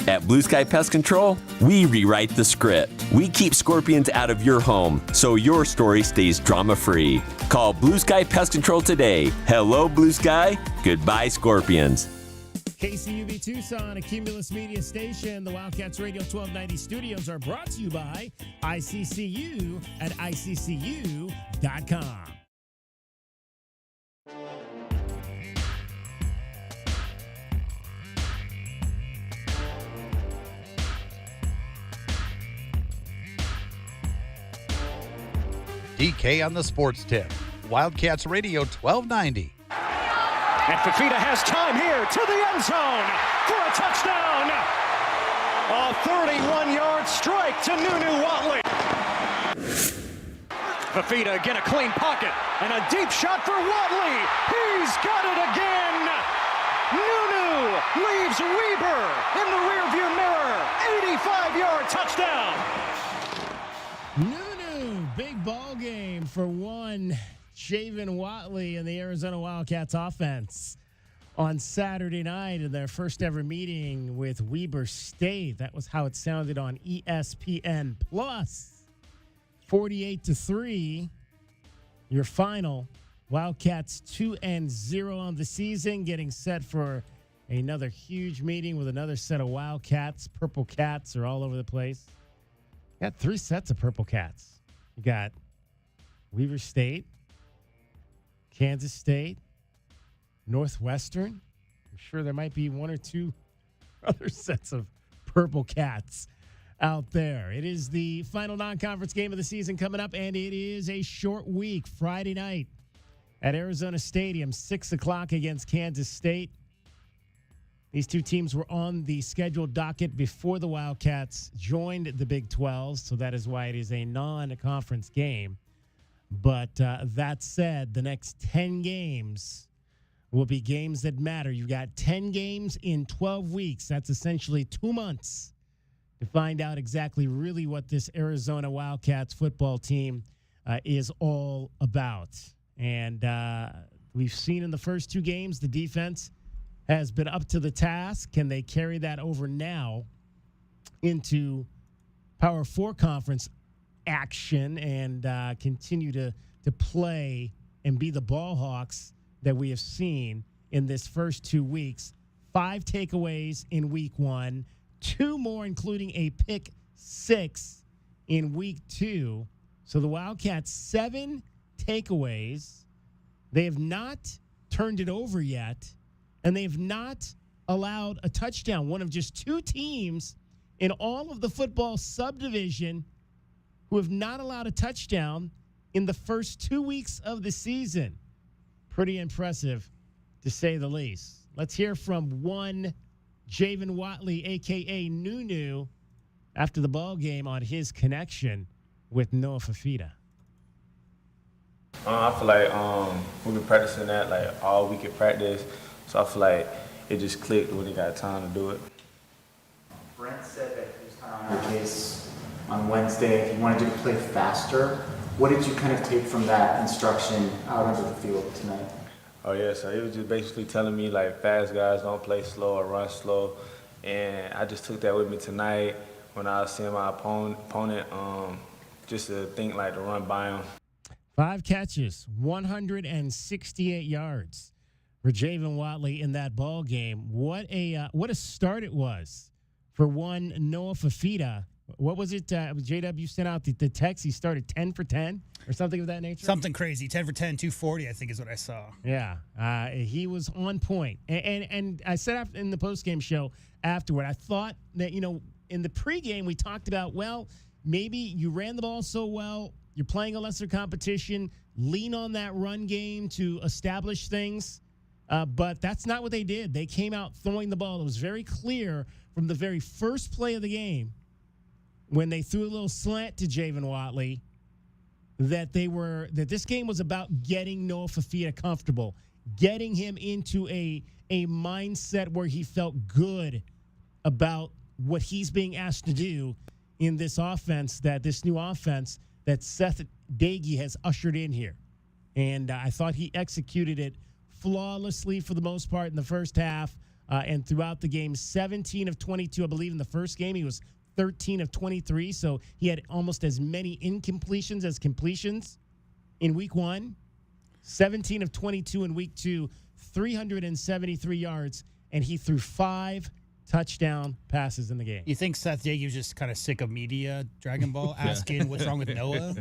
At Blue Sky Pest Control, we rewrite the script. We keep scorpions out of your home so your story stays drama-free. Call Blue Sky Pest Control today. Hello, Blue Sky. Goodbye, scorpions. KCUV Tucson, a Cumulus Media station. The Wildcats Radio 1290 studios are brought to you by ICCU at ICCU.com. DK on the sports tip. Wildcats Radio 1290. And Fafita has time here to the end zone for a touchdown. A 31-yard strike to Nunu Whatley. Fafita again, a clean pocket and a deep shot for Whatley. He's got it again. Nunu leaves Weber in the rearview mirror. 85-yard touchdown. Big ball game for one Javin Whatley and the Arizona Wildcats offense on Saturday night in their first ever meeting with Weber State. That was how it sounded on ESPN Plus. 48-3, your final. Wildcats 2-0 on the season, getting set for another huge meeting with another set of Wildcats. Purple Cats are all over the place. Got 3 sets of Purple Cats. You got Weber State, Kansas State, Northwestern. I'm sure there might be 1 or 2 other sets of Purple Cats out there. It is the final non-conference game of the season coming up, and it is a short week. Friday night at Arizona Stadium, 6 o'clock against Kansas State. These two teams were on the scheduled docket before the Wildcats joined the Big 12, so that is why it is a non-conference game. But that said, the next 10 games will be games that matter. You've got 10 games in 12 weeks. That's essentially 2 months to find out exactly really what this Arizona Wildcats football team is all about. And we've seen in the first 2 games the defense has been up to the task. Can they carry that over now into Power 4 conference action and continue to play and be the ball hawks that we have seen in this first 2 weeks? 5 takeaways in week 1, 2 more, including a pick 6 in week 2. So the Wildcats, 7 takeaways. They have not turned it over yet. And they've not allowed a touchdown. One of just 2 teams in all of the football subdivision who have not allowed a touchdown in the first 2 weeks of the season. Pretty impressive, to say the least. Let's hear from one Javin Whatley, a.k.a. Nunu, after the ball game on his connection with Noah Fafita. I feel like we've been practicing that like all week at practice. So I feel like it just clicked when he got time to do it. Brent said that he was kind of on your case on Wednesday. He wanted you to play faster. What did you kind of take from that instruction out onto the field tonight? Oh, yeah, so he was just basically telling me, like, fast guys don't play slow or run slow. And I just took that with me tonight when I was seeing my opponent just to think, like, to run by him. 5 catches, 168 yards. For Javin Whatley in that ball game. What a start it was for one Noah Fafita. What was it? JW sent out the text. He started 10 for 10 or something of that nature. Something crazy. 10 for 10, 240, I think is what I saw. Yeah, he was on point. And I said in the postgame show afterward, I thought that, in the pregame we talked about, well, maybe you ran the ball so well, you're playing a lesser competition, lean on that run game to establish things. But that's not what they did. They came out throwing the ball. It was very clear from the very first play of the game when they threw a little slant to Javin Whatley that this game was about getting Noah Fafita comfortable, getting him into a mindset where he felt good about what he's being asked to do in this offense, this new offense that Seth Dagey has ushered in here. And I thought he executed it flawlessly for the most part in the first half. And throughout the game, 17 of 22, I believe in the first game, he was 13 of 23. So he had almost as many incompletions as completions in week 1. 17 of 22 in week 2, 373 yards, and he threw 5 touchdown passes in the game. You think Seth Dagy was just kind of sick of media, Dragon Ball, asking what's wrong with Noah?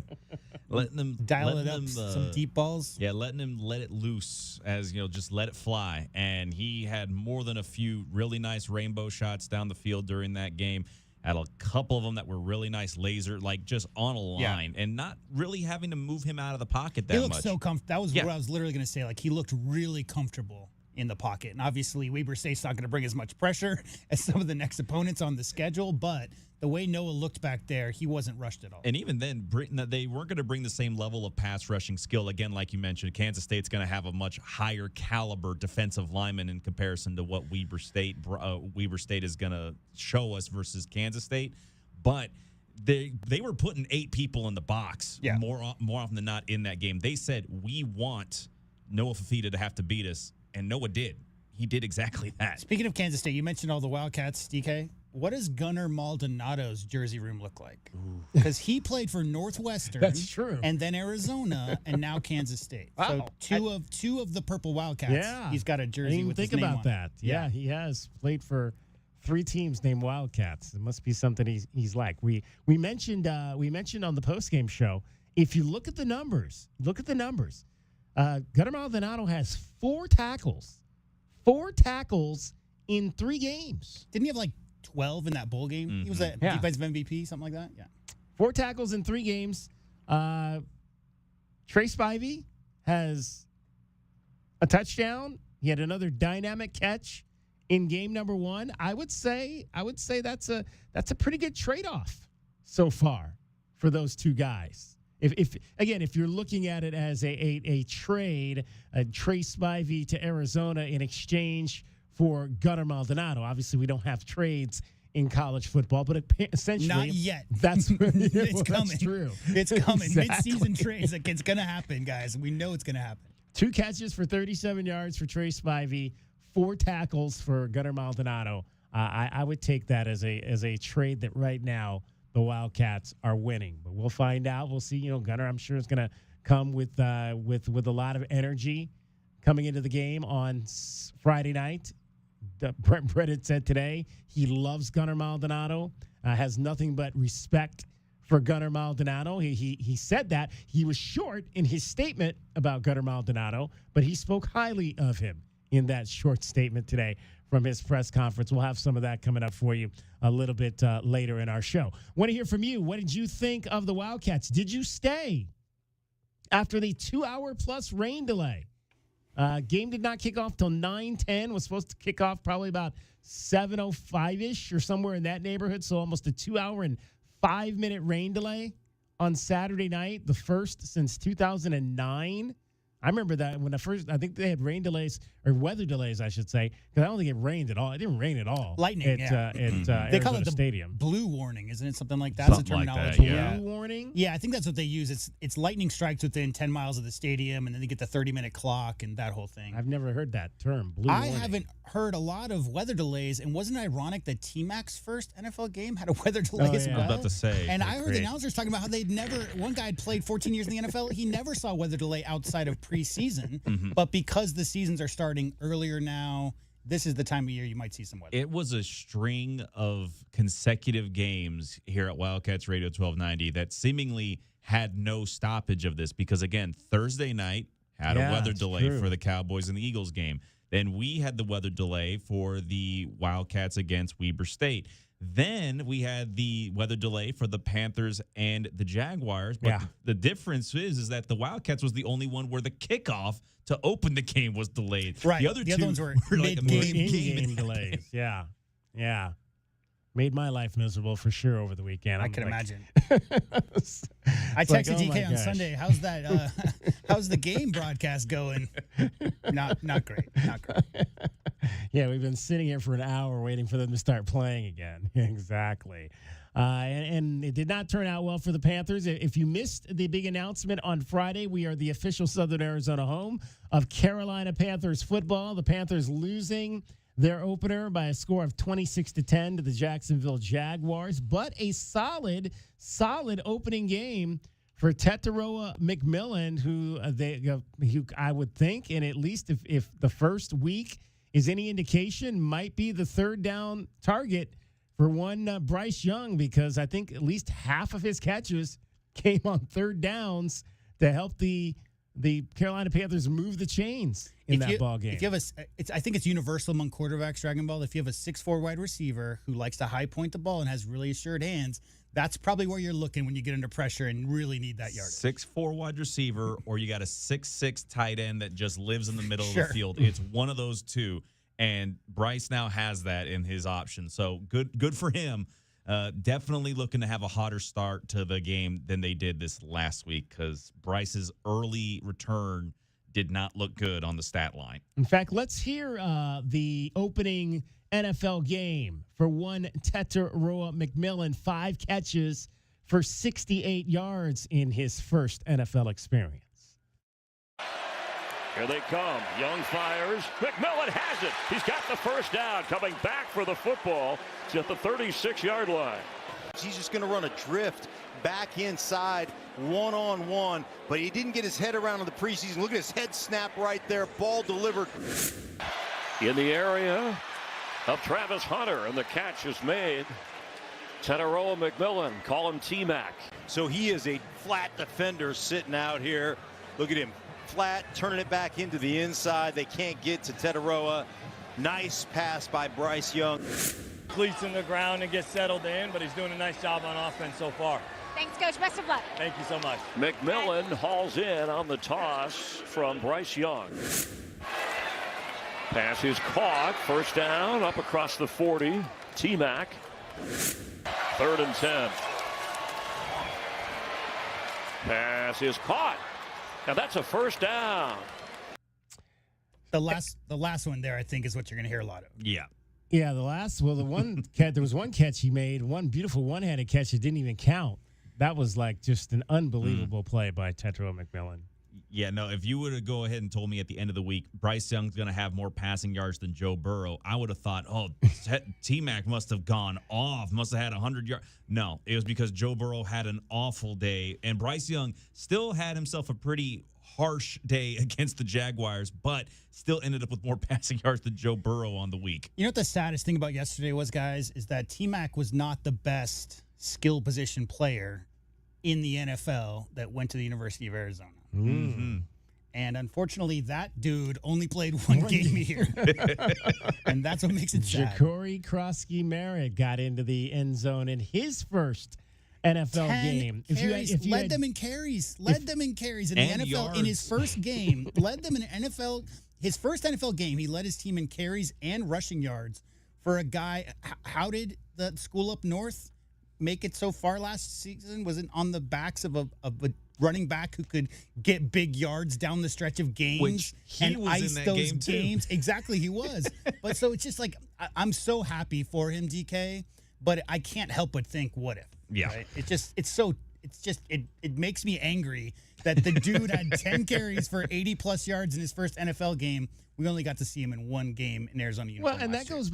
Letting them Dial it up, some deep balls? Yeah, letting him let it loose, as just let it fly. And he had more than a few really nice rainbow shots down the field during that game. Had a couple of them that were really nice laser, like just on a line, and not really having to move him out of the pocket that much. He looked so comfortable. That was what I was literally going to say. Like, he looked really comfortable in the pocket. And obviously, Weber State's not going to bring as much pressure as some of the next opponents on the schedule, but the way Noah looked back there, he wasn't rushed at all. And even then, they weren't going to bring the same level of pass rushing skill. Again, like you mentioned, Kansas State's going to have a much higher caliber defensive lineman in comparison to what Weber State is going to show us versus Kansas State. But they were putting 8 people in the box more often than not in that game. They said, we want Noah Fafita to have to beat us, and Noah did. He did exactly that. Speaking of Kansas State, you mentioned all the Wildcats, DK. What does Gunnar Maldonado's jersey room look like? Because he played for Northwestern. That's true. And then Arizona, and now Kansas State. Wow. So two of the purple Wildcats. He's got a jersey with his name on it. Think about that. Yeah, he has played for 3 teams named Wildcats. It must be something he's like. We mentioned on the postgame show. If you look at the numbers, Gunnar Maldonado has 4 tackles. 4 tackles in 3 games. Didn't he have like 12 in that bowl game? Mm-hmm. He was a defensive MVP, something like that? Yeah. 4 tackles in 3 games. Trey Spivey has a touchdown. He had another dynamic catch in game number 1. I would say that's a pretty good trade-off so far for those 2 guys. If you're looking at it as a trade, Trey Spivey to Arizona in exchange for Gunnar Maldonado. Obviously, we don't have trades in college football, but essentially, not yet. That's it's coming. That's true. It's coming. Exactly. Mid-season trades. Like, it's going to happen, guys. We know it's going to happen. 2 catches for 37 yards for Trey Spivey, 4 tackles for Gunnar Maldonado. I would take that as a trade that right now the Wildcats are winning, but we'll find out. We'll see. Gunnar, I'm sure, is going to come with a lot of energy coming into the game on Friday night. Brent Brennan said today he loves Gunnar Maldonado, has nothing but respect for Gunnar Maldonado. He said that. He was short in his statement about Gunnar Maldonado, but he spoke highly of him in that short statement today from his press conference. We'll have some of that coming up for you a little bit later in our show. Want to hear from you. What did you think of the Wildcats? Did you stay after the 2-hour-plus rain delay? Game did not kick off till 9:10. Was supposed to kick off probably about 7:05-ish or somewhere in that neighborhood. So almost a 2-hour and 5-minute rain delay on Saturday night, the first since 2009. I remember that when I think they had rain delays, or weather delays, I should say, because I don't think it rained at all. It didn't rain at all. Lightning, at they call it the Stadium. Blue warning, isn't it? Something like that. Something That's the terminology. like that, Blue warning? Yeah, I think that's what they use. It's lightning strikes within 10 miles of the stadium, and then they get the 30-minute clock and that whole thing. I've never heard that term, blue I warning. haven't heard a lot of weather delays, and wasn't it ironic that T-Mac's first NFL game had a weather delay as well? I was about to say. And I heard the announcers talking about how they'd never, one guy had played 14 years in the NFL, he never saw weather delay outside of preseason, but because the seasons are starting earlier now, this is the time of year you might see some weather. It was a string of consecutive games here at Wildcats Radio 1290 that seemingly had no stoppage of this because, again, Thursday night had a weather delay for the Cowboys and the Eagles game. Then we had the weather delay for the Wildcats against Weber State. Then we had the weather delay for the Panthers and the Jaguars. But the difference is that the Wildcats was the only one where the kickoff to open the game was delayed. Right. The other the two ones were like game delays. Yeah. Made my life miserable for sure over the weekend. I can imagine. I It's like, texted oh my DK on gosh. Sunday. How's that? How's the game broadcast going? Not great. Not great. Yeah, we've been sitting here for an hour waiting for them to start playing again. Exactly. And it did not turn out well for the Panthers. If you missed the big announcement on Friday, we are the official Southern Arizona home of Carolina Panthers football. The Panthers losing their opener by a score of 26-10 to the Jacksonville Jaguars, but a solid opening game for Tetaroa McMillan, who I would think, and at least if the first week is any indication, might be the third down target for one Bryce Young, because I think at least half of his catches came on third downs to help the Carolina Panthers move the chains in that ball game. If you have I think it's universal among quarterbacks, Dragon Ball. If you have a 6'4" wide receiver who likes to high point the ball and has really assured hands, that's probably where you're looking when you get under pressure and really need that yardage. 6'4" wide receiver, or you got a 6'6" tight end that just lives in the middle of the field. It's one of those two, and Bryce now has that in his option. So good for him. Definitely looking to have a hotter start to the game than they did this last week, because Bryce's early return did not look good on the stat line. In fact, let's hear the opening NFL game for one Tetaroa McMillan, 5 catches for 68 yards in his first NFL experience. Here they come. Young fires. McMillan has it. He's got the first down. Coming back for the football. It's at the 36-yard line. He's just going to run a drift back inside, one-on-one, but he didn't get his head around in the preseason. Look at his head snap right there. Ball delivered. In the area of Travis Hunter, and the catch is made. Tetaroa McMillan, call him T-Mac. So he is a flat defender sitting out here. Look at him. Flat, turning it back into the inside. They can't get to Tetaroa. Nice pass by Bryce Young. Cleats in the ground and gets settled in, but he's doing a nice job on offense so far. Thanks, Coach. Best of luck. Thank you so much. McMillan hauls in on the toss from Bryce Young. Pass is caught. First down, up across the 40. T-Mac. 3rd and 10. Pass is caught. Now that's a first down. The last one there, I think, is what you're going to hear a lot of. Yeah. Yeah, the one catch, there was one catch he made, one beautiful one-handed catch that didn't even count. That was like just an unbelievable play by Tetaroa McMillan. Yeah, no, if you would have go ahead and told me at the end of the week, Bryce Young's going to have more passing yards than Joe Burrow, I would have thought, oh, T-Mac must have gone off, must have had 100 yards. No, it was because Joe Burrow had an awful day, and Bryce Young still had himself a pretty harsh day against the Jaguars, but still ended up with more passing yards than Joe Burrow on the week. You know what the saddest thing about yesterday was, guys, is that T-Mac was not the best skill position player in the NFL that went to the University of Arizona. Mm-hmm. And unfortunately, that dude only played one game here. And that's what makes it sad. Ja'Cory Krosky-Merritt got into the end zone in his first NFL game. Led them in carries in the NFL yards. in his first game. Led them in NFL. His first NFL game, he led his team in carries and rushing yards for a guy. How did the school up north make it so far last season? Was it on the backs of a running back who could get big yards down the stretch of games? Which he was ice in that those game too. games? Exactly, he was. But so it's just like, I'm so happy for him, DK, but I can't help but think, what if? Yeah. Right? It makes me angry that the dude had 10 carries for 80-plus yards in his first NFL game. We only got to see him in one game in Arizona uniform. Well, and that goes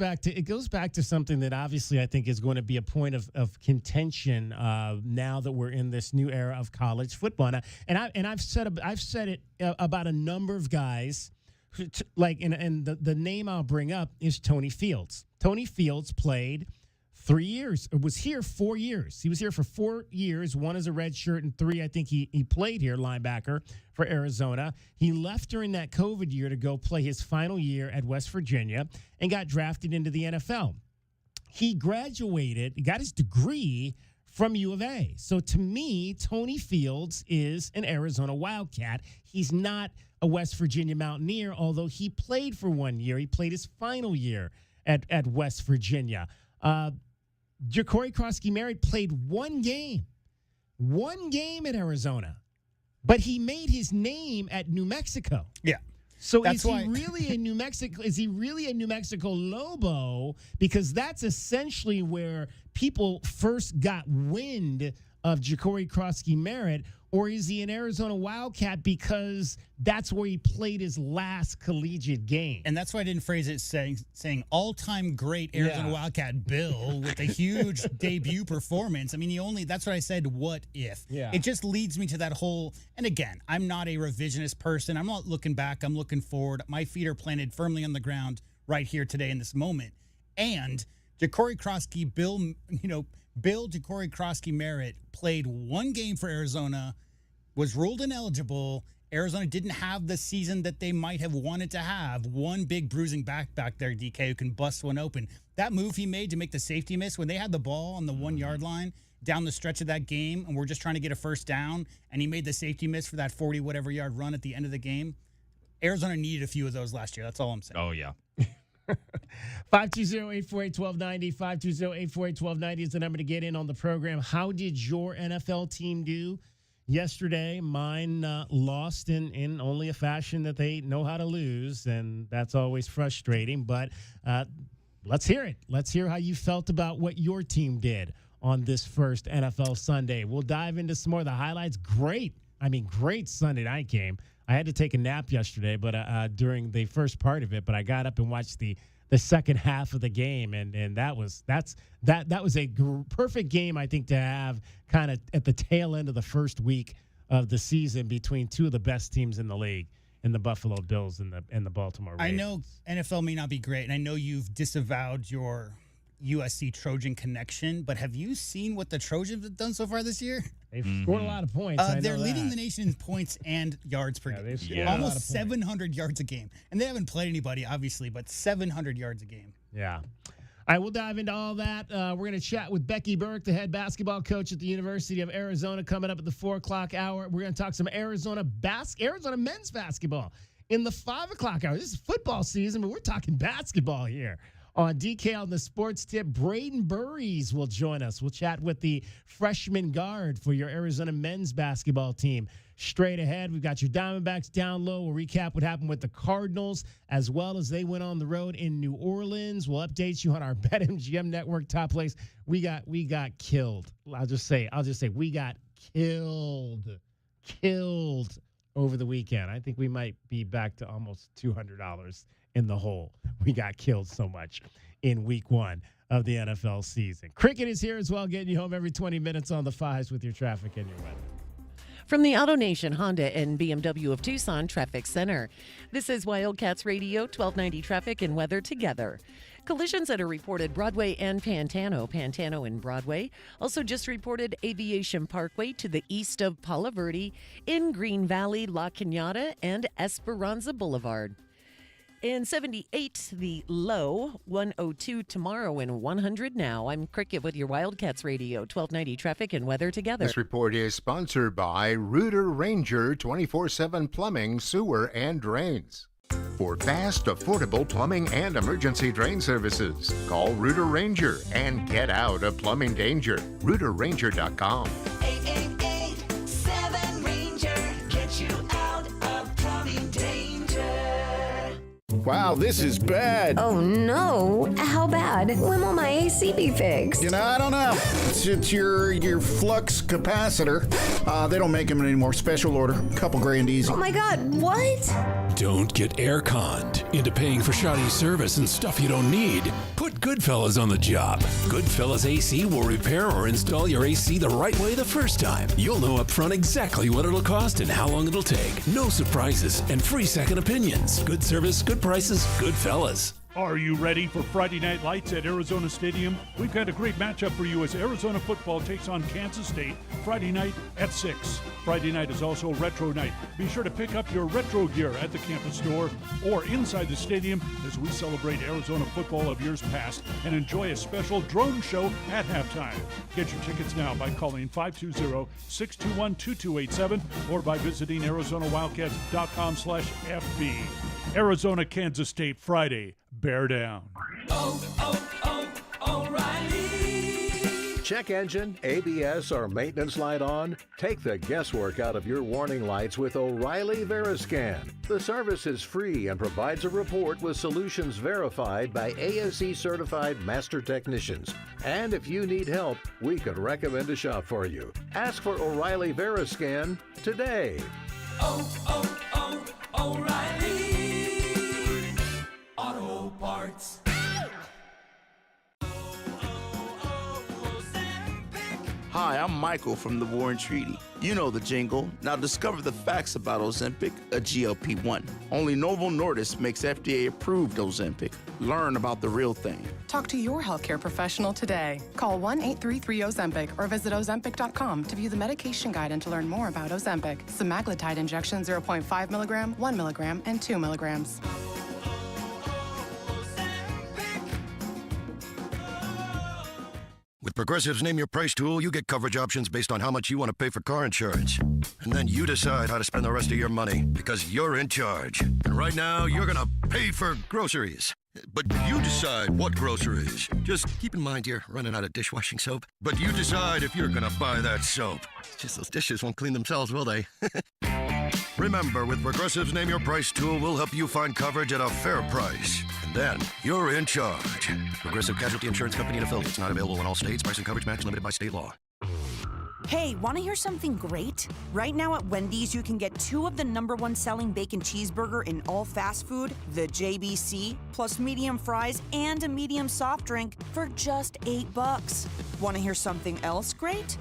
back to something that obviously I think is going to be a point of contention now that we're in this new era of college football. And I've said it about a number of guys, and the name I'll bring up is Tony Fields. Tony Fields played 3 years, was here 4 years. He was here for 4 years, 1 as a red shirt, and 3, I think he played here, linebacker for Arizona. He left during that COVID year to go play his final year at West Virginia and got drafted into the NFL. He graduated, got his degree from U of A. So to me, Tony Fields is an Arizona Wildcat. He's not a West Virginia Mountaineer, although he played for 1 year. He played his final year at West Virginia. Ja'Cory Krosky-Merritt played one game at Arizona, but he made his name at New Mexico. Yeah. So is he really a New Mexico? Is he really a New Mexico Lobo? Because that's essentially where people first got wind of Ja'Cory Krosky-Merritt, or is he an Arizona Wildcat because that's where he played his last collegiate game? And that's why I didn't phrase it saying all-time great Arizona Wildcat Bill with a huge debut performance. I mean, that's what I said, what if? Yeah. It just leads me to that whole, and again, I'm not a revisionist person. I'm not looking back. I'm looking forward. My feet are planted firmly on the ground right here today in this moment. And Ja'Cory Ja'Cory Krosky-Merritt played one game for Arizona, was ruled ineligible. Arizona didn't have the season that they might have wanted to have. One big bruising back there, DK, who can bust one open. That move he made to make the safety miss when they had the ball on the 1 yard line down the stretch of that game, and we're just trying to get a first down, and he made the safety miss for that 40-whatever yard run at the end of the game. Arizona needed a few of those last year. That's all I'm saying. Oh, yeah. 520-848-1290, 520-848-1290 is the number to get in on the program. How did your NFL team do yesterday? Mine lost in only a fashion that they know how to lose, and that's always frustrating. But let's hear it. Let's hear how you felt about what your team did on this first NFL Sunday. We'll dive into some more of the highlights. Great Sunday night game. I had to take a nap yesterday, but during the first part of it, but I got up and watched the second half of the game, and that was a perfect game, I think, to have kind of at the tail end of the first week of the season between two of the best teams in the league, in the Buffalo Bills and the Baltimore Ravens. I know NFL may not be great, and I know you've disavowed your USC Trojan connection, but have you seen what the Trojans have done so far this year? They've scored a lot of points. They're leading the nation in points and yards per game. Almost 700 yards a game. And they haven't played anybody, obviously, but 700 yards a game. Yeah. All right, we'll dive into all that. We're going to chat with Becky Burke, the head basketball coach at the University of Arizona, coming up at the 4 o'clock hour. We're going to talk some Arizona men's basketball in the 5 o'clock hour. This is football season, but we're talking basketball here. On DK on the Sports Tip, Braden Burries will join us. We'll chat with the freshman guard for your Arizona men's basketball team. Straight ahead, we've got your Diamondbacks down low. We'll recap what happened with the Cardinals, as well as they went on the road in New Orleans. We'll update you on our BetMGM Network top plays. We got killed. I'll just say we got killed over the weekend. I think we might be back to almost $200 in the hole. We got killed so much in week 1 of the NFL season. Cricket is here as well, getting you home every 20 minutes on the fives with your traffic and your weather. From the AutoNation Honda and BMW of Tucson Traffic Center, this is Wildcats Radio 1290 Traffic and Weather together. Collisions that are reported Broadway and Pantano and Broadway. Also just reported Aviation Parkway to the east of Palo Verde, in Green Valley, La Cañada, and Esperanza Boulevard. In 78, the low, 102 tomorrow and 100 now. I'm Cricket with your Wildcats Radio 1290 Traffic and Weather together. This report is sponsored by Rooter Ranger 24/7 Plumbing, Sewer, and Drains. For fast, affordable plumbing and emergency drain services, call Rooter Ranger and get out of plumbing danger. RooterRanger.com. 888-7-RANGER. Get you out of plumbing danger. Wow, this is bad. Oh no. How bad? When will my AC be fixed? You know, I don't know. It's your flux capacitor. They don't make them anymore. Special order. Couple grand easy. Oh my God, what? Don't get air-conned into paying for shoddy service and stuff you don't need. Put Goodfellas on the job. Goodfellas AC will repair or install your AC the right way the first time. You'll know up front exactly what it'll cost and how long it'll take. No surprises and free second opinions. Good service, good prices, Goodfellas. Are you ready for Friday Night Lights at Arizona Stadium? We've got a great matchup for you as Arizona football takes on Kansas State Friday night at 6. Friday night is also Retro Night. Be sure to pick up your retro gear at the campus store or inside the stadium as we celebrate Arizona football of years past and enjoy a special drone show at halftime. Get your tickets now by calling 520-621-2287 or by visiting ArizonaWildcats.com/FB. Arizona, Kansas State Friday. Bear down. O'Reilly. Check engine, ABS, or maintenance light on? Take the guesswork out of your warning lights with O'Reilly Veriscan. The service is free and provides a report with solutions verified by ASE certified master technicians. And if you need help, we could recommend a shop for you. Ask for O'Reilly Veriscan today. O'Reilly Auto Parts. Hi, I'm Michael from the War and Treaty. You know the jingle. Now discover the facts about Ozempic, a GLP-1. Only Novo Nordisk makes FDA-approved Ozempic. Learn about the real thing. Talk to your healthcare professional today. Call 1-833-OZEMPIC or visit Ozempic.com to view the medication guide and to learn more about Ozempic. Semaglutide injection 0.5 milligram, 1 milligram, and 2 milligrams. With Progressive's Name Your Price tool, you get coverage options based on how much you want to pay for car insurance. And then you decide how to spend the rest of your money, because you're in charge. And right now, you're going to pay for groceries. But you decide what groceries. Just keep in mind you're running out of dishwashing soap. But you decide if you're going to buy that soap. It's just those dishes won't clean themselves, will they? Remember, with Progressive's Name Your Price tool, we'll help you find coverage at a fair price. And then you're in charge. Progressive Casualty Insurance Company and affiliates. Not available in all states. Price and coverage match limited by state law. Hey, want to hear something great? Right now at Wendy's, you can get 2 of the #1 selling bacon cheeseburger in all fast food, the JBC, plus medium fries and a medium soft drink for just $8. Want to hear something else great?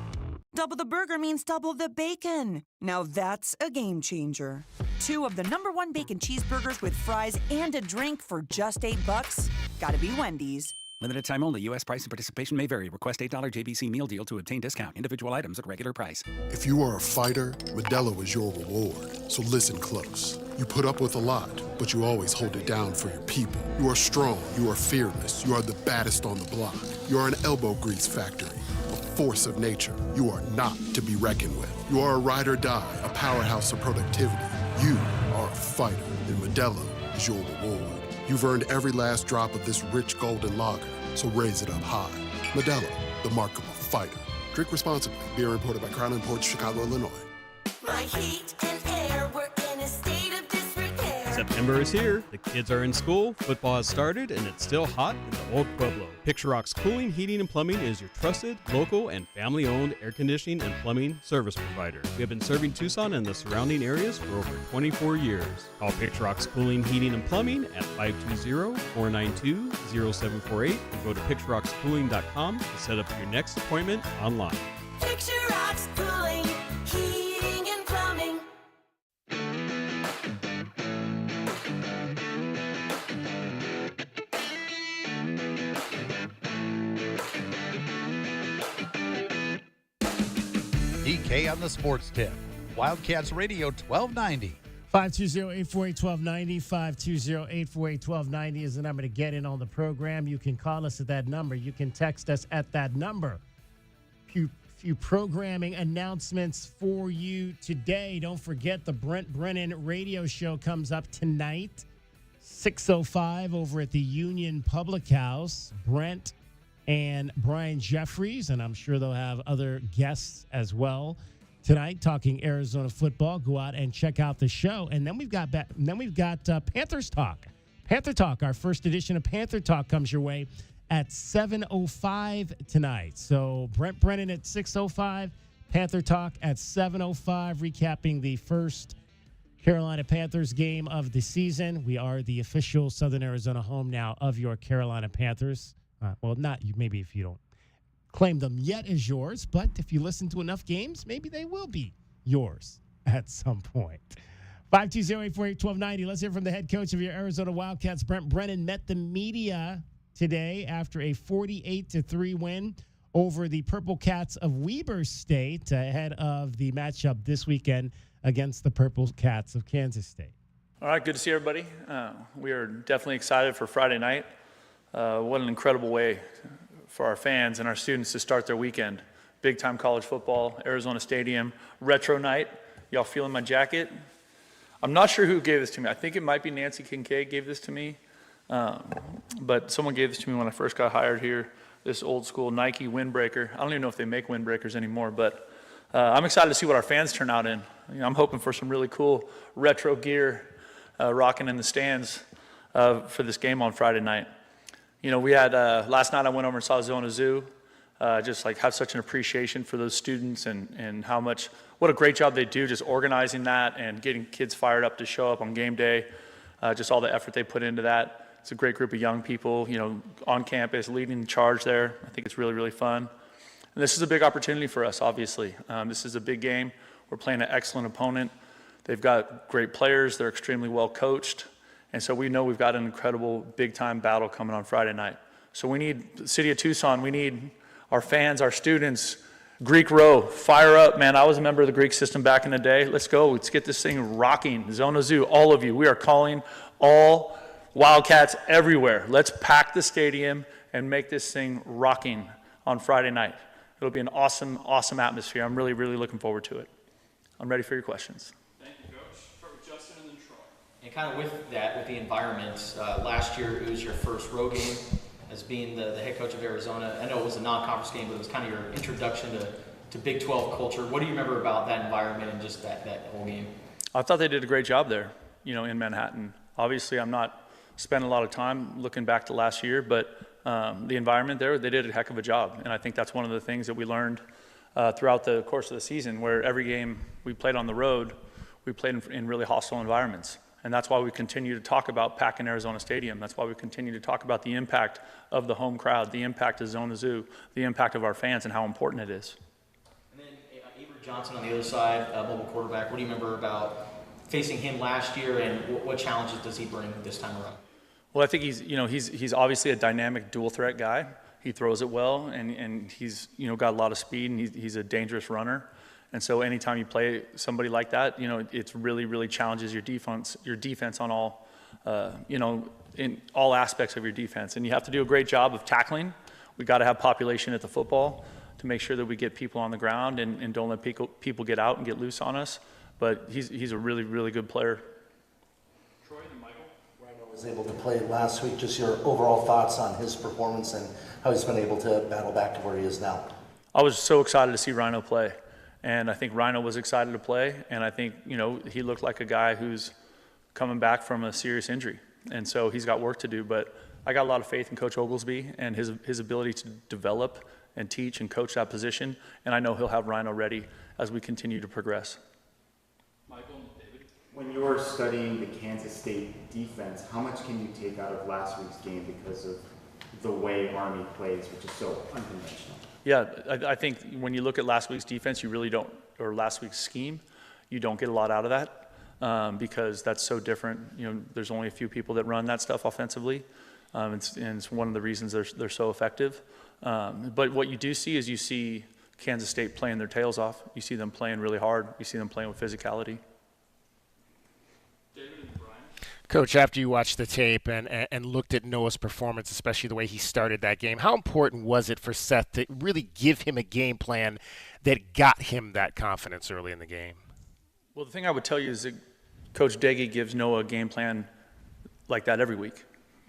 Double the burger means double the bacon. Now that's a game changer. 2 of the #1 bacon cheeseburgers with fries and a drink for just $8. Gotta be Wendy's. Limited time only. U.S. price and participation may vary. Request $8 JBC meal deal to obtain discount. Individual items at regular price. If you are a fighter, Modelo is your reward. So listen close. You put up with a lot, but you always hold it down for your people. You are strong. You are fearless. You are the baddest on the block. You are an elbow grease factory. A force of nature. You are not to be reckoned with. You are a ride or die, a powerhouse of productivity. You are a fighter, and Modelo is your reward. You've earned every last drop of this rich golden lager, so raise it up high. Modelo, the mark of a fighter. Drink responsibly. Beer imported by Crown Imports, Chicago, Illinois. My heat and air were in a state of disrepair. September is here. The kids are in school, football has started, and it's still hot in the old Pueblo. Picture Rock's Cooling, Heating, and Plumbing is your trusted, local, and family-owned air conditioning and plumbing service provider. We have been serving Tucson and the surrounding areas for over 24 years. Call Picture Rock's Cooling, Heating, and Plumbing at 520-492-0748 or go to picturerockscooling.com to set up your next appointment online. Picture Rocks Cooling, Heating, and Plumbing. DK on the Sports Tip. Wildcats Radio 1290. 520-848-1290, 520-848-1290 is the number to get in on the program. You can call us at that number. You can text us at that number. Few programming announcements for you today. Don't forget the Brent Brennan radio show comes up tonight, 6:05 over at the Union Public House. Brent and Brian Jeffries, and I'm sure they'll have other guests as well tonight talking Arizona football. Go out and check out the show. And then we've got Panthers Talk. Panther Talk, our first edition of Panther Talk comes your way at 7:05 tonight. So Brent Brennan at 6:05, Panther Talk at 7:05, recapping the first Carolina Panthers game of the season. We are the official Southern Arizona home now of your Carolina Panthers. Well, not you, maybe if you don't claim them yet as yours, but if you listen to enough games, maybe they will be yours at some point. 520-848-1290. Let's hear from the head coach of your Arizona Wildcats. Brent Brennan met the media today after a 48-3 win over the Purple Cats of Weber State ahead of the matchup this weekend against the Purple Cats of Kansas State. All right, good to see everybody. We are definitely excited for Friday night. What an incredible way for our fans and our students to start their weekend. Big-time college football, Arizona Stadium, retro night. Y'all feeling my jacket? I'm not sure who gave this to me. I think it might be Nancy Kincaid gave this to me. But someone gave this to me when I first got hired here. this old school Nike windbreaker. I don't even know if they make windbreakers anymore, but I'm excited to see what our fans turn out in. I'm hoping for some really cool retro gear rocking in the stands for this game on Friday night. We had, last night I went over and saw Zona Zoo, just like have such an appreciation for those students and what a great job they do just organizing that and getting kids fired up to show up on game day, just all the effort they put into that. It's a great group of young people, on campus leading the charge there. I think it's really, really fun. And this is a big opportunity for us, obviously. This is a big game. We're playing an excellent opponent. They've got great players. They're extremely well coached. And so we know we've got an incredible big-time battle coming on Friday night. So we need the city of Tucson. We need our fans, our students. Greek Row, fire up, man. I was a member of the Greek system back in the day. Let's go. Let's get this thing rocking. Zona Zoo, all of you. We are calling all Wildcats everywhere. Let's pack the stadium and make this thing rocking on Friday night. It'll be an awesome, awesome atmosphere. I'm really, really looking forward to it. I'm ready for your questions. Thank you, Coach. Start with Justin and then Troy. And kind of with that, with the environment, last year it was your first road game as being the head coach of Arizona. I know it was a non-conference game, but it was kind of your introduction to Big 12 culture. What do you remember about that environment and just that whole game? I thought they did a great job there, in Manhattan. Obviously, I'm not spending a lot of time looking back to last year, but the environment there, they did a heck of a job. And I think that's one of the things that we learned throughout the course of the season, where every game we played on the road, we played in really hostile environments. And that's why we continue to talk about packing Arizona Stadium. That's why we continue to talk about the impact of the home crowd, the impact of Zona Zoo, the impact of our fans, and how important it is. And then Avery Johnson on the other side, mobile quarterback. What do you remember about facing him last year, and what challenges does he bring this time around? Well, I think he's obviously a dynamic dual threat guy. He throws it well, and he's got a lot of speed, and he's a dangerous runner. And so anytime you play somebody like that, it's really, really challenges your defense on all, in all aspects of your defense. And you have to do a great job of tackling. We got to have population at the football to make sure that we get people on the ground and don't let people get out and get loose on us. But he's a really, really good player. Troy and Michael. Rhino was able to play last week. Just your overall thoughts on his performance and how he's been able to battle back to where he is now. I was so excited to see Rhino play. And I think Rhino was excited to play. And I think, he looked like a guy who's coming back from a serious injury. And so he's got work to do. But I got a lot of faith in Coach Oglesby and his ability to develop and teach and coach that position. And I know he'll have Rhino ready as we continue to progress. Michael and David. When you're studying the Kansas State defense, how much can you take out of last week's game because of the way Army plays, which is so unconventional? Yeah, I think when you look at last week's defense, you really don't, or last week's scheme, you don't get a lot out of that because that's so different. There's only a few people that run that stuff offensively, and it's one of the reasons they're so effective. But what you do see is you see Kansas State playing their tails off. You see them playing really hard. You see them playing with physicality. Coach, after you watched the tape and looked at Noah's performance, especially the way he started that game, how important was it for Seth to really give him a game plan that got him that confidence early in the game? Well, the thing I would tell you is that Coach Deggy gives Noah a game plan like that every week.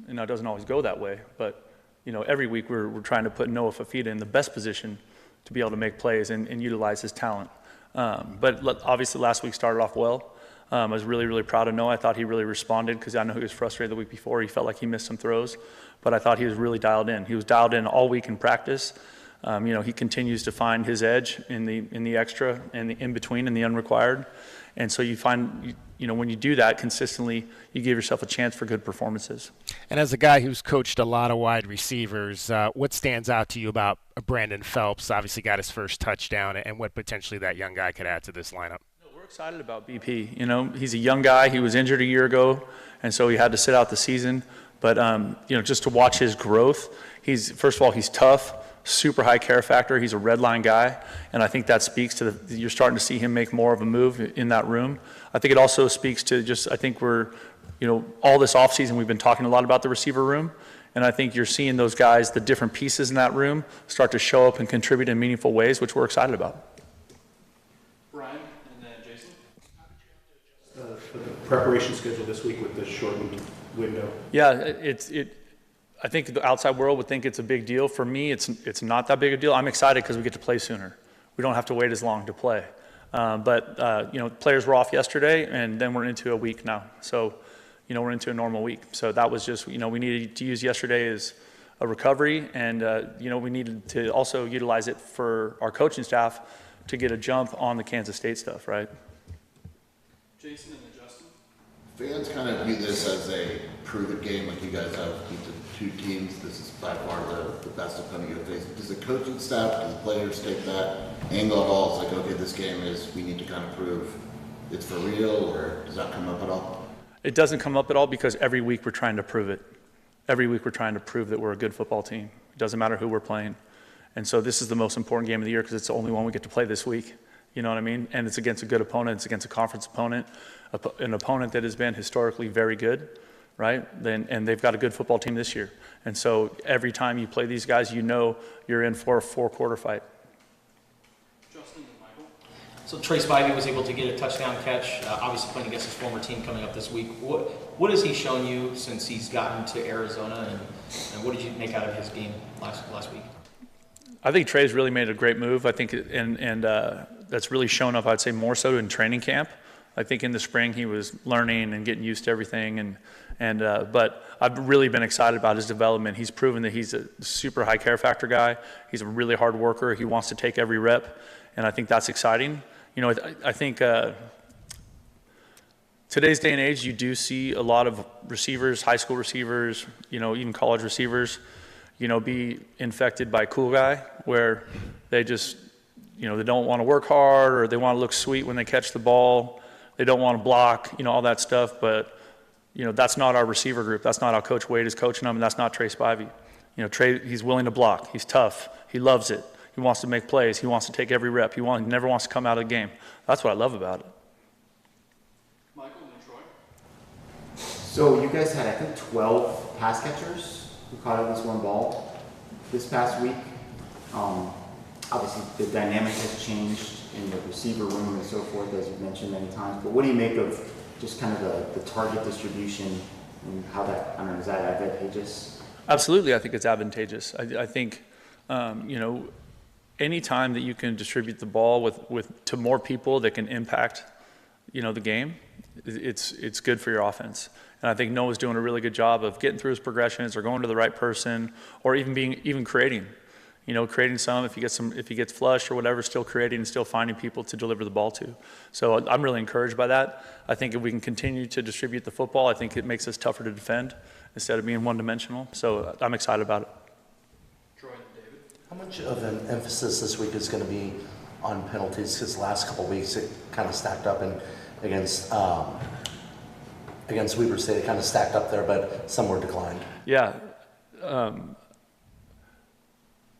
And it doesn't always go that way, but every week we're trying to put Noah Fafita in the best position to be able to make plays and utilize his talent. But obviously last week started off well. I was really, really proud of Noah. I thought he really responded because I know he was frustrated the week before. He felt like he missed some throws, but I thought he was really dialed in. He was dialed in all week in practice. He continues to find his edge in the extra and the in between and the unrequired. And so you find, when you do that consistently, you give yourself a chance for good performances. And as a guy who's coached a lot of wide receivers, what stands out to you about Brandon Phelps? Obviously got his first touchdown, and what potentially that young guy could add to this lineup. We're excited about BP. He's a young guy. He was injured a year ago, and so he had to sit out the season. But, just to watch his growth, first of all, he's tough, super high care factor. He's a red line guy, and I think that speaks to you're starting to see him make more of a move in that room. I think it also speaks to I think we're, all this offseason we've been talking a lot about the receiver room, and I think you're seeing those guys, the different pieces in that room, start to show up and contribute in meaningful ways, which we're excited about. Brian and then Jason. For the preparation schedule this week with the shortened window. Yeah, I think the outside world would think it's a big deal. For me, it's not that big a deal. I'm excited because we get to play sooner. We don't have to wait as long to play. But players were off yesterday, and then we're into a week now. So, we're into a normal week. So that was just, we needed to use yesterday as a recovery, and, we needed to also utilize it for our coaching staff to get a jump on the Kansas State stuff, right? Jason and then Justin. Fans kind of view this as a prove-it game, like you guys have beat the two teams. This is by far the best opponent you've faced. Does the coaching staff, do the players take that angle at all? It's like, okay, this game is, we need to kind of prove it's for real, or does that come up at all? It doesn't come up at all because every week we're trying to prove it. Every week we're trying to prove that we're a good football team. It doesn't matter who we're playing. And so this is the most important game of the year because it's the only one we get to play this week. You know what I mean? And it's against a good opponent. It's against a conference opponent, an opponent that has been historically very good, right? And they've got a good football team this year. And so every time you play these guys, you're in for a 4-quarter fight. So Trey Spivey was able to get a touchdown catch, obviously playing against his former team coming up this week. What has he shown you since he's gotten to Arizona, and what did you make out of his game last week? I think Trey's really made a great move. I think, and that's really shown up, I'd say, more so in training camp. I think in the spring he was learning and getting used to everything, but I've really been excited about his development. He's proven that he's a super high care factor guy. He's a really hard worker. He wants to take every rep, and I think that's exciting. I think today's day and age, you do see a lot of receivers, high school receivers, even college receivers, be infected by cool guy, where they just, they don't want to work hard, or they want to look sweet when they catch the ball. They don't want to block, all that stuff. But, that's not our receiver group. That's not how Coach Wade is coaching them, and that's not Trey Spivey. Trey, he's willing to block. He's tough. He loves it. He wants to make plays. He wants to take every rep. He never wants to come out of the game. That's what I love about it. Michael and Troy. So you guys had, I think, 12 pass catchers who caught at least one ball this past week. Obviously, the dynamic has changed in the receiver room and so forth, as you've mentioned many times. But what do you make of just kind of the target distribution and how that, is that advantageous? Absolutely, I think it's advantageous. I think, any time that you can distribute the ball to more people that can impact, the game, it's good for your offense. And I think Noah's doing a really good job of getting through his progressions, or going to the right person, or even creating. Creating some, if he gets flushed or whatever, still creating and still finding people to deliver the ball to. So I'm really encouraged by that. I think if we can continue to distribute the football, I think it makes us tougher to defend instead of being one-dimensional. So I'm excited about it. How much of an emphasis this week is going to be on penalties? Because the last couple of weeks it kind of stacked up, and against Weber State it kind of stacked up there, but some were declined. Yeah.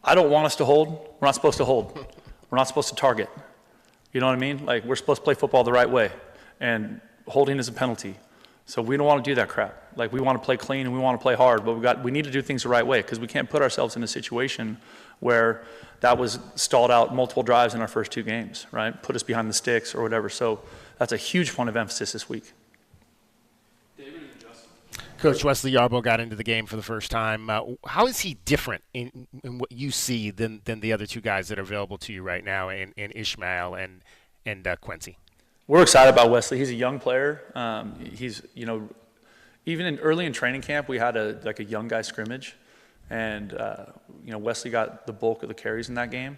I don't want us to hold. We're not supposed to hold. We're not supposed to target. You know what I mean? Like, we're supposed to play football the right way, and holding is a penalty. So we don't want to do that crap. Like, we want to play clean and we want to play hard, but we need to do things the right way, because we can't put ourselves in a situation where that was stalled out multiple drives in our first two games, right? Put us behind the sticks or whatever. So that's a huge point of emphasis this week. Coach Wesley Yarbo got into the game for the first time. How is he different in what you see than the other two guys that are available to you right now, in Ishmael and Quincy? We're excited about Wesley. He's a young player. He's, even early in training camp, we had a young guy scrimmage, and Wesley got the bulk of the carries in that game,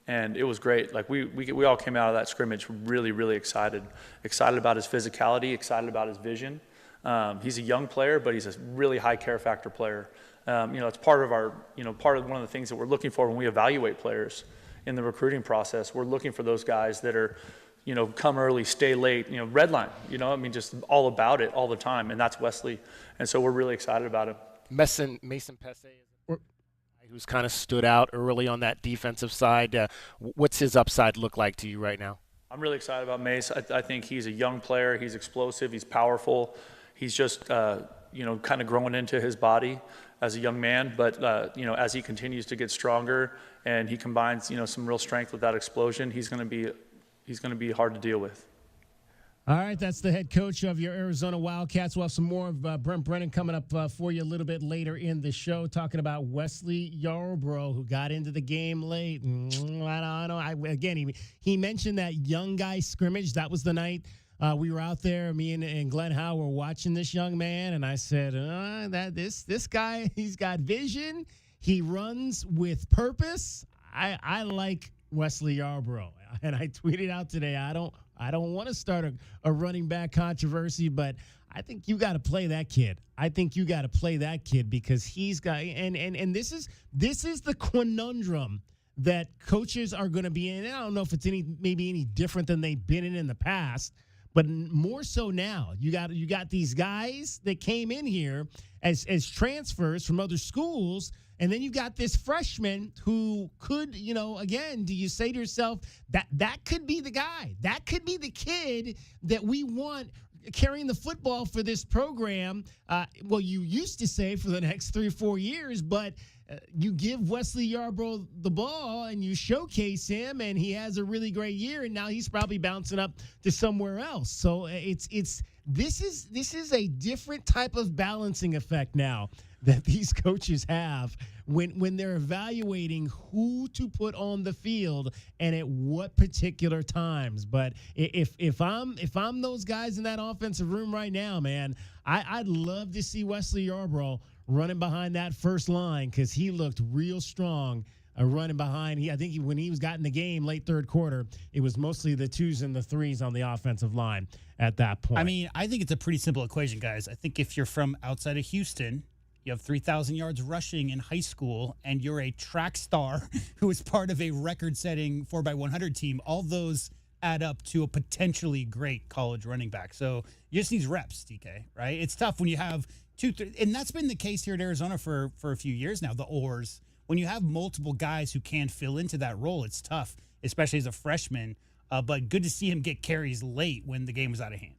and it was great. Like, we all came out of that scrimmage really, really excited about his physicality, excited about his vision. He's a young player, but he's a really high care factor player. It's part of one of the things that we're looking for when we evaluate players in the recruiting process. We're looking for those guys that are, come early, stay late, red line, just all about it all the time. And that's Wesley. And so we're really excited about him. Mason Pesse, who's kind of stood out early on that defensive side. What's his upside look like to you right now? I'm really excited about Mace. I think he's a young player. He's explosive. He's powerful. He's just, kind of growing into his body as a young man. But, as he continues to get stronger and he combines, some real strength with that explosion, he's going to be hard to deal with. All right, that's the head coach of your Arizona Wildcats. We'll have some more of Brent Brennan coming up for you a little bit later in the show, talking about Wesley Yarbrough, who got into the game late. I don't know. Again, he mentioned that young guy scrimmage. That was the night we were out there. Me and Glenn Howe were watching this young man, and I said, this guy, he's got vision. He runs with purpose. I like Wesley Yarbrough, and I tweeted out today, I don't want to start a running back controversy, but I think you got to play that kid. I think you got to play that kid because he's got and this is the conundrum that coaches are going to be in. And I don't know if it's maybe any different than they've been in the past, but more so now. You got these guys that came in here as transfers from other schools. And then you got this freshman who could, again, do you say to yourself, that could be the guy? That could be the kid that we want carrying the football for this program. Well, you used to say for the next 3 or 4 years, but you give Wesley Yarbrough the ball and you showcase him, and he has a really great year, and now he's probably bouncing up to somewhere else. So this is a different type of balancing effect now that these coaches have when they're evaluating who to put on the field and at what particular times. But if I'm those guys in that offensive room right now, man, I'd love to see Wesley Yarbrough running behind that first line because he looked real strong running behind. I think when he got in the game late third quarter, it was mostly the 2s and the 3s on the offensive line at that point. I mean, I think it's a pretty simple equation, guys. I think if you're from outside of Houston, you have 3,000 yards rushing in high school, and you're a track star who is part of a record-setting 4x100 team, all those add up to a potentially great college running back. So you just need reps, DK, right? It's tough when you have and that's been the case here at Arizona for a few years now, the oars. When you have multiple guys who can fill into that role, it's tough, especially as a freshman. But good to see him get carries late when the game was out of hand.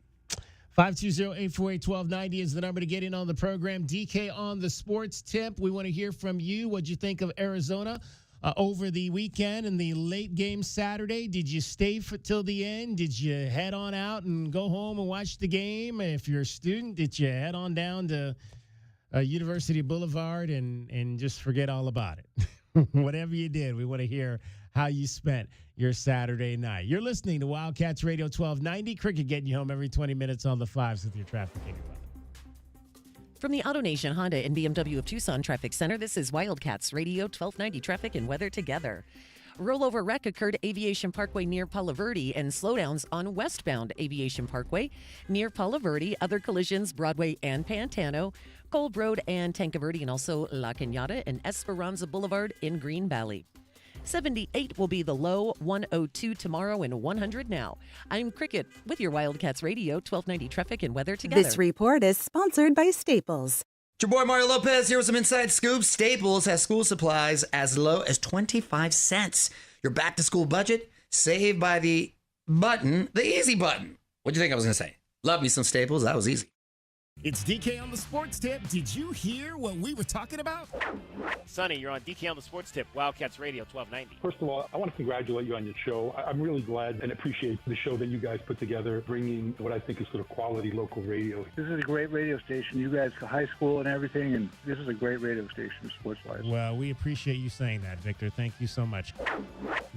520-848-1290 is the number to get in on the program. DK on the sports tip. We want to hear from you. What'd you think of Arizona over the weekend and the late game Saturday? Did you stay till the end? Did you head on out and go home and watch the game? If you're a student, did you head on down to University Boulevard and just forget all about it? Whatever you did, we want to hear how you spent your Saturday night. You're listening to Wildcats Radio 1290. Cricket getting you home every 20 minutes on the 5s with your traffic and your weather. From the AutoNation Honda and BMW of Tucson Traffic Center, this is Wildcats Radio 1290 Traffic and Weather Together. Rollover wreck occurred Aviation Parkway near Palo Verde and slowdowns on westbound Aviation Parkway near Palo Verde. Other collisions, Broadway and Pantano, Colb Road and Tanca Verde, and also La Cañada and Esperanza Boulevard in Green Valley. 78 will be the low, 102 tomorrow, and 100 now. I'm Cricket with your Wildcats Radio 1290 Traffic and Weather Together. This report is sponsored by Staples. It's your boy Mario Lopez here with some inside scoop. Staples has school supplies as low as 25 cents. Your back-to-school budget, saved by the button, the easy button. What'd you think I was going to say? Love me some Staples. That was easy. It's DK on the sports tip. Did you hear what we were talking about? Sonny, you're on DK on the sports tip, Wildcats Radio 1290. First of all, I want to congratulate you on your show. I'm really glad and appreciate the show that you guys put together, bringing what I think is sort of quality local radio. This is a great radio station. You guys go high school and everything, and this is a great radio station, sports-wise. Well, we appreciate you saying that, Victor. Thank you so much.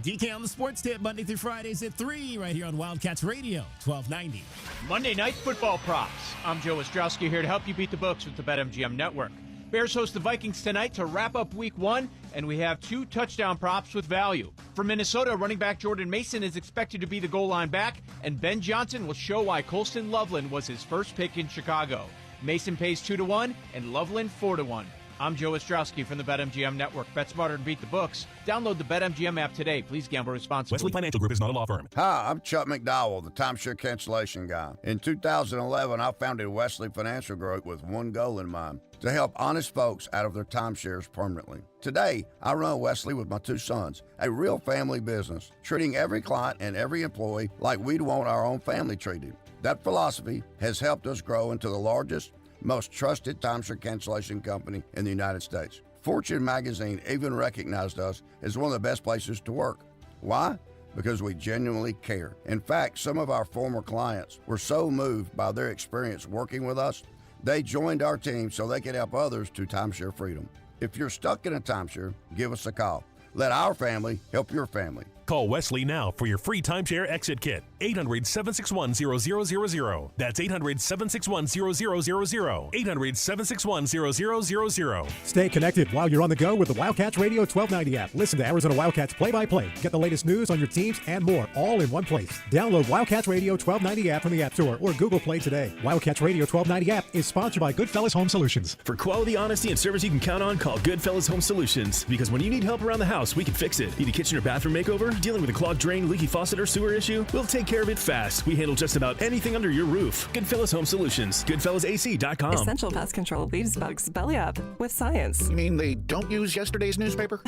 DK on the sports tip, Monday through Fridays at 3, right here on Wildcats Radio 1290. Monday Night Football Props. I'm Joe Ostrowski here to help you beat the books with the BetMGM Network. Bears host the Vikings tonight to wrap up Week 1, and we have 2 touchdown props with value. For Minnesota, running back Jordan Mason is expected to be the goal line back, and Ben Johnson will show why Colston Loveland was his first pick in Chicago. Mason pays 2-1, and Loveland 4-1. I'm Joe Ostrowski from the BetMGM Network. Bet smarter and beat the books. Download the BetMGM app today. Please gamble responsibly. Wesley Financial Group is not a law firm. Hi, I'm Chuck McDowell, the timeshare cancellation guy. In 2011, I founded Wesley Financial Group with one goal in mind: to help honest folks out of their timeshares permanently. Today, I run Wesley with my 2 sons, a real family business, treating every client and every employee like we'd want our own family treated. That philosophy has helped us grow into the largest, most trusted timeshare cancellation company in the United States. Fortune magazine even recognized us as one of the best places to work. Why? because we genuinely care. In fact, some of our former clients were so moved by their experience working with us, they joined our team so they could help others to timeshare freedom. If you're stuck in a timeshare, give us a call. Let our family help your family. Call Wesley now for your free timeshare exit kit. 800-761-0000. That's 800-761-0000. 800-761-0000. Stay connected while you're on the go with the Wildcats Radio 1290 app. Listen to Arizona Wildcats play-by-play. Get the latest news on your teams and more, all in one place. Download Wildcats Radio 1290 app from the App Store or Google Play today. Wildcats Radio 1290 app is sponsored by Goodfellas Home Solutions. For quality, honesty, and service you can count on, call Goodfellas Home Solutions. Because when you need help around the house, we can fix it. Need a kitchen or bathroom makeover? Dealing with a clogged drain, leaky faucet, or sewer issue? We'll take care of it fast. We handle just about anything under your roof. Goodfellas Home Solutions. GoodfellasAC.com. Essential Pest Control leaves bugs belly up with science. You mean they don't use yesterday's newspaper?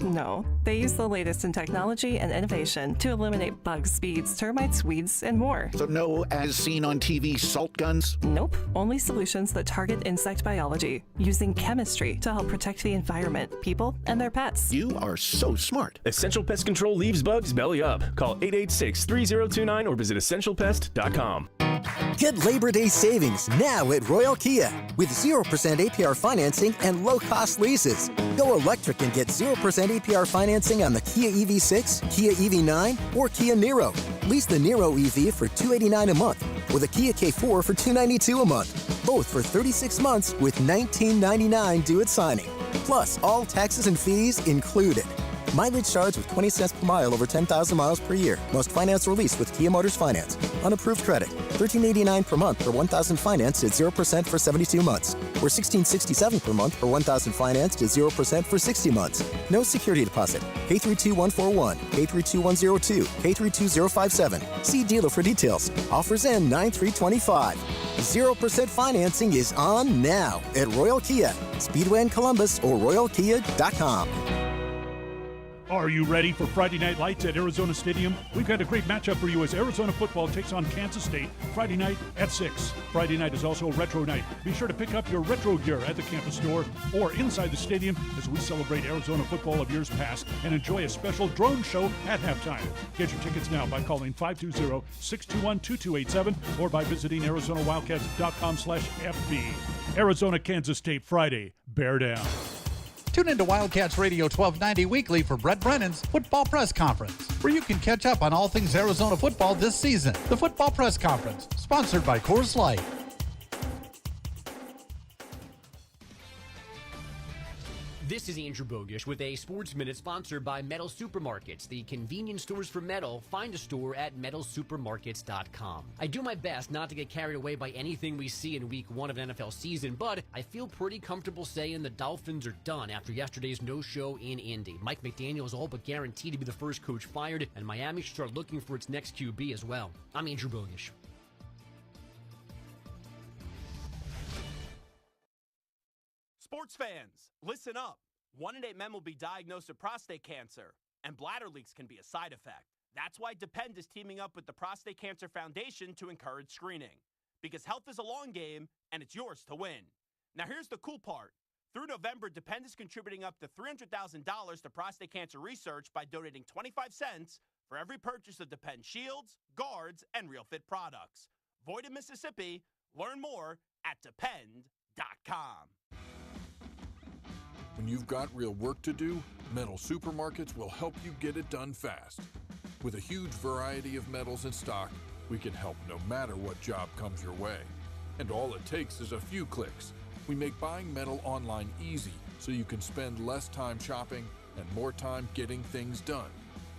No, they use the latest in technology and innovation to eliminate bugs, speeds, termites, weeds, and more. So no as seen on TV salt guns? Nope, only solutions that target insect biology, using chemistry to help protect the environment, people, and their pets. You are so smart. Essential Pest Control leaves bugs belly up. Call 886-3029 or visit essentialpest.com. Get Labor Day savings now at Royal Kia with 0% APR financing and low-cost leases. Go electric and get 0% APR financing on the Kia EV6, Kia EV9, or Kia Niro. Lease the Niro EV for $289 a month or the Kia K4 for $292 a month. Both for 36 months with $19.99 due at signing. Plus, all taxes and fees included. Mileage charge with 20 cents per mile over 10,000 miles per year. Most finance or lease with Kia Motors Finance. Unapproved credit. $13.89 per month for 1,000 financed at 0% for 72 months. Or $16.67 per month for 1,000 financed at 0% for 60 months. No security deposit. K32141, K32102, K32057. See dealer for details. Offers end 9/3/25. 0% financing is on now at Royal Kia, Speedway in Columbus, or royalkia.com. Are you ready for Friday Night Lights at Arizona Stadium? We've got a great matchup for you as Arizona football takes on Kansas State Friday night at 6. Friday night is also Retro Night. Be sure to pick up your retro gear at the campus store or inside the stadium as we celebrate Arizona football of years past and enjoy a special drone show at halftime. Get your tickets now by calling 520-621-2287 or by visiting ArizonaWildcats.com/FB. Arizona, Kansas State Friday. Bear down. Tune into Wildcats Radio 1290 weekly for Brent Brennan's Football Press Conference, where you can catch up on all things Arizona football this season. The Football Press Conference, sponsored by Coors Light. This is Andrew Bogish with a Sports Minute sponsored by Metal Supermarkets, the convenience stores for metal. Find a store at metalsupermarkets.com. I do my best not to get carried away by anything we see in week 1 of an NFL season, but I feel pretty comfortable saying the Dolphins are done after yesterday's no-show in Indy. Mike McDaniel is all but guaranteed to be the first coach fired, and Miami should start looking for its next QB as well. I'm Andrew Bogish. Sports fans, listen up. 1 in 8 men will be diagnosed with prostate cancer, and bladder leaks can be a side effect. That's why Depend is teaming up with the Prostate Cancer Foundation to encourage screening. Because health is a long game, and it's yours to win. Now here's the cool part. Through November, Depend is contributing up to $300,000 to prostate cancer research by donating 25 cents for every purchase of Depend shields, guards, and Real Fit products. Void in Mississippi. Learn more at depend.com. When you've got real work to do, Metal Supermarkets will help you get it done fast. With a huge variety of metals in stock, we can help no matter what job comes your way. And all it takes is a few clicks. We make buying metal online easy so you can spend less time shopping and more time getting things done.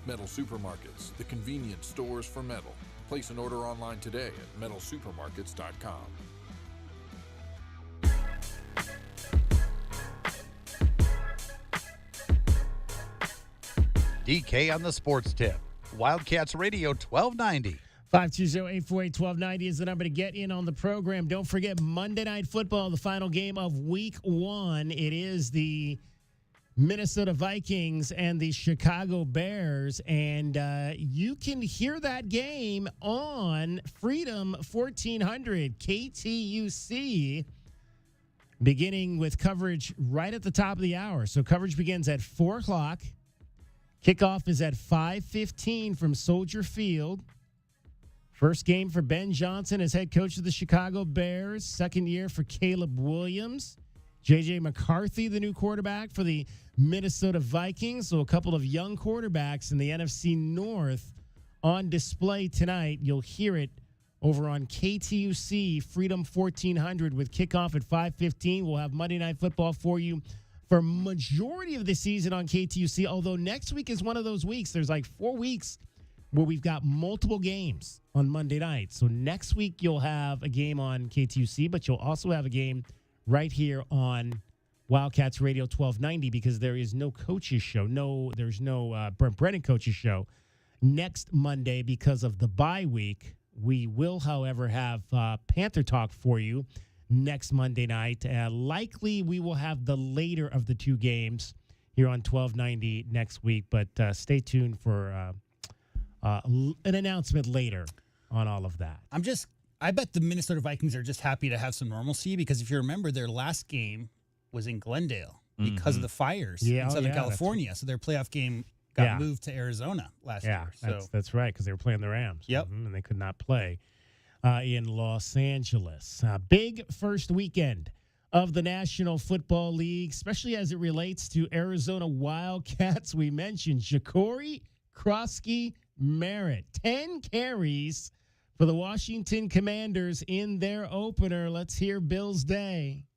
Metal Supermarkets, the convenience stores for metal. Place an order online today at metalsupermarkets.com. DK on the Sports Tip. Wildcats Radio 1290. 520-848-1290 is the number to get in on the program. Don't forget Monday Night Football, the final game of Week 1. It is the Minnesota Vikings and the Chicago Bears, and you can hear that game on Freedom 1400 KTUC, beginning with coverage right at the top of the hour. So coverage begins at 4 o'clock. Kickoff is at 5:15 from Soldier Field. First game for Ben Johnson as head coach of the Chicago Bears. Second year for Caleb Williams. J.J. McCarthy, the new quarterback for the Minnesota Vikings. So a couple of young quarterbacks in the NFC North on display tonight. You'll hear it over on KTUC Freedom 1400 with kickoff at 5:15. We'll have Monday Night Football for you for majority of the season on KTUC, although next week is one of those weeks. There's like 4 weeks where we've got multiple games on Monday night. So next week you'll have a game on KTUC, but you'll also have a game right here on Wildcats Radio 1290 because there is no coaches show. There's no Brent Brennan coaches show next Monday because of the bye week. We will, however, have Panther Talk for you next Monday night. Likely we will have the later of the two games here on 1290 next week, but stay tuned for an announcement later on all of that. I bet the Minnesota Vikings are just happy to have some normalcy because if you remember, their last game was in Glendale because of the fires in Southern California. So their playoff game got moved to Arizona last year. That's right, because they were playing the Rams. Yep. And they could not play in Los Angeles. Big first weekend of the National Football League, especially as it relates to Arizona Wildcats. We mentioned Ja'Cory Kroski-Merritt, 10 carries for the Washington Commanders in their opener. Let's hear Bill's Day.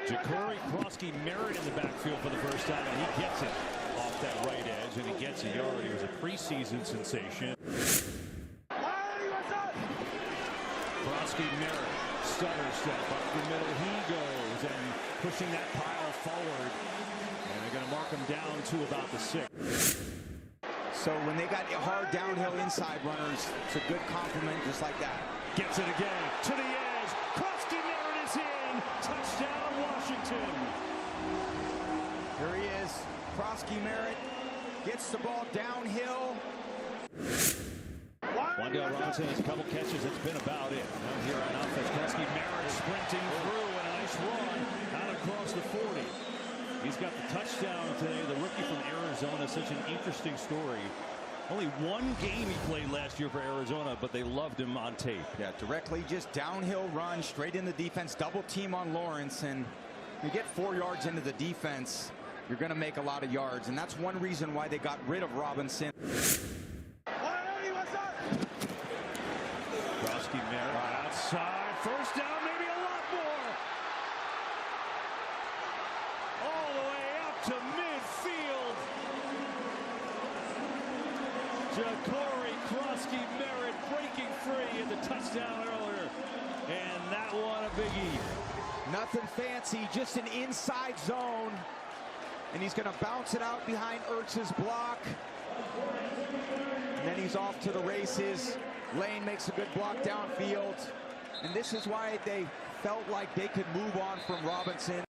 Ja'Cory Kroski-Merritt in the backfield for the first time, and he gets it off that right edge, and he gets a yard. He was a preseason sensation. Kroski-Merritt, stutter step up the middle. He goes and pushing that pile forward, and they're going to mark him down to about the 6. So when they got hard downhill inside runners, it's a good compliment just like that. Gets it again to the edge. Kroski-Merritt is in. Touchdown, Washington. Here he is. Kroski-Merritt gets the ball downhill. Wandale Robinson has a couple catches. It's been about it. Now here on offense, Kroski-Merritt sprinting through and a nice run out across the 40. He's got the touchdown today. The rookie from Arizona, such an interesting story. Only one game he played last year for Arizona, but they loved him on tape. Yeah, directly just downhill run, straight in the defense, double team on Lawrence, and you get 4 yards into the defense, you're going to make a lot of yards, and that's one reason why they got rid of Robinson. Kroski-Merritt outside, first down, maybe a lot more. All the way up to midfield. Ja'Cory Kroski-Merritt breaking free in the touchdown earlier. And that one a biggie. Nothing fancy, just an inside zone. And he's going to bounce it out behind Ertz's block. And then he's off to the races. Lane makes a good block downfield. And this is why they felt like they could move on from Robinson.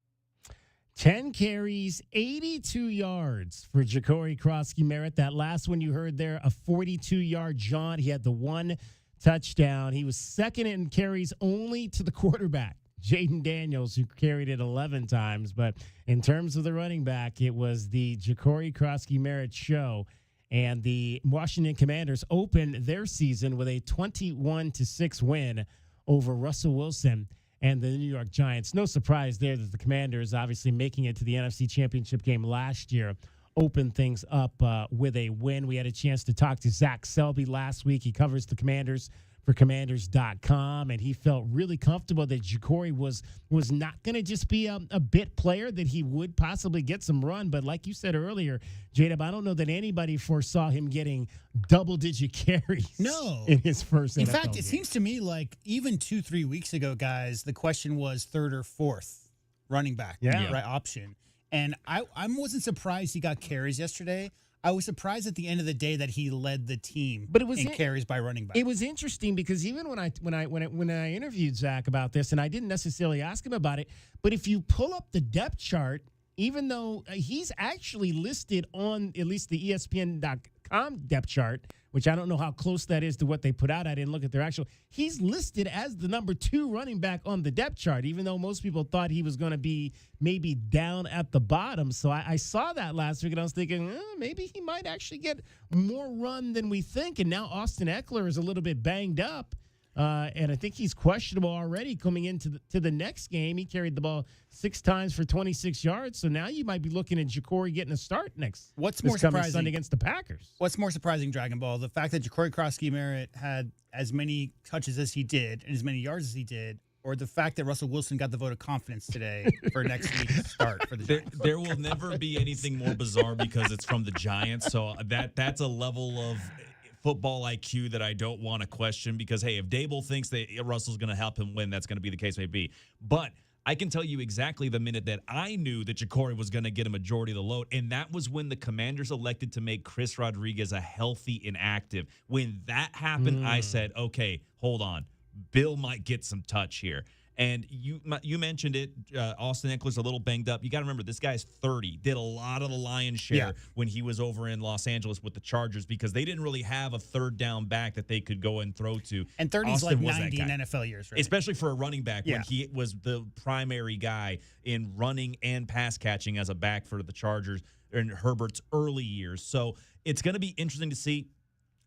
10 carries, 82 yards for Ja'Cory Kroski-Merritt. That last one you heard there, a 42-yard jaunt. He had the one touchdown. He was second in carries only to the quarterback, Jaden Daniels, who carried it 11 times. But in terms of the running back, it was the Ja'Cory Kroski-Merritt show. And the Washington Commanders opened their season with a 21-6 win over Russell Wilson and the New York Giants. No surprise there that the Commanders, obviously making it to the NFC Championship game last year, opened things up with a win. We had a chance to talk to Zach Selby last week. He covers the Commanders for Commanders.com, and he felt really comfortable that Ja'Cory was not going to just be a bit player, that he would possibly get some run. But like you said earlier, J-Dub, I don't know that anybody foresaw him getting double-digit carries in his first In NFL fact, it game. seems to me like even 2-3 weeks ago, guys, the question was third or fourth running back right option. And I wasn't surprised he got carries yesterday. I was surprised at the end of the day that he led the team in carries by running back. It was interesting because even when I interviewed Zach about this, and I didn't necessarily ask him about it, but if you pull up the depth chart, even though he's actually listed on at least the ESPN.com .com depth chart, which I don't know how close that is to what they put out. I didn't look at their actual. He's listed as the number 2 running back on the depth chart, even though most people thought he was going to be maybe down at the bottom. So I saw that last week, and I was thinking, maybe he might actually get more run than we think. And now Austin Eckler is a little bit banged up. And I think he's questionable already coming into the next game. He carried the ball 6 times for 26 yards. So now you might be looking at Ja'Cory getting a start this more surprising Sunday against the Packers? What's more surprising, Dragon Ball? The fact that Ja'Cory Krosky-Merritt had as many touches as he did and as many yards as he did, or the fact that Russell Wilson got the vote of confidence today for next week's start for the Giants? There will never be anything more bizarre because it's from the Giants. So that's a level of football IQ that I don't want to question because, hey, if Dable thinks that Russell's going to help him win, that's going to be the case may be. But I can tell you exactly the minute that I knew that Ja'Cory was going to get a majority of the load, and that was when the Commanders elected to make Chris Rodriguez a healthy inactive. When that happened, I said, okay, hold on. Bill might get some touch here. And you mentioned it, Austin Eckler's a little banged up. You got to remember, this guy's 30, did a lot of the lion's share when he was over in Los Angeles with the Chargers because they didn't really have a third down back that they could go and throw to. And 30 is like 90 in NFL years, right? Especially for a running back when he was the primary guy in running and pass catching as a back for the Chargers in Herbert's early years. So it's going to be interesting to see.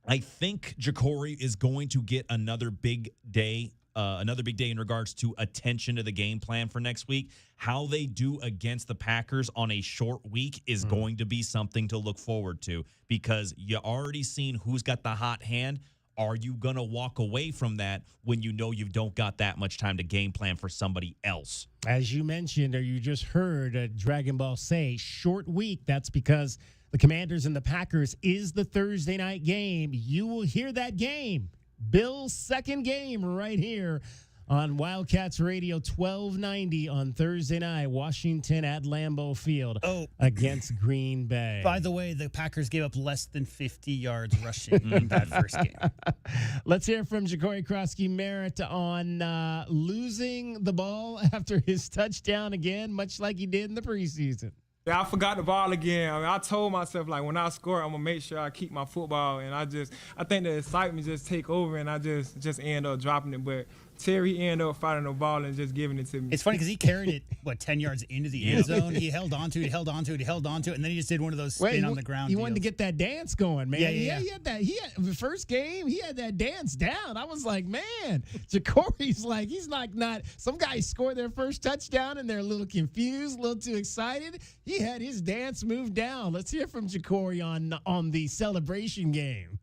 I think Ja'Cory is going to get another big day in regards to attention to the game plan for next week. How they do against the Packers on a short week is going to be something to look forward to because you already seen who's got the hot hand. Are you going to walk away from that when you know you don't got that much time to game plan for somebody else? As you mentioned, or you just heard Dragon Ball say, short week. That's because the Commanders and the Packers is the Thursday night game. You will hear that game. Bill's second game right here on Wildcats Radio 1290 on Thursday night, Washington at Lambeau Field against Green Bay. By the way, the Packers gave up less than 50 yards rushing in that first game. Let's hear from Ja'Cory Krosky-Merritt on losing the ball after his touchdown again, much like he did in the preseason. Yeah, I forgot the ball again. I mean, I told myself, like, when I score, I'm going to make sure I keep my football. And I think the excitement just take over, and I just end up dropping it. But Terry ended up fighting the ball and just giving it to me. It's funny because he carried it, 10 yards into the end zone. He held on to it, and then he just did one of those spin on the ground He wanted to get that dance going, man. Yeah. He had that. The first game, he had that dance down. I was like, man, Ja'Cory's like, he's like not. Some guys score their first touchdown, and they're a little confused, a little too excited. He had his dance move down. Let's hear from Ja'Cory on the celebration game.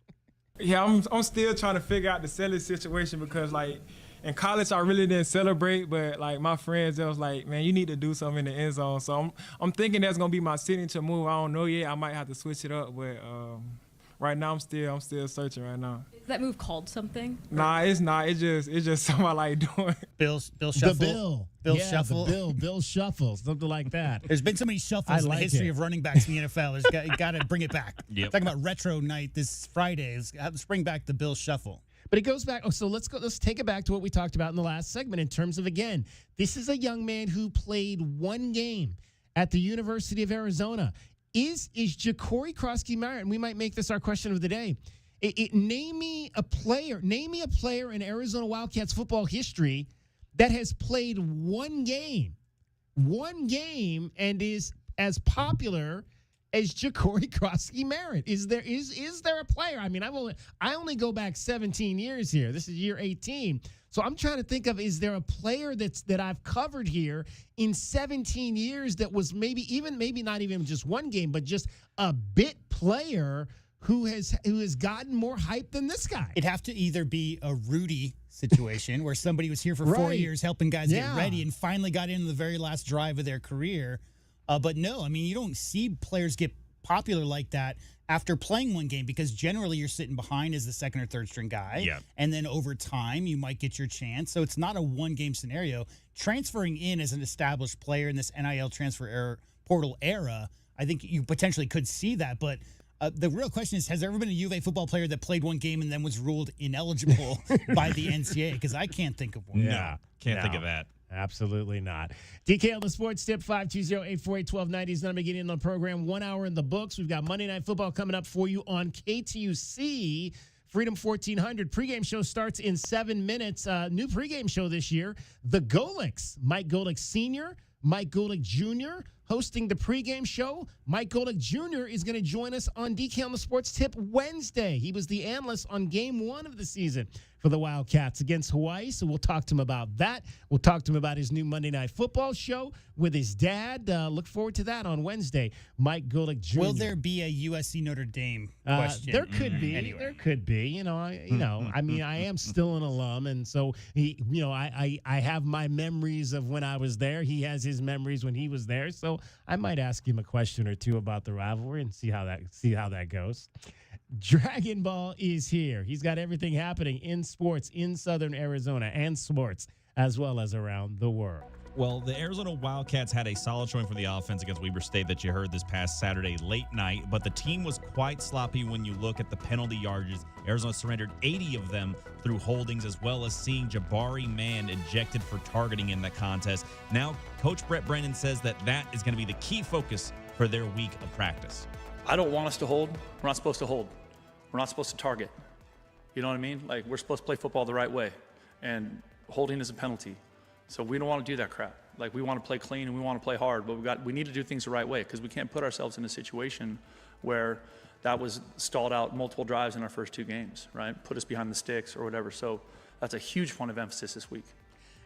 Yeah, I'm still trying to figure out the selling situation because, like, in college, I really didn't celebrate, but, like, my friends, they was like, man, you need to do something in the end zone. So I'm thinking that's going to be my signature move. I don't know yet. I might have to switch it up, but right now I'm still searching right now. Is that move called something? Nah, it's not. It's just something I like doing. Bill Shuffle. Bill Shuffle, something like that. There's been so many shuffles in the history of running backs in the NFL. There's got to bring it back. Yep. Talking about retro night this Friday. Let's bring back the Bill Shuffle. But it goes back. So let's take it back to what we talked about in the last segment in terms of, again, this is a young man who played one game at the University of Arizona. Is Ja'Cory Krosky-Merritt, and we might make this our question of the day. Name me a player in Arizona Wildcats football history that has played one game, and is as popular as Ja'Cory Krosky-Merritt. Is there a player? I mean, I only go back 17 years here. This is year 18. So I'm trying to think of, is there a player that I've covered here in 17 years that was maybe not even just one game, but just a bit player who has gotten more hype than this guy? It'd have to either be a Rudy situation where somebody was here for 4 years helping guys get ready and finally got into the very last drive of their career. But no, I mean, you don't see players get popular like that after playing one game because generally you're sitting behind as the second or third string guy. Yeah. And then over time you might get your chance. So it's not a one-game scenario. Transferring in as an established player in this NIL portal era, I think you potentially could see that. But the real question is, has there ever been a U of A football player that played one game and then was ruled ineligible by the NCAA? Because I can't think of one. Yeah, can't think of that. Absolutely not. DK on the Sports Tip, 520-848-1290 is the number getting in the program. 1 hour in the books. We've got Monday Night Football coming up for you on KTUC. Freedom 1400 pregame show starts in 7 minutes. New pregame show this year. The Golicks. Mike Golick Sr., Mike Golick Jr. hosting the pregame show. Mike Golick Jr. is going to join us on DK on the Sports Tip Wednesday. He was the analyst on game 1 of the season for the Wildcats against Hawaii, so we'll talk to him about that. We'll talk to him about his new Monday Night Football show with his dad. Look forward to that on Wednesday. Mike Golick Jr. Will there be a USC Notre Dame question? There could be. Anyway. There could be. I mean, I am still an alum, and so I have my memories of when I was there. He has his memories when he was there, so I might ask him a question or two about the rivalry and see how that goes. Dragon Ball is here. He's got everything happening in sports in Southern Arizona and sports as well as around the world. Well, the Arizona Wildcats had a solid showing for the offense against Weber State that you heard this past Saturday late night, but the team was quite sloppy when you look at the penalty yardages. Arizona surrendered 80 of them through holdings, as well as seeing Jabari Mann ejected for targeting in that contest. Now, Coach Brent Brennan says that is going to be the key focus for their week of practice. I don't want us to hold. We're not supposed to hold. We're not supposed to target. You know what I mean? Like, we're supposed to play football the right way, and holding is a penalty. So we don't want to do that crap. Like, we want to play clean and we want to play hard, but we need to do things the right way, because we can't put ourselves in a situation where that was stalled out multiple drives in our first 2 games, right? Put us behind the sticks or whatever. So that's a huge point of emphasis this week.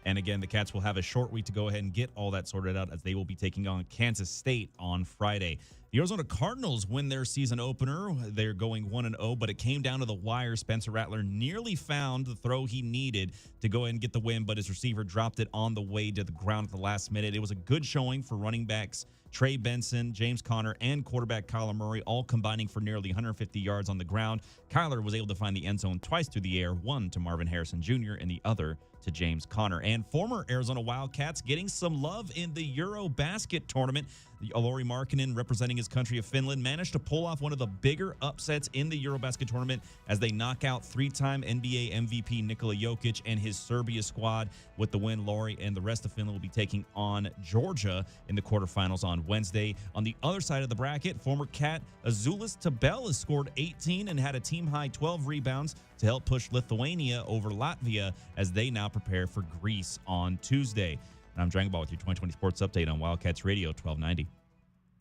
And again, the Cats will have a short week to go ahead and get all that sorted out, as they will be taking on Kansas State on Friday. The Arizona Cardinals win their season opener. They're going 1-0, but it came down to the wire. Spencer Rattler nearly found the throw he needed to go ahead and get the win, but his receiver dropped it on the way to the ground at the last minute. It was a good showing for running backs Trey Benson, James Conner, and quarterback Kyler Murray, all combining for nearly 150 yards on the ground. Kyler was able to find the end zone twice through the air, one to Marvin Harrison Jr. and the other to James Conner. And former Arizona Wildcats getting some love in the EuroBasket tournament. Lauri Markkanen, representing his country of Finland, managed to pull off one of the bigger upsets in the EuroBasket tournament as they knock out 3-time NBA MVP Nikola Jokic and his Serbia squad. With the win, Lauri and the rest of Finland will be taking on Georgia in the quarterfinals on Wednesday. On the other side of the bracket, former Cat Azulis Tabelis scored 18 and had a team-high 12 rebounds to help push Lithuania over Latvia as they now prepare for Greece on Tuesday. And I'm Dragon Ball with your 2020 Sports Update on Wildcats Radio 1290.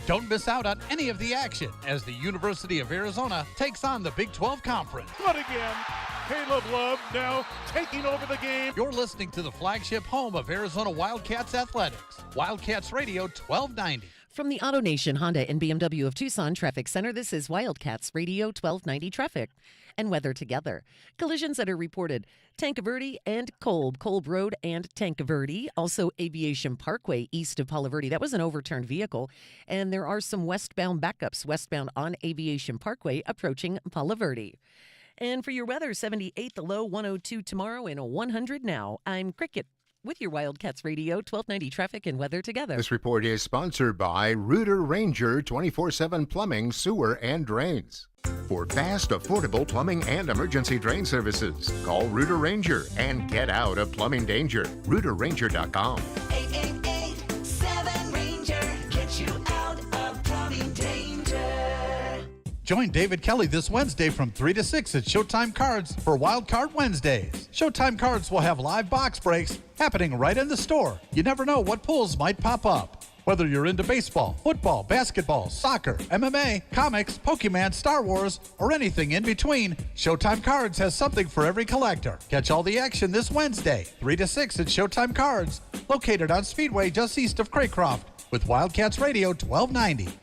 Don't miss out on any of the action as the University of Arizona takes on the Big 12 Conference. But again, Caleb Love now taking over the game. You're listening to the flagship home of Arizona Wildcats Athletics, Wildcats Radio 1290. From the Auto Nation Honda and BMW of Tucson Traffic Center, this is Wildcats Radio 1290 traffic and weather together. Collisions that are reported: Tanque and Kolb Road and Tanque. Also Aviation Parkway east of Palo Verde. That was an overturned vehicle. And there are some westbound backups westbound on Aviation Parkway approaching Palo Verde. And for your weather, 78 the low, 102 tomorrow, and 100 now. I'm Cricket with your Wildcats Radio 1290 traffic and weather together. This report is sponsored by Rooter Ranger 24/7 Plumbing, Sewer, and Drains. For fast, affordable plumbing and emergency drain services, call Rooter Ranger and get out of plumbing danger. RooterRanger.com. 888-7-RANGER. Get you out of plumbing danger. Join David Kelly this Wednesday from 3 to 6 at Showtime Cards for Wild Card Wednesdays. Showtime Cards will have live box breaks happening right in the store. You never know what pulls might pop up. Whether you're into baseball, football, basketball, soccer, MMA, comics, Pokemon, Star Wars, or anything in between, Showtime Cards has something for every collector. Catch all the action this Wednesday, 3 to 6 at Showtime Cards, located on Speedway just east of Craycroft, with Wildcats Radio 1290.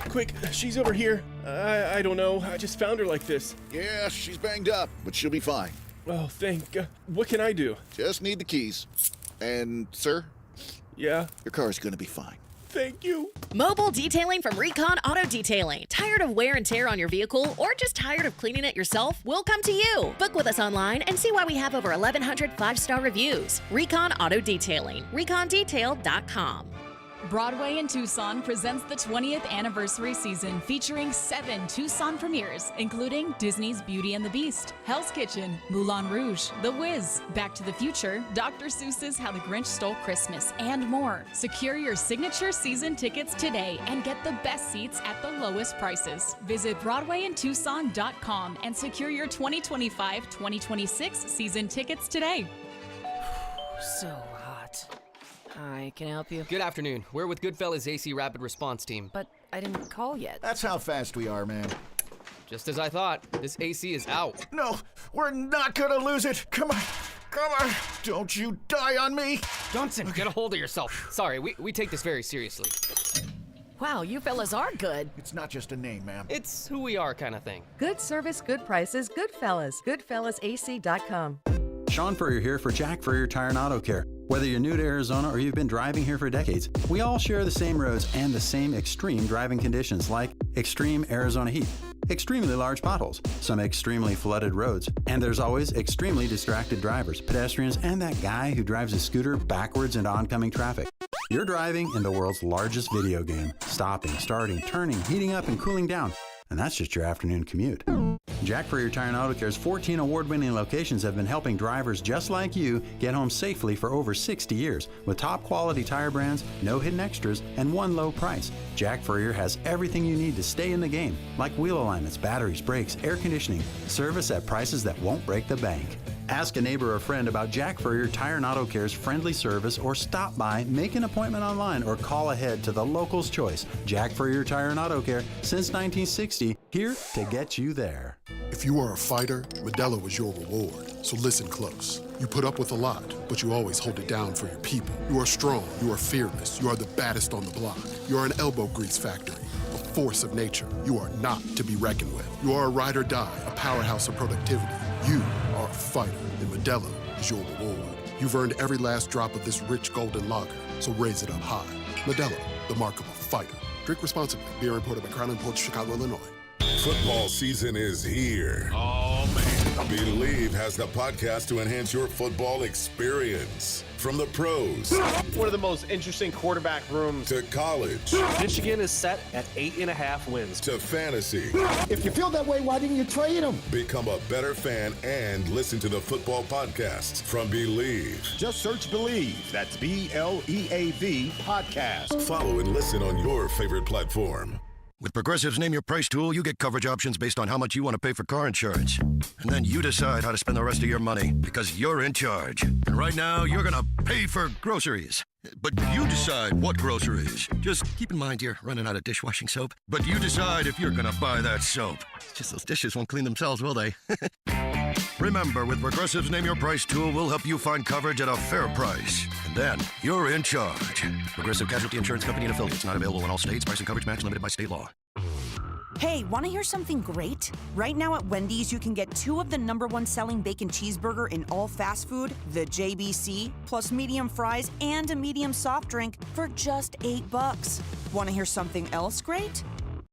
Quick, she's over here. I don't know. I just found her like this. Yeah, she's banged up, but she'll be fine. Oh, thank God. What can I do? Just need the keys. And, sir? Yeah? Your car's gonna be fine. Thank you. Mobile detailing from Recon Auto Detailing. Tired of wear and tear on your vehicle or just tired of cleaning it yourself? We'll come to you. Book with us online and see why we have over 1,100 5-star reviews. Recon Auto Detailing. ReconDetail.com. Broadway in Tucson presents the 20th anniversary season featuring 7 Tucson premieres, including Disney's Beauty and the Beast, Hell's Kitchen, Moulin Rouge, The Wiz, Back to the Future, Dr. Seuss's How the Grinch Stole Christmas, and more. Secure your signature season tickets today and get the best seats at the lowest prices. Visit BroadwayInTucson.com and secure your 2025-2026 season tickets today. So hot. Hi, can I help you? Good afternoon. We're with Goodfellas AC Rapid Response Team. But I didn't call yet. That's how fast we are, man. Just as I thought, this AC is out. No, we're not gonna lose it. Come on. Don't you die on me. Johnson, get a hold of yourself. Sorry, we take this very seriously. Wow, you fellas are good. It's not just a name, ma'am. It's who we are kind of thing. Good service, good prices, Goodfellas. GoodfellasAC.com. Sean Furrier here for Jack Furrier Tire and Auto Care. Whether you're new to Arizona or you've been driving here for decades, we all share the same roads and the same extreme driving conditions like extreme Arizona heat, extremely large potholes, some extremely flooded roads, and there's always extremely distracted drivers, pedestrians, and that guy who drives a scooter backwards into oncoming traffic. You're driving in the world's largest video game, stopping, starting, turning, heating up, and cooling down. And that's just your afternoon commute. Jack Furrier Tire and Auto Care's 14 award-winning locations have been helping drivers just like you get home safely for over 60 years. With top-quality tire brands, no hidden extras, and one low price. Jack Furrier has everything you need to stay in the game, like wheel alignments, batteries, brakes, air conditioning, service at prices that won't break the bank. Ask a neighbor or friend about Jack Furrier Tire and Auto Care's friendly service, or stop by, make an appointment online, or call ahead to the local's choice. Jack Furrier Tire and Auto Care, since 1960, here to get you there. If you are a fighter, Modelo is your reward. So listen close. You put up with a lot, but you always hold it down for your people. You are strong, you are fearless, you are the baddest on the block. You are an elbow grease factory, a force of nature. You are not to be reckoned with. You are a ride or die, a powerhouse of productivity. You are a fighter, and Modelo is your reward. You've earned every last drop of this rich golden lager, so raise it up high. Modelo, the mark of a fighter. Drink responsibly. Beer imported by Crown Imports, Chicago, Illinois. Football season is here. Oh, man. Believe has the podcast to enhance your football experience. From the pros. One of the most interesting quarterback rooms. To college. Michigan is set at 8.5 wins. To fantasy. If you feel that way, why didn't you trade him? Become a better fan and listen to the football podcasts from Believe. Just search Believe. That's BLEAV podcast. Follow and listen on your favorite platform. With Progressive's Name Your Price tool, you get coverage options based on how much you want to pay for car insurance. And then you decide how to spend the rest of your money, because you're in charge. And right now, you're going to pay for groceries. But you decide what groceries. Just keep in mind you're running out of dishwashing soap. But you decide if you're going to buy that soap. It's just those dishes won't clean themselves, will they? Remember, with Progressive's Name Your Price tool, we'll help you find coverage at a fair price. And then you're in charge. Progressive Casualty Insurance Company and Affiliates. Not available in all states. Price and coverage match limited by state law. Hey, want to hear something great? Right now at Wendy's, you can get 2 of the #1 selling bacon cheeseburger in all fast food, the JBC, plus medium fries and a medium soft drink for just $8. Want to hear something else great?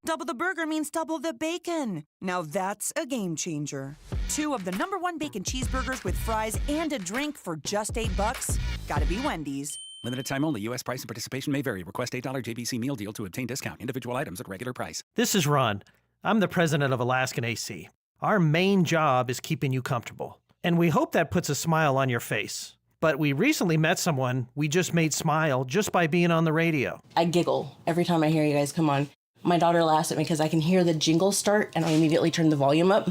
Double the burger means double the bacon. Now that's a game changer. 2 of the #1 bacon cheeseburgers with fries and a drink for just $8. Gotta be Wendy's. Limited time only. U.S. price and participation may vary. Request $8 JBC meal deal to obtain discount. Individual items at regular price. This is Ron. I'm the president of Alaskan AC. Our main job is keeping you comfortable. And we hope that puts a smile on your face. But we recently met someone we just made smile just by being on the radio. I giggle every time I hear you guys come on. My daughter laughs at me because I can hear the jingle start and I immediately turn the volume up.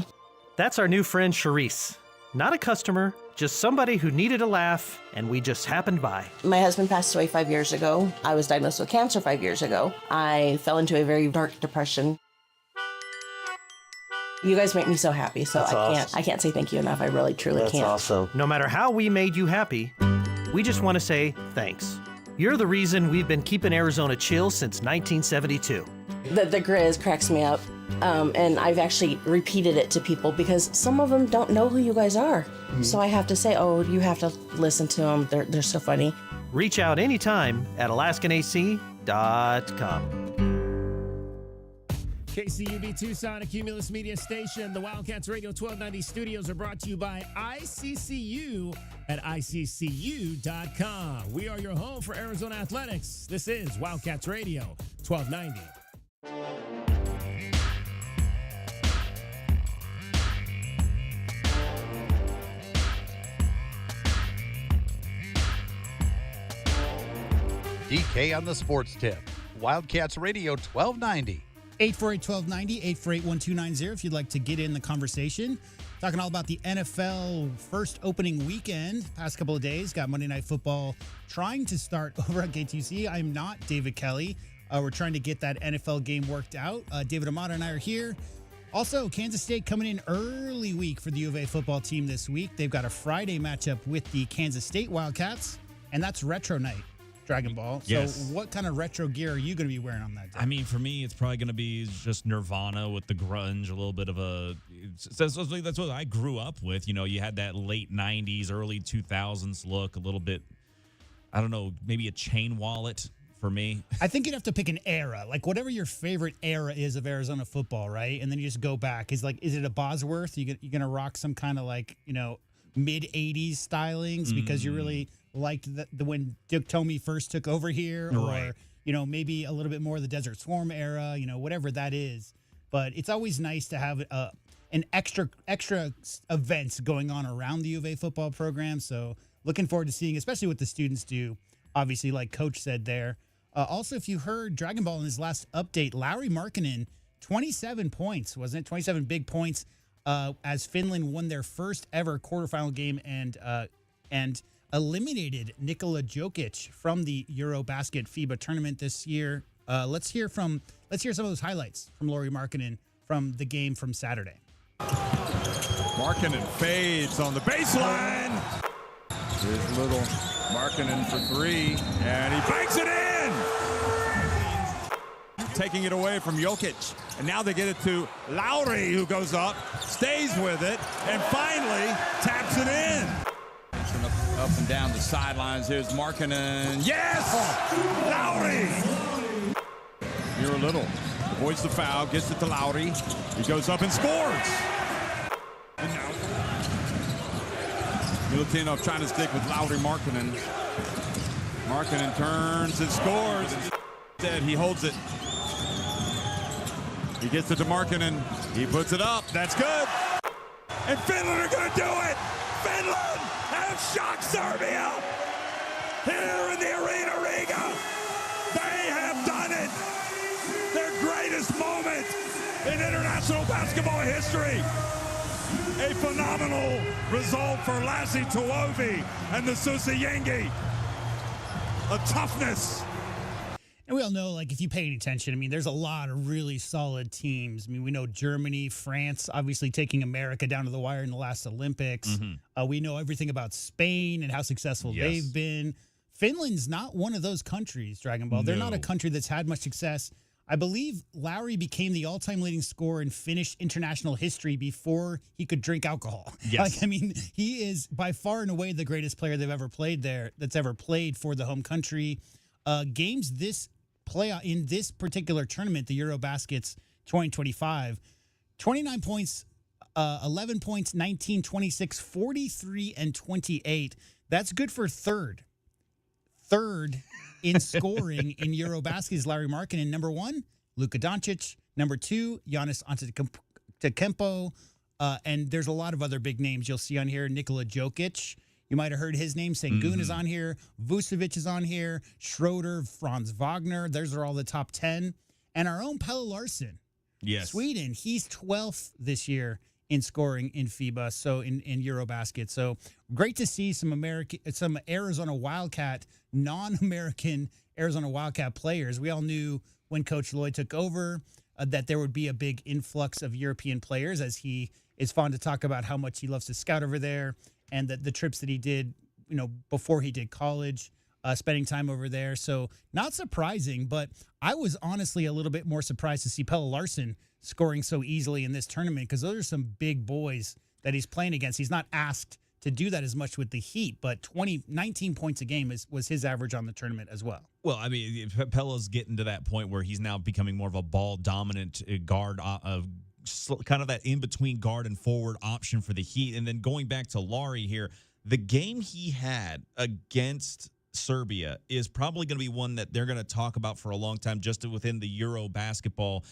That's our new friend, Charisse. Not a customer, just somebody who needed a laugh, and we just happened by. My husband passed away 5 years ago. I was diagnosed with cancer 5 years ago. I fell into a very dark depression. You guys make me so happy, so I can't say thank you enough. I really, truly can't. That's awesome. No matter how we made you happy, we just want to say thanks. You're the reason we've been keeping Arizona chill since 1972. The Grizz cracks me up. And I've actually repeated it to people because some of them don't know who you guys are. Mm-hmm. So I have to say, oh, you have to listen to them. They're so funny. Reach out anytime at AlaskanAC.com. KCUB Tucson, a Cumulus Media station. The Wildcats Radio 1290 studios are brought to you by ICCU at ICCU.com. We are your home for Arizona Athletics. This is Wildcats Radio 1290. DK on the sports tip. Wildcats Radio 1290. 848-1290, 848-1290 if you'd like to get in the conversation. Talking all about the NFL first opening weekend. Past couple of days, got Monday Night Football trying to start over at KTC. I'm not David Kelly. We're trying to get that NFL game worked out. David Amata and I are here. Also, Kansas State coming in early week for the U of A football team this week. They've got a Friday matchup with the Kansas State Wildcats, and that's Retro Night. Dragon Ball. Yes. So what kind of retro gear are you going to be wearing on that day? I mean, for me, it's probably going to be just Nirvana with the grunge, a little bit of a... That's what I grew up with. You know, you had that late 90s, early 2000s look, a little bit, I don't know, maybe a chain wallet for me. I think you'd have to pick an era, like whatever your favorite era is of Arizona football, right? And then you just go back. Is it a Bosworth? You're going to rock some kind of like, mid-'80s stylings because you really... liked the when Dick Tomey first took over here, or maybe a little bit more of the Desert Swarm era, whatever that is. But it's always nice to have an extra events going on around the U of A football program. So looking forward to seeing, especially what the students do. Obviously, like Coach said there. Also, if you heard Dragon Ball in his last update, Lauri Markkanen, 27 points, wasn't it? 27 big points as Finland won their first ever quarterfinal game and eliminated Nikola Jokic from the EuroBasket FIBA tournament this year. Let's hear some of those highlights from Lauri Markkanen from the game from Saturday. Markkanen fades on the baseline. Here's little Markkanen for three, and he banks it in. Taking it away from Jokic, and now they get it to Lauri, who goes up, stays with it, and finally taps it in. Up and down the sidelines. Here's Markkanen. Yes! Lauri! Here a little. Avoids the foul. Gets it to Lauri. He goes up and scores. And now Milutinov trying to stick with Lauri Markkanen. Markkanen turns and scores. Instead, he holds it. He gets it to Markkanen. He puts it up. That's good. And Finland are going to do it. Finland have shocked Serbia here in the Arena Riga. They have done it. Their greatest moment in international basketball history. A phenomenal result for Lassi Tuovi and the Susiyengi. A toughness. And we all know, like, if you pay any attention, there's a lot of really solid teams. We know Germany, France, obviously taking America down to the wire in the last Olympics. Mm-hmm. We know everything about Spain and how successful they've been. Finland's not one of those countries, Dragon Ball. They're not a country that's had much success. I believe Lauri became the all-time leading scorer in Finnish international history before he could drink alcohol. Yes. He is by far and away the greatest player they've ever played there, that's ever played for the home country. Games this playoff in this particular tournament, the EuroBaskets 2025, 29 points, 11 points, 19, 26, 43, and 28. That's good for third in scoring in EuroBasket is Lauri Markkanen. Number one, Luka Doncic. Number two, Giannis Antetokounmpo. And there's a lot of other big names you'll see on here. Nikola Jokic. You might have heard his name. Sengun is on here. Vucevic is on here. Schroeder, Franz Wagner. Those are all the top 10. And our own Pelle Larsson. Yes. Sweden. He's 12th this year in scoring in FIBA, so in EuroBasket. So great to see some Arizona Wildcat, non-American Arizona Wildcat players. We all knew when Coach Lloyd took over that there would be a big influx of European players, as he is fond to talk about how much he loves to scout over there. And the trips that he did, before he did college, spending time over there. So not surprising, but I was honestly a little bit more surprised to see Pelle Larsson scoring so easily in this tournament, because those are some big boys that he's playing against. He's not asked to do that as much with the Heat, but 19 points a game was his average on the tournament as well. Well, I mean, Pelo's getting to that point where he's now becoming more of a ball-dominant guard, kind of that in-between guard and forward option for the Heat. And then going back to Lauri here, the game he had against Serbia is probably going to be one that they're going to talk about for a long time, just within the Euro basketball,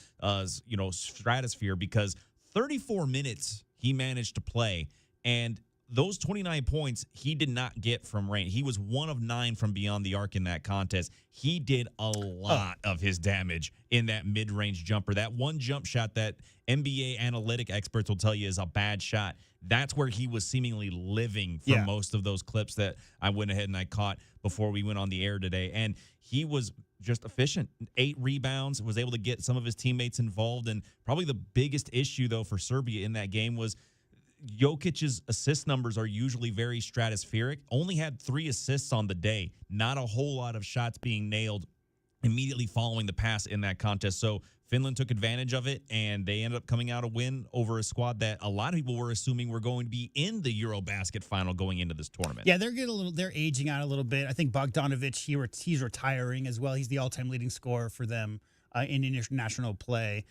stratosphere, because 34 minutes he managed to play, and those 29 points he did not get from range. He was 1 of 9 from beyond the arc in that contest. He did a lot of his damage in that mid-range jumper. That one jump shot that NBA analytic experts will tell you is a bad shot. That's where he was seemingly living for most of those clips that I went ahead and I caught before we went on the air today. And he was just efficient. 8 rebounds, was able to get some of his teammates involved. And probably the biggest issue, though, for Serbia in that game was Jokic's assist numbers are usually very stratospheric. Only had 3 assists on the day. Not a whole lot of shots being nailed immediately following the pass in that contest. So Finland took advantage of it, and they ended up coming out a win over a squad that a lot of people were assuming were going to be in the EuroBasket final going into this tournament. Yeah, they're aging out a little bit. I think Bogdanovic, he's retiring as well. He's the all-time leading scorer for them in international play.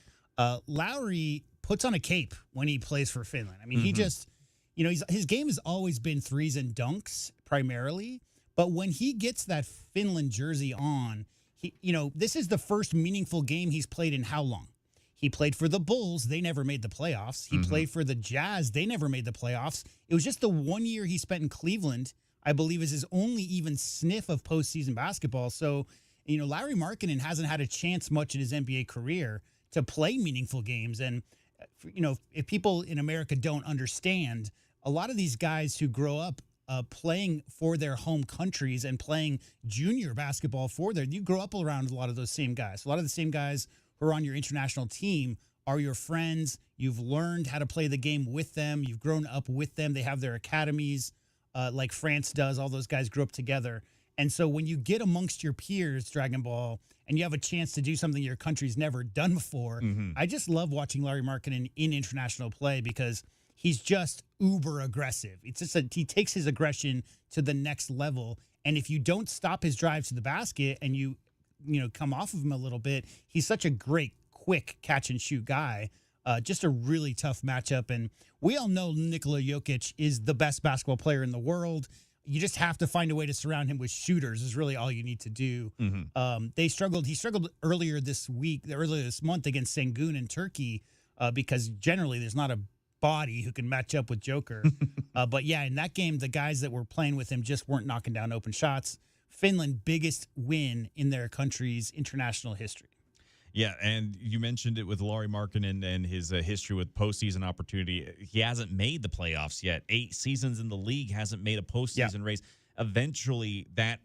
Lauri puts on a cape when he plays for Finland. I mean, he just, his game has always been threes and dunks primarily, but when he gets that Finland jersey on, this is the first meaningful game he's played in how long? He played for the Bulls. They never made the playoffs. He played for the Jazz. They never made the playoffs. It was just the 1 year he spent in Cleveland, I believe, is his only even sniff of postseason basketball. So, Lauri Markkanen hasn't had a chance much in his NBA career to play meaningful games. And, if people in America don't understand, a lot of these guys who grow up playing for their home countries and playing junior basketball you grow up around a lot of those same guys. A lot of the same guys who are on your international team are your friends. You've learned how to play the game with them. You've grown up with them. They have their academies like France does. All those guys grew up together. And so when you get amongst your peers, Dragon Ball, and you have a chance to do something your country's never done before, I just love watching Lauri Markkanen in international play because he's just uber aggressive. It's just he takes his aggression to the next level. And if you don't stop his drive to the basket and you come off of him a little bit, he's such a great, quick catch and shoot guy. Just a really tough matchup. And we all know Nikola Jokic is the best basketball player in the world. You just have to find a way to surround him with shooters is really all you need to do. He struggled earlier this month against Sengun in Turkey because generally there's not a body who can match up with Joker. But yeah, in that game, the guys that were playing with him just weren't knocking down open shots. Finland, biggest win in their country's international history. Yeah, and you mentioned it with Lauri Markkanen and his history with postseason opportunity. He hasn't made the playoffs yet. 8 seasons in the league, hasn't made a postseason race. Eventually, that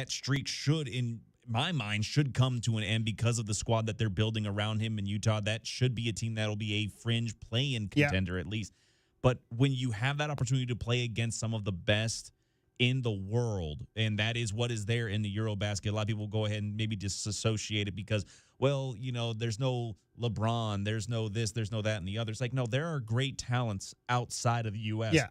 streak should, in my mind, should come to an end because of the squad that they're building around him in Utah. That should be a team that will be a fringe play-in contender at least. But when you have that opportunity to play against some of the best in the world, and that is what is there in the EuroBasket, a lot of people go ahead and maybe disassociate it because, well, there's no LeBron, there's no this, there's no that, and the other. It's like, no, there are great talents outside of the U.S. Yeah.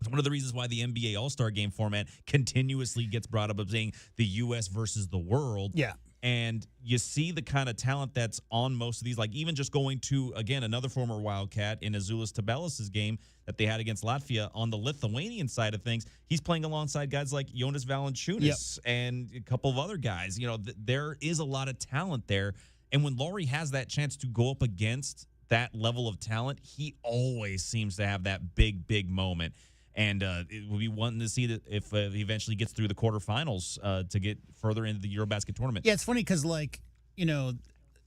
It's one of the reasons why the NBA All-Star Game format continuously gets brought up of saying the U.S. versus the world. Yeah. And you see the kind of talent that's on most of these, like even just going to, again, another former Wildcat in Azulis Tabelis' game that they had against Latvia on the Lithuanian side of things. He's playing alongside guys like Jonas Valanciunas and a couple of other guys. There is a lot of talent there. And when Lauri has that chance to go up against that level of talent, he always seems to have that big, big moment. And it will be wanting to see that if he eventually gets through the quarterfinals to get further into the EuroBasket tournament. Yeah, it's funny because,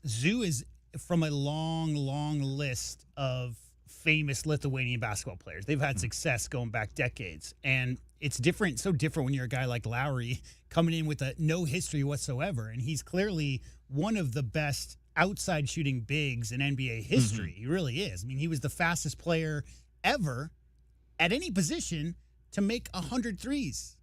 Zoo is from a long, long list of famous Lithuanian basketball players. They've had success going back decades. And it's so different when you're a guy like Lauri coming in with no history whatsoever. And he's clearly one of the best outside shooting bigs in NBA history. He really is. I mean, he was the fastest player ever at any position to make 100 threes.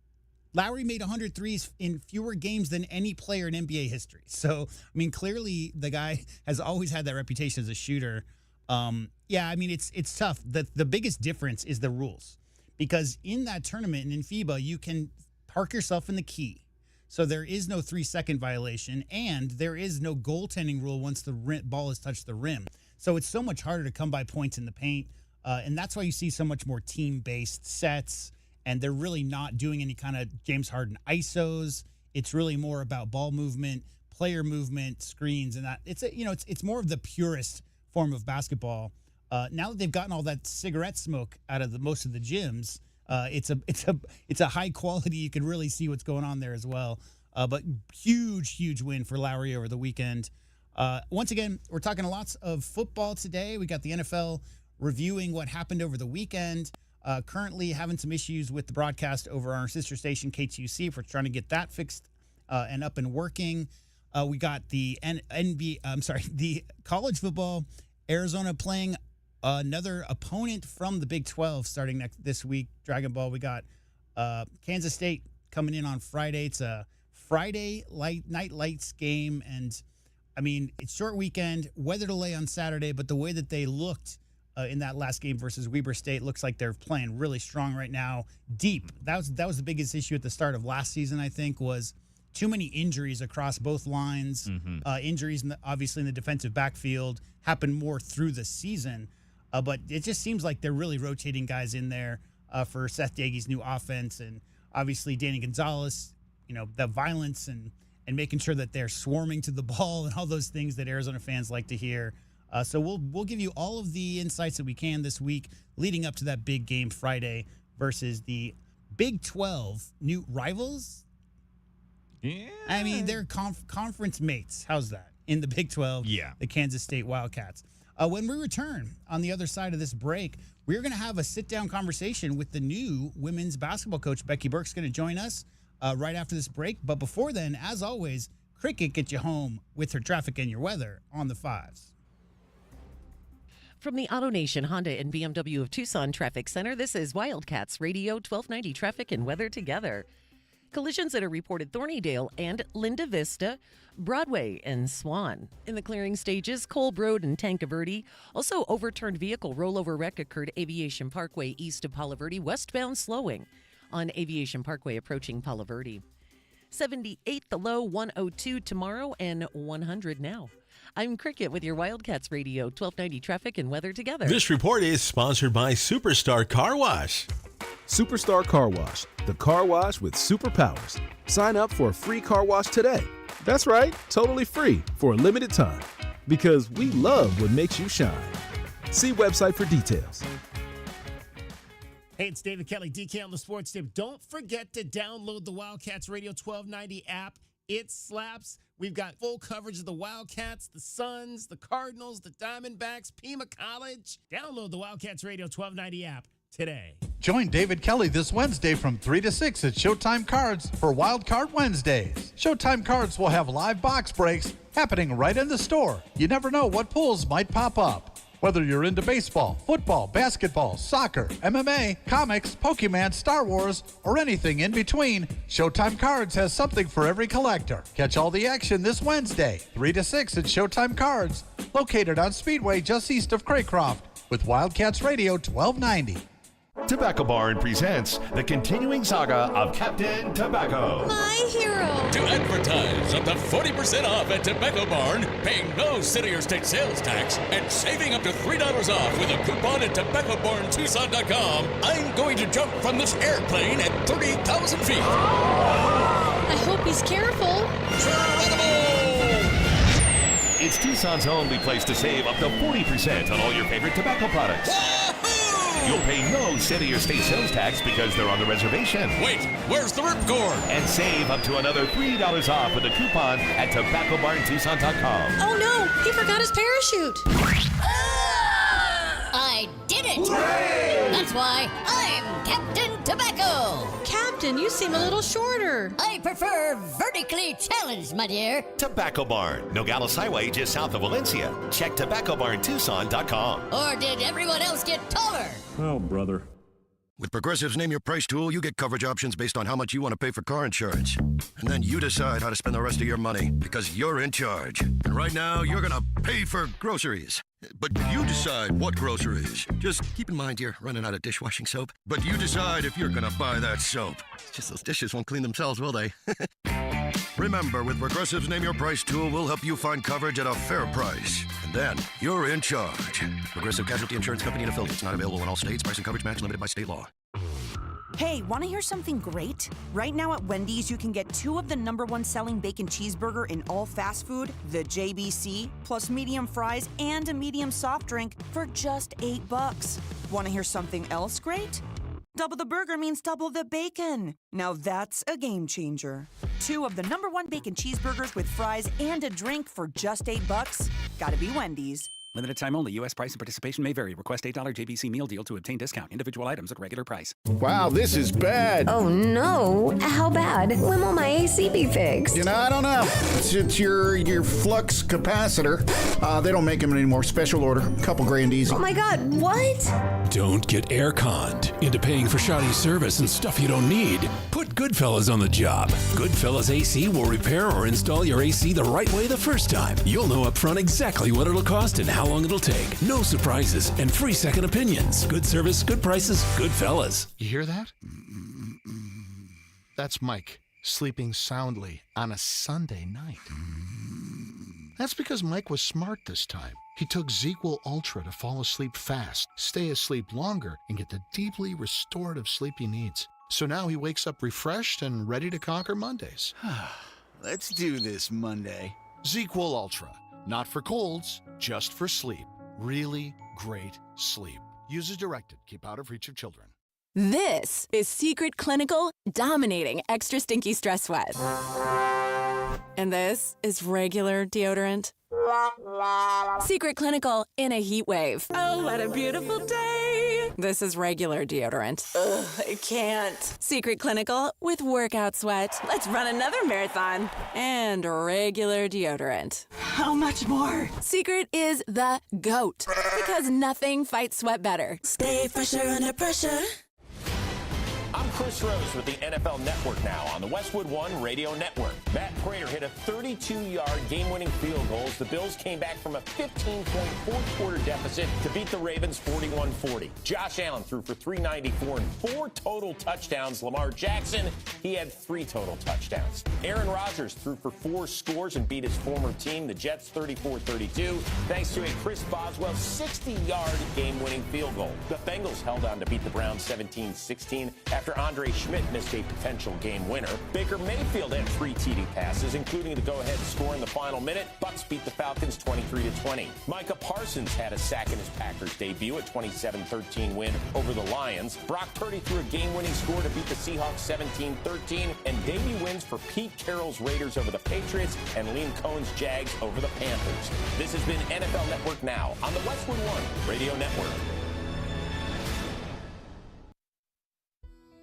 Lauri made 100 threes in fewer games than any player in NBA history. So, I mean, clearly the guy has always had that reputation as a shooter. It's tough. The biggest difference is the rules because in that tournament and in FIBA, you can park yourself in the key. So there is no 3-second violation, and there is no goaltending rule once the ball has touched the rim. So it's so much harder to come by points in the paint, and that's why you see so much more team-based sets, and they're really not doing any kind of James Harden ISOs. It's really more about ball movement, player movement, screens, and that. It's more of the purest form of basketball. Now that they've gotten all that cigarette smoke out of most of the gyms, it's a high quality. You can really see what's going on there as well. But huge win for Lauri over the weekend. Once again, we're talking lots of football today. We got the NFL reviewing what happened over the weekend. Currently having some issues with the broadcast over our sister station KTUC. We're trying to get that fixed and up and working. We got the the college football. Arizona playing another opponent from the Big 12 starting this week. Dragon Ball. We got Kansas State coming in on Friday. It's a Friday night lights game, and I mean it's short weekend. Weather delay on Saturday, but the way that they looked in that last game versus Weber State looks like they're playing really strong right now. Deep. That was the biggest issue at the start of last season. I think was too many injuries across both lines. Injuries, obviously in the defensive backfield, happened more through the season. But it just seems like they're really rotating guys in there for Seth Dagy's new offense, and obviously Danny Gonzalez. The violence and making sure that they're swarming to the ball and all those things that Arizona fans like to hear. So we'll give you all of the insights that we can this week leading up to that big game Friday versus the Big 12 new rivals. Yeah. I mean, they're conference mates. How's that? In the Big 12, yeah. The Kansas State Wildcats. When we return on the other side of this break, we're going to have a sit-down conversation with the new women's basketball coach. Becky Burke's going to join us right after this break. But before then, as always, Cricket gets you home with her traffic and your weather on the 5s. From the Auto Nation Honda and BMW of Tucson Traffic Center, this is Wildcats Radio 1290 Traffic and Weather Together. Collisions that are reported Thornydale and Linda Vista, Broadway and Swan. In the clearing stages, Kolb Road and Tanca Verde. Also, overturned vehicle rollover wreck occurred Aviation Parkway east of Palo Verde, westbound slowing on Aviation Parkway approaching Palo Verde. 78 the low, 102 tomorrow, and 100 now. I'm Cricket with your Wildcats Radio 1290 Traffic and Weather Together. This report is sponsored by Superstar Car Wash. Superstar Car Wash, the car wash with superpowers. Sign up for a free car wash today. That's right, totally free for a limited time. Because we love what makes you shine. See website for details. Hey, it's David Kelly, DK on the Sports Tip. Don't forget to download the Wildcats Radio 1290 app. It slaps. We've got full coverage of the Wildcats, the Suns, the Cardinals, the Diamondbacks, Pima College. Download the Wildcats Radio 1290 app today. Join David Kelly this Wednesday from 3 to 6 at Showtime Cards for Wild Card Wednesdays. Showtime Cards will have live box breaks happening right in the store. You never know what pulls might pop up. Whether you're into baseball, football, basketball, soccer, MMA, comics, Pokemon, Star Wars, or anything in between, Showtime Cards has something for every collector. Catch all the action this Wednesday, 3 to 6 at Showtime Cards, located on Speedway just east of Craycroft, with Wildcats Radio 1290. Tobacco Barn presents the continuing saga of Captain Tobacco. My hero! To advertise up to 40% off at Tobacco Barn, paying no city or state sales tax, and saving up to $3 off with a coupon at tobaccobarntucson.com, I'm going to jump from this airplane at 30,000 feet. I hope he's careful. It's Tucson's only place to save up to 40% on all your favorite tobacco products. You'll pay no city or state sales tax because they're on the reservation. Wait, where's the ripcord? And save up to another $3 off with a coupon at tobaccobarntucson.com. Oh no, he forgot his parachute. I did it! Hooray! That's why I'm Captain Tobacco! Captain, you seem a little shorter. I prefer vertically challenged, my dear. Tobacco Barn, Nogales Highway just south of Valencia. Check tobaccobarntucson.com. Or did everyone else get taller? Oh, brother. With Progressive's Name Your Price tool, you get coverage options based on how much you want to pay for car insurance. And then you decide how to spend the rest of your money because you're in charge. And right now, you're going to pay for groceries. But you decide what groceries. Just keep in mind you're running out of dishwashing soap. But you decide if you're going to buy that soap. It's just those dishes won't clean themselves, will they? Remember, with Progressive's Name Your Price tool, we'll help you find coverage at a fair price. And then you're in charge. Progressive Casualty Insurance Company and Affiliates. Not available in all states. Price and coverage match limited by state law. Hey, want to hear something great? Right now at Wendy's, you can get 2 of the #1 selling bacon cheeseburger in all fast food, the JBC, plus medium fries and a medium soft drink for just $8. Want to hear something else great? Double the burger means double the bacon. Now that's a game changer. 2 of the #1 bacon cheeseburgers with fries and a drink for just $8. Gotta be Wendy's. Limited time only. U.S. price and participation may vary. Request $8 JBC meal deal to obtain discount. Individual items at regular price. Wow, this is bad. Oh no. How bad? When will my AC be fixed? You know, I don't know. It's your flux capacitor. They don't make them anymore. Special order. Couple grand easy. Oh my God, what? Don't get air-conned into paying for shoddy service and stuff you don't need. Put Goodfellas on the job. Goodfellas AC will repair or install your AC the right way the first time. You'll know up front exactly what it'll cost and how long it'll take. No surprises and free second opinions. Good service, good prices, Goodfellas. You hear that? That's Mike sleeping soundly on a Sunday night. That's because Mike was smart this time. He took ZQL Ultra to fall asleep fast, stay asleep longer, and get the deeply restorative sleep he needs. So now he wakes up refreshed and ready to conquer Mondays. Let's do this Monday. ZQL Ultra. Not for colds, just for sleep. Really great sleep. Use as directed. Keep out of reach of children. This is Secret Clinical dominating extra stinky stress sweat. And this is regular deodorant. Secret Clinical in a heat wave. Oh, what a beautiful day. This is regular deodorant. Ugh, I can't. Secret Clinical with workout sweat. Let's run another marathon. And regular deodorant. How much more? Secret is the GOAT. Because nothing fights sweat better. Stay fresher under pressure. I'm Chris Rose with the NFL Network now on the Westwood One Radio Network. Matt Prater hit a 32-yard game-winning field goal as the Bills came back from a 15-point fourth-quarter deficit to beat the Ravens 41-40. Josh Allen threw for 394 and 4 total touchdowns. Lamar Jackson, he had 3 total touchdowns. Aaron Rodgers threw for 4 scores and beat his former team, the Jets, 34-32, thanks to a Chris Boswell 60-yard game-winning field goal. The Bengals held on to beat the Browns 17-16 after Andre Schmidt missed a potential game winner. Baker Mayfield had 3 TD passes, including the go-ahead score in the final minute. Bucs beat the Falcons 23-20. Micah Parsons had a sack in his Packers debut, a 27-13 win over the Lions. Brock Purdy threw a game-winning score to beat the Seahawks 17-13. And debut wins for Pete Carroll's Raiders over the Patriots and Liam Cohen's Jags over the Panthers. This has been NFL Network Now on the Westwood One Radio Network.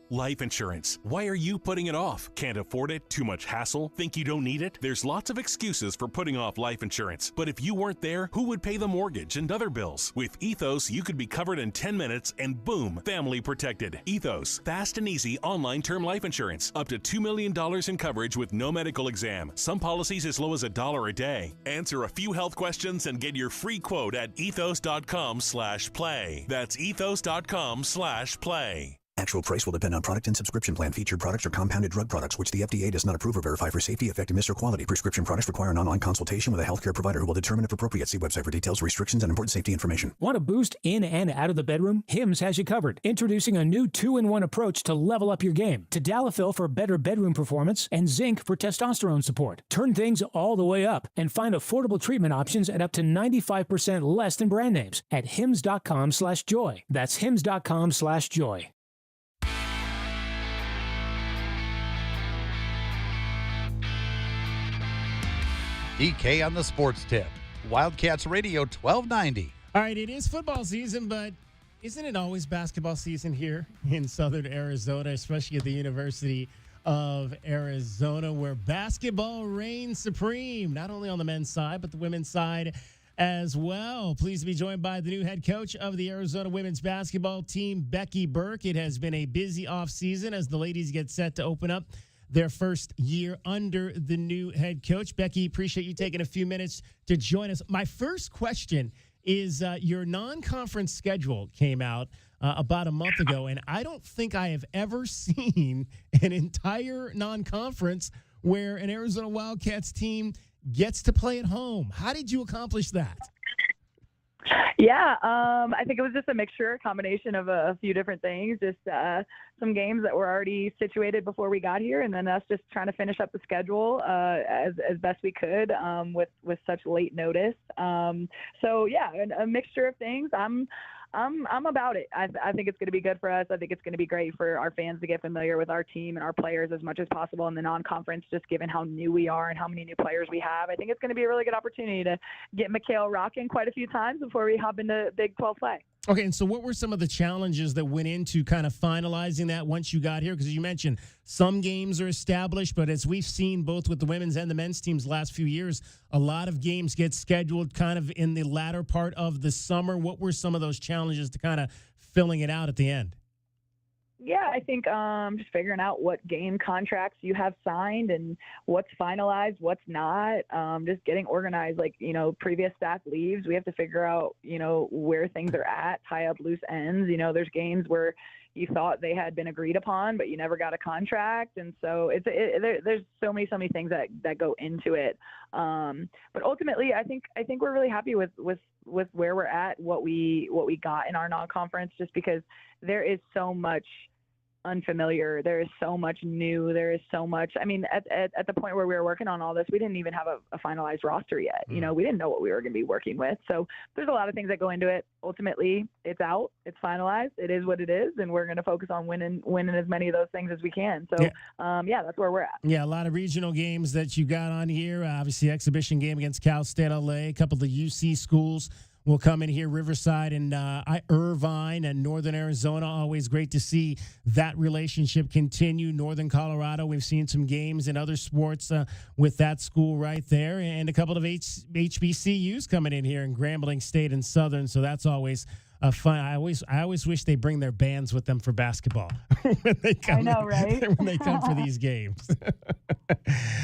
Life insurance. Why are you putting it off? Can't afford it? Too much hassle? Think you don't need it? There's lots of excuses for putting off life insurance. But if you weren't there, who would pay the mortgage and other bills? With Ethos, you could be covered in 10 minutes and boom, family protected. Ethos, fast and easy online term life insurance. Up to $2 million in coverage with no medical exam. Some policies as low as $1 a day. Answer a few health questions and get your free quote at ethos.com/play. That's ethos.com/play. Actual price will depend on product and subscription plan. Featured products are compounded drug products, which the FDA does not approve or verify for safety, effectiveness, or quality. Prescription products require an online consultation with a healthcare provider who will determine if appropriate. See website for details, restrictions, and important safety information. Want a boost in and out of the bedroom? Hims has you covered. Introducing a new 2-in-1 approach to level up your game. Tadalafil for better bedroom performance and zinc for testosterone support. Turn things all the way up and find affordable treatment options at up to 95% less than brand names at hims.com/joy. That's hims.com/joy. DK on the sports tip. Wildcats Radio 1290. All right, it is football season, but isn't it always basketball season here in Southern Arizona, especially at the University of Arizona, where basketball reigns supreme, not only on the men's side, but the women's side as well. Pleased to be joined by the new head coach of the Arizona women's basketball team, Becky Burke. It has been a busy offseason as the ladies get set to open up their first year under the new head coach. Becky, appreciate you taking a few minutes to join us. My first question is your non-conference schedule came out about a month ago, and I don't think I have ever seen an entire non-conference where an Arizona Wildcats team gets to play at home. How did you accomplish that? Yeah, I think it was just a combination of a few different things, just some games that were already situated before we got here, and then us just trying to finish up the schedule as best we could with such late notice. So yeah, a mixture of things. I'm about it. I think it's going to be good for us. I think it's going to be great for our fans to get familiar with our team and our players as much as possible in the non-conference, just given how new we are and how many new players we have. I think it's going to be a really good opportunity to get Mikhail rocking quite a few times before we hop into Big 12 play. Okay, and so what were some of the challenges that went into kind of finalizing that once you got here? Because you mentioned some games are established, but as we've seen both with the women's and the men's teams the last few years, a lot of games get scheduled kind of in the latter part of the summer. What were some of those challenges to kind of filling it out at the end? Yeah, I think just figuring out what game contracts you have signed and what's finalized, what's not, just getting organized. Like, previous staff leaves, we have to figure out, where things are at, tie up loose ends. There's games where you thought they had been agreed upon, but you never got a contract. And so there's so many things that go into it. But ultimately, I think we're really happy with where we're at, what we got in our non-conference, just because there is so much unfamiliar. There is so much new. There is so much. I mean, at the point where we were working on all this, we didn't even have a finalized roster yet. We didn't know what we were going to be working with. So there's a lot of things that go into it. Ultimately, it's out. It's finalized. It is what it is, and we're going to focus on winning as many of those things as we can. So, yeah, that's where we're at. Yeah, a lot of regional games that you got on here. Obviously, exhibition game against Cal State LA. A couple of the UC schools will come in here, Riverside and Irvine and Northern Arizona. Always great to see that relationship continue. Northern Colorado, we've seen some games in other sports with that school right there. And a couple of HBCUs coming in here in Grambling State and Southern. So that's always fun. I always wish they bring their bands with them for basketball when they come. I know, right? When they come for these games.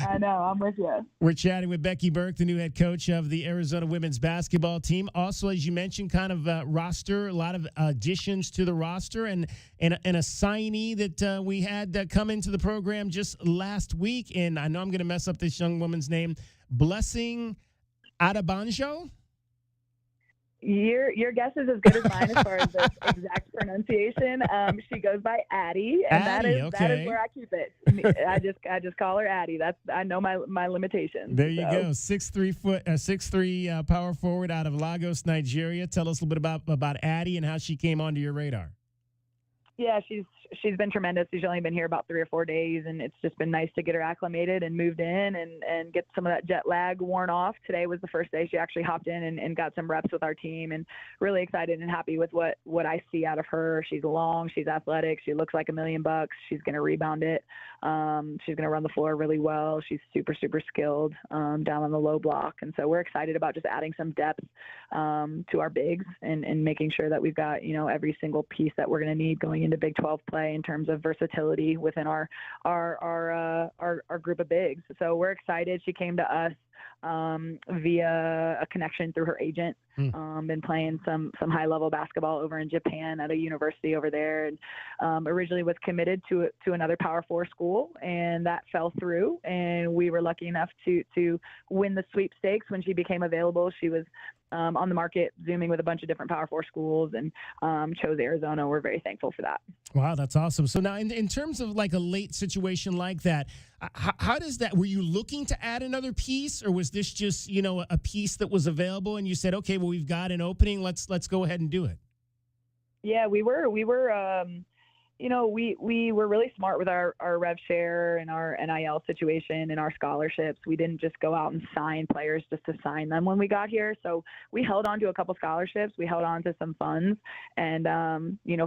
I know. I'm with you. We're chatting with Becky Burke, the new head coach of the Arizona women's basketball team. Also, as you mentioned, kind of roster, a lot of additions to the roster, and a signee that we had come into the program just last week. And I know I'm going to mess up this young woman's name, Blessing Adebanjo. Your guess is as good as mine as far as the exact pronunciation. She goes by Addie, and that is where I keep it. I just call her Addie. I know my limitations. There you go. 6'3" power forward out of Lagos, Nigeria. Tell us a little bit about Addie and how she came onto your radar. Yeah, she's been tremendous. She's only been here about 3 or 4 days, and it's just been nice to get her acclimated and moved in and get some of that jet lag worn off. Today was the first day she actually hopped in and got some reps with our team, and really excited and happy with what I see out of her. She's long, she's athletic, she looks like $1 million. She's going to rebound it. She's going to run the floor really well. She's super, super skilled down on the low block, and so we're excited about just adding some depth to our bigs and making sure that we've got every single piece that we're going to need going into Big 12 play in terms of versatility within our group of bigs. So we're excited. She came to us via a connection through her agent. Been playing some high level basketball over in Japan at a university over there, and originally was committed to another Power 4 school, and that fell through. And we were lucky enough to win the sweepstakes when she became available. She was on the market, Zooming with a bunch of different Power 4 schools, and chose Arizona. We're very thankful for that. Wow, that's awesome. So now in terms of like a late situation like that, how does that, were you looking to add another piece, or was this just, a piece that was available and you said, okay, well, we've got an opening, let's go ahead and do it? Yeah, we were we were really smart with our rev share and our NIL situation and our scholarships. We didn't just go out and sign players just to sign them when we got here. So we held on to a couple scholarships. We held on to some funds. And,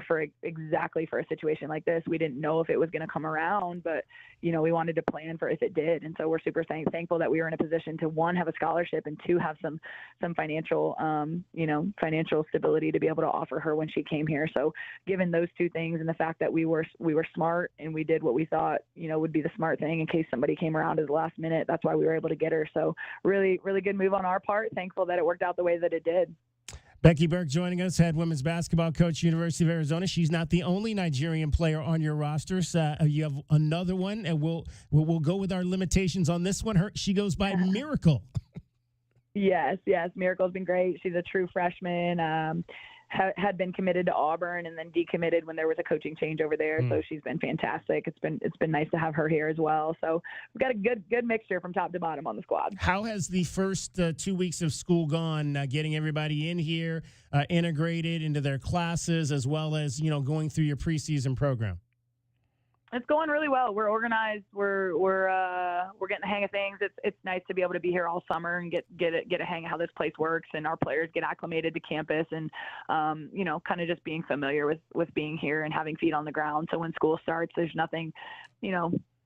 for a situation like this, we didn't know if it was going to come around, but, we wanted to plan for if it did. And so we're super thankful that we were in a position to, one, have a scholarship, and two, have some financial, financial stability to be able to offer her when she came here. So given those two things and the fact that we were smart and we did what we thought, would be the smart thing in case somebody came around at the last minute, that's why we were able to get her. So really, really good move on our part. Thankful that it worked out the way that it did. Becky Burke joining us, head women's basketball coach, University of Arizona. She's not the only Nigerian player on your roster. So you have another one, and we'll go with our limitations on this one. She goes by Miracle. Yes, Miracle's been great. She's a true freshman. Had been committed to Auburn and then decommitted when there was a coaching change over there. So she's been fantastic. It's been nice to have her here as well. So we've got a good mixture from top to bottom on the squad. How has the first 2 weeks of school gone, getting everybody in here, integrated into their classes, as well as, going through your preseason program? It's going really well. We're organized. We're getting the hang of things. It's nice to be able to be here all summer and get a hang of how this place works, and our players get acclimated to campus, and kind of just being familiar with being here and having feet on the ground. So when school starts, there's nothing,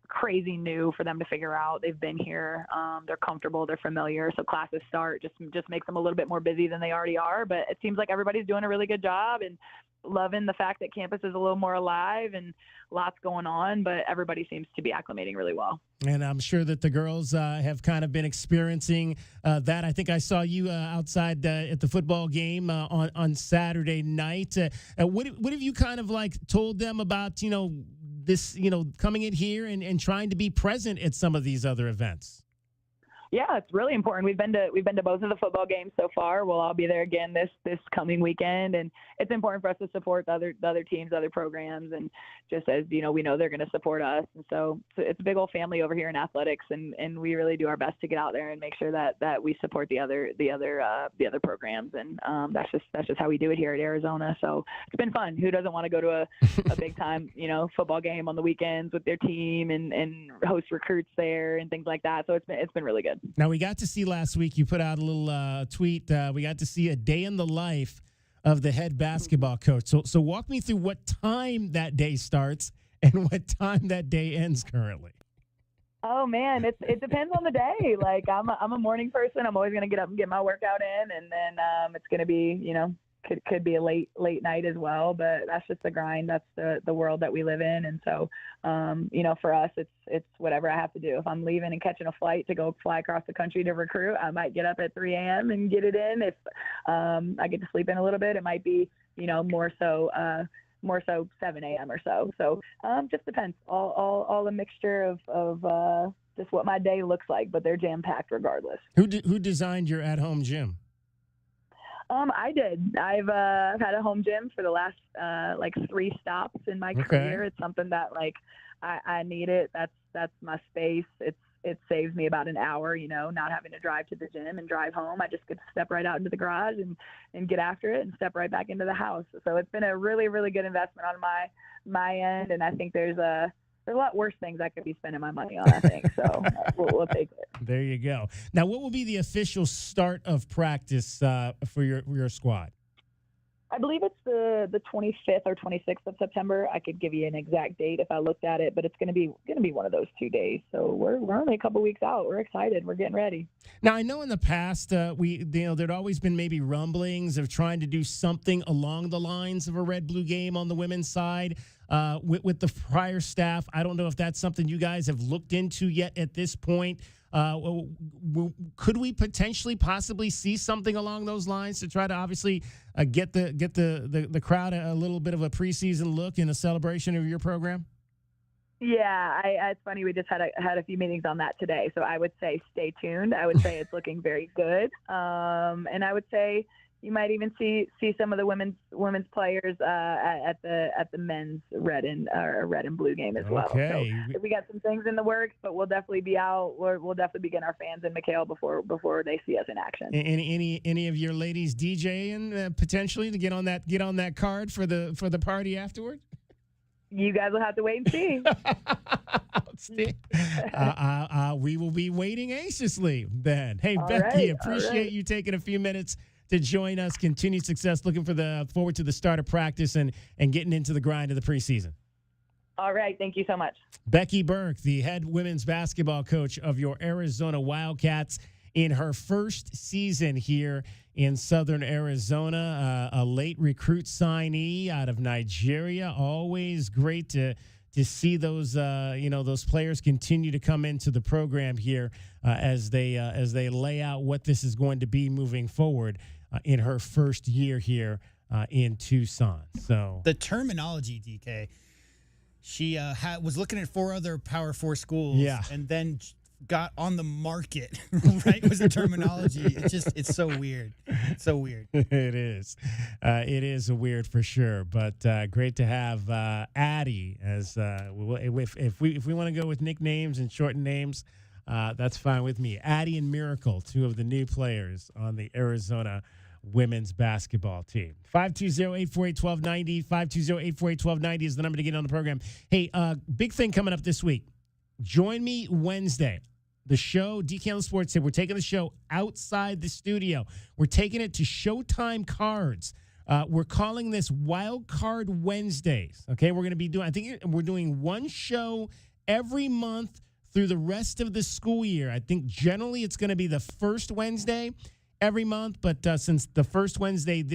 crazy new for them to figure out. They've been here. They're comfortable. They're familiar. So classes start just makes them a little bit more busy than they already are. But it seems like everybody's doing a really good job and loving the fact that campus is a little more alive and lots going on, but everybody seems to be acclimating really well. And I'm sure that the girls have kind of been experiencing that. I think I saw you outside at the football game on Saturday night. What have you kind of like told them about, this, coming in here and trying to be present at some of these other events? Yeah, it's really important. We've been to both of the football games so far. We'll all be there again this coming weekend, and it's important for us to support the other teams, other programs, and just as we know they're going to support us. And so it's a big old family over here in athletics, and we really do our best to get out there and make sure that we support the other programs, and that's just how we do it here at Arizona. So it's been fun. Who doesn't want to go to a big time football game on the weekends with their team and host recruits there and things like that? So it's been really good. Now, we got to see last week, you put out a little tweet. We got to see a day in the life of the head basketball coach. So walk me through what time that day starts and what time that day ends currently. Oh man, it depends on the day. Like I'm a morning person. I'm always going to get up and get my workout in, and then it's going to be, could be a late night as well, but that's just the grind. That's the world that we live in. And so, for us, it's whatever I have to do. If I'm leaving and catching a flight to go fly across the country to recruit, I might get up at 3 a.m. and get it in. If I get to sleep in a little bit, it might be, more so 7 a.m. or so. So just depends. All a mixture of just what my day looks like, but they're jam packed regardless. Who designed your at-home gym? I did. I've had a home gym for the last 3 stops in my career. It's something that I need it. That's my space. It saves me about an hour, not having to drive to the gym and drive home. I just get to step right out into the garage and get after it and step right back into the house. So it's been a really, really good investment on my end. And I think there's a lot worse things I could be spending my money on, I think. So we'll take it. There you go. Now, what will be the official start of practice for your squad? I believe it's the 25th or 26th of September. I could give you an exact date if I looked at it, but it's going to be one of those 2 days. So we're only a couple weeks out. We're excited. We're getting ready. Now, I know in the past there'd always been maybe rumblings of trying to do something along the lines of a red-blue game on the women's side with the prior staff. I don't know if that's something you guys have looked into yet at this point. Could we possibly see something along those lines to try to obviously get the crowd a little bit of a preseason look and a celebration of your program? Yeah, it's funny. We just had a few meetings on that today. So I would say stay tuned. I would say it's looking very good. And I would say you might even see some of the women's players at the men's red and blue game as well. Okay. So we got some things in the works, but we'll definitely be out. We'll definitely be getting our fans in McHale before they see us in action. Any of your ladies DJing potentially to get on that card for the party afterward? You guys will have to wait and see. We will be waiting anxiously then. Hey, All Becky, right, appreciate you taking a few minutes to join us. Continued success. Looking forward to the start of practice and getting into the grind of the preseason. All right. Thank you so much. Becky Burke, the head women's basketball coach of your Arizona Wildcats, in her first season here in Southern Arizona, a late recruit signee out of Nigeria. Always great to see those those players continue to come into the program here as they lay out what this is going to be moving forward in her first year here in Tucson. So the terminology, DK, she was looking at 4 other Power 4 schools, and then got on the market, right? Was the terminology. It's so weird. It's so weird. It is. It is weird for sure, but great to have Addie as if we want to go with nicknames and shortened names, that's fine with me. Addie and Miracle, 2 of the new players on the Arizona women's basketball team. 520-848-1290, 520-848-1290 is the number to get on the program. Hey, big thing coming up this week. Join me Wednesday. The show, DK on the Sports Tip, we're taking the show outside the studio. We're taking it to Showtime Cards. We're calling this Wild Card Wednesdays. Okay, we're going to be doing, I think we're doing one show every month through the rest of the school year. I think generally it's going to be the first Wednesday every month, but since the first Wednesday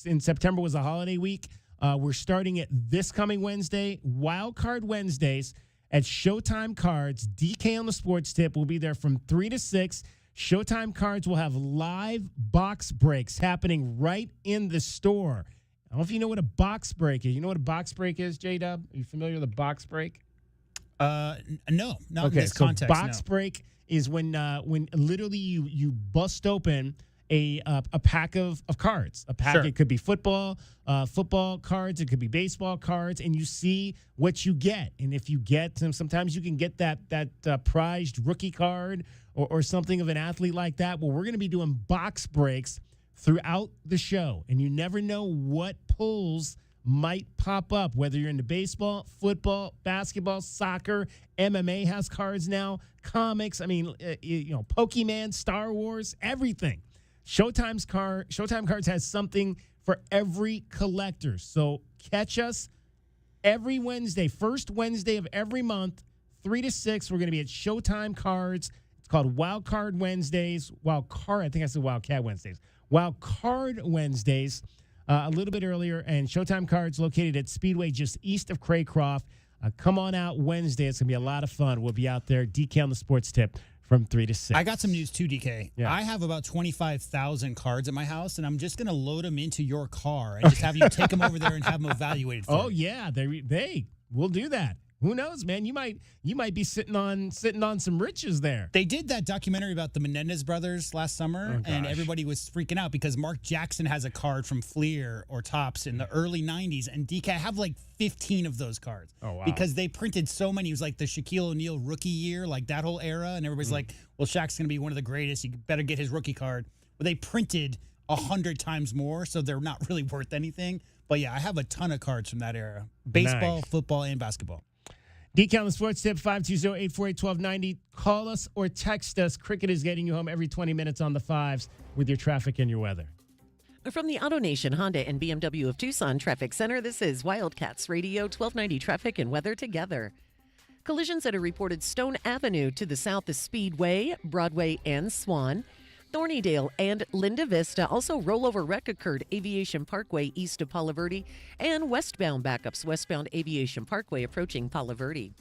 in September was a holiday week, we're starting it this coming Wednesday, Wild Card Wednesdays at Showtime Cards. DK on the Sports Tip will be there from 3 to 6. Showtime Cards will have live box breaks happening right in the store. I don't know if you know what a box break is. You know what a box break is, J-Dub? Are you familiar with a box break? No, not in this context. Box break is when literally you bust open a pack of cards. A pack, It could be football cards, it could be baseball cards, and you see what you get. And if you get sometimes you can get that prized rookie card or something of an athlete like that. Well, we're going to be doing box breaks throughout the show, and you never know what pulls might pop up, whether you're into baseball, football, basketball, soccer. MMA has cards now, comics, Pokemon, Star Wars, everything. Showtime Cards has something for every collector. So catch us every Wednesday, first Wednesday of every month, 3 to 6. We're going to be at Showtime Cards. It's called Wild Card Wednesdays. I think I said Wildcat Wednesdays. Wild Card Wednesdays, a little bit earlier. And Showtime Cards located at Speedway just east of Craycroft. Come on out Wednesday. It's going to be a lot of fun. We'll be out there. DK on the Sports Tip from 3 to 6. I got some news too, DK. Yeah. I have about 25,000 cards at my house, and I'm just going to load them into your car and just have you take them over there and have them evaluated for me. Yeah. We'll do that. Who knows, man? You might be sitting on some riches there. They did that documentary about the Menendez brothers last summer, and everybody was freaking out because Mark Jackson has a card from Fleer or Topps in the early 90s, and DK, I have like 15 of those cards. Oh, wow. Because they printed so many. It was like the Shaquille O'Neal rookie year, like that whole era, and everybody's like, well, Shaq's going to be one of the greatest. You better get his rookie card. Well, they printed 100 times more, so they're not really worth anything. But yeah, I have a ton of cards from that era. Baseball, football, and basketball. DK on the Sports Tip, 520-848-1290. Call us or text us. Cricket is getting you home every 20 minutes on the 5s with your traffic and your weather. From the Auto Nation Honda and BMW of Tucson Traffic Center, this is Wildcats Radio 1290 Traffic and Weather together. Collisions at a reported Stone Avenue to the south of Speedway, Broadway, and Swan. Thornydale and Linda Vista. Also, rollover wreck occurred Aviation Parkway east of Palo Verde, and westbound backups westbound Aviation Parkway approaching Palo Verde.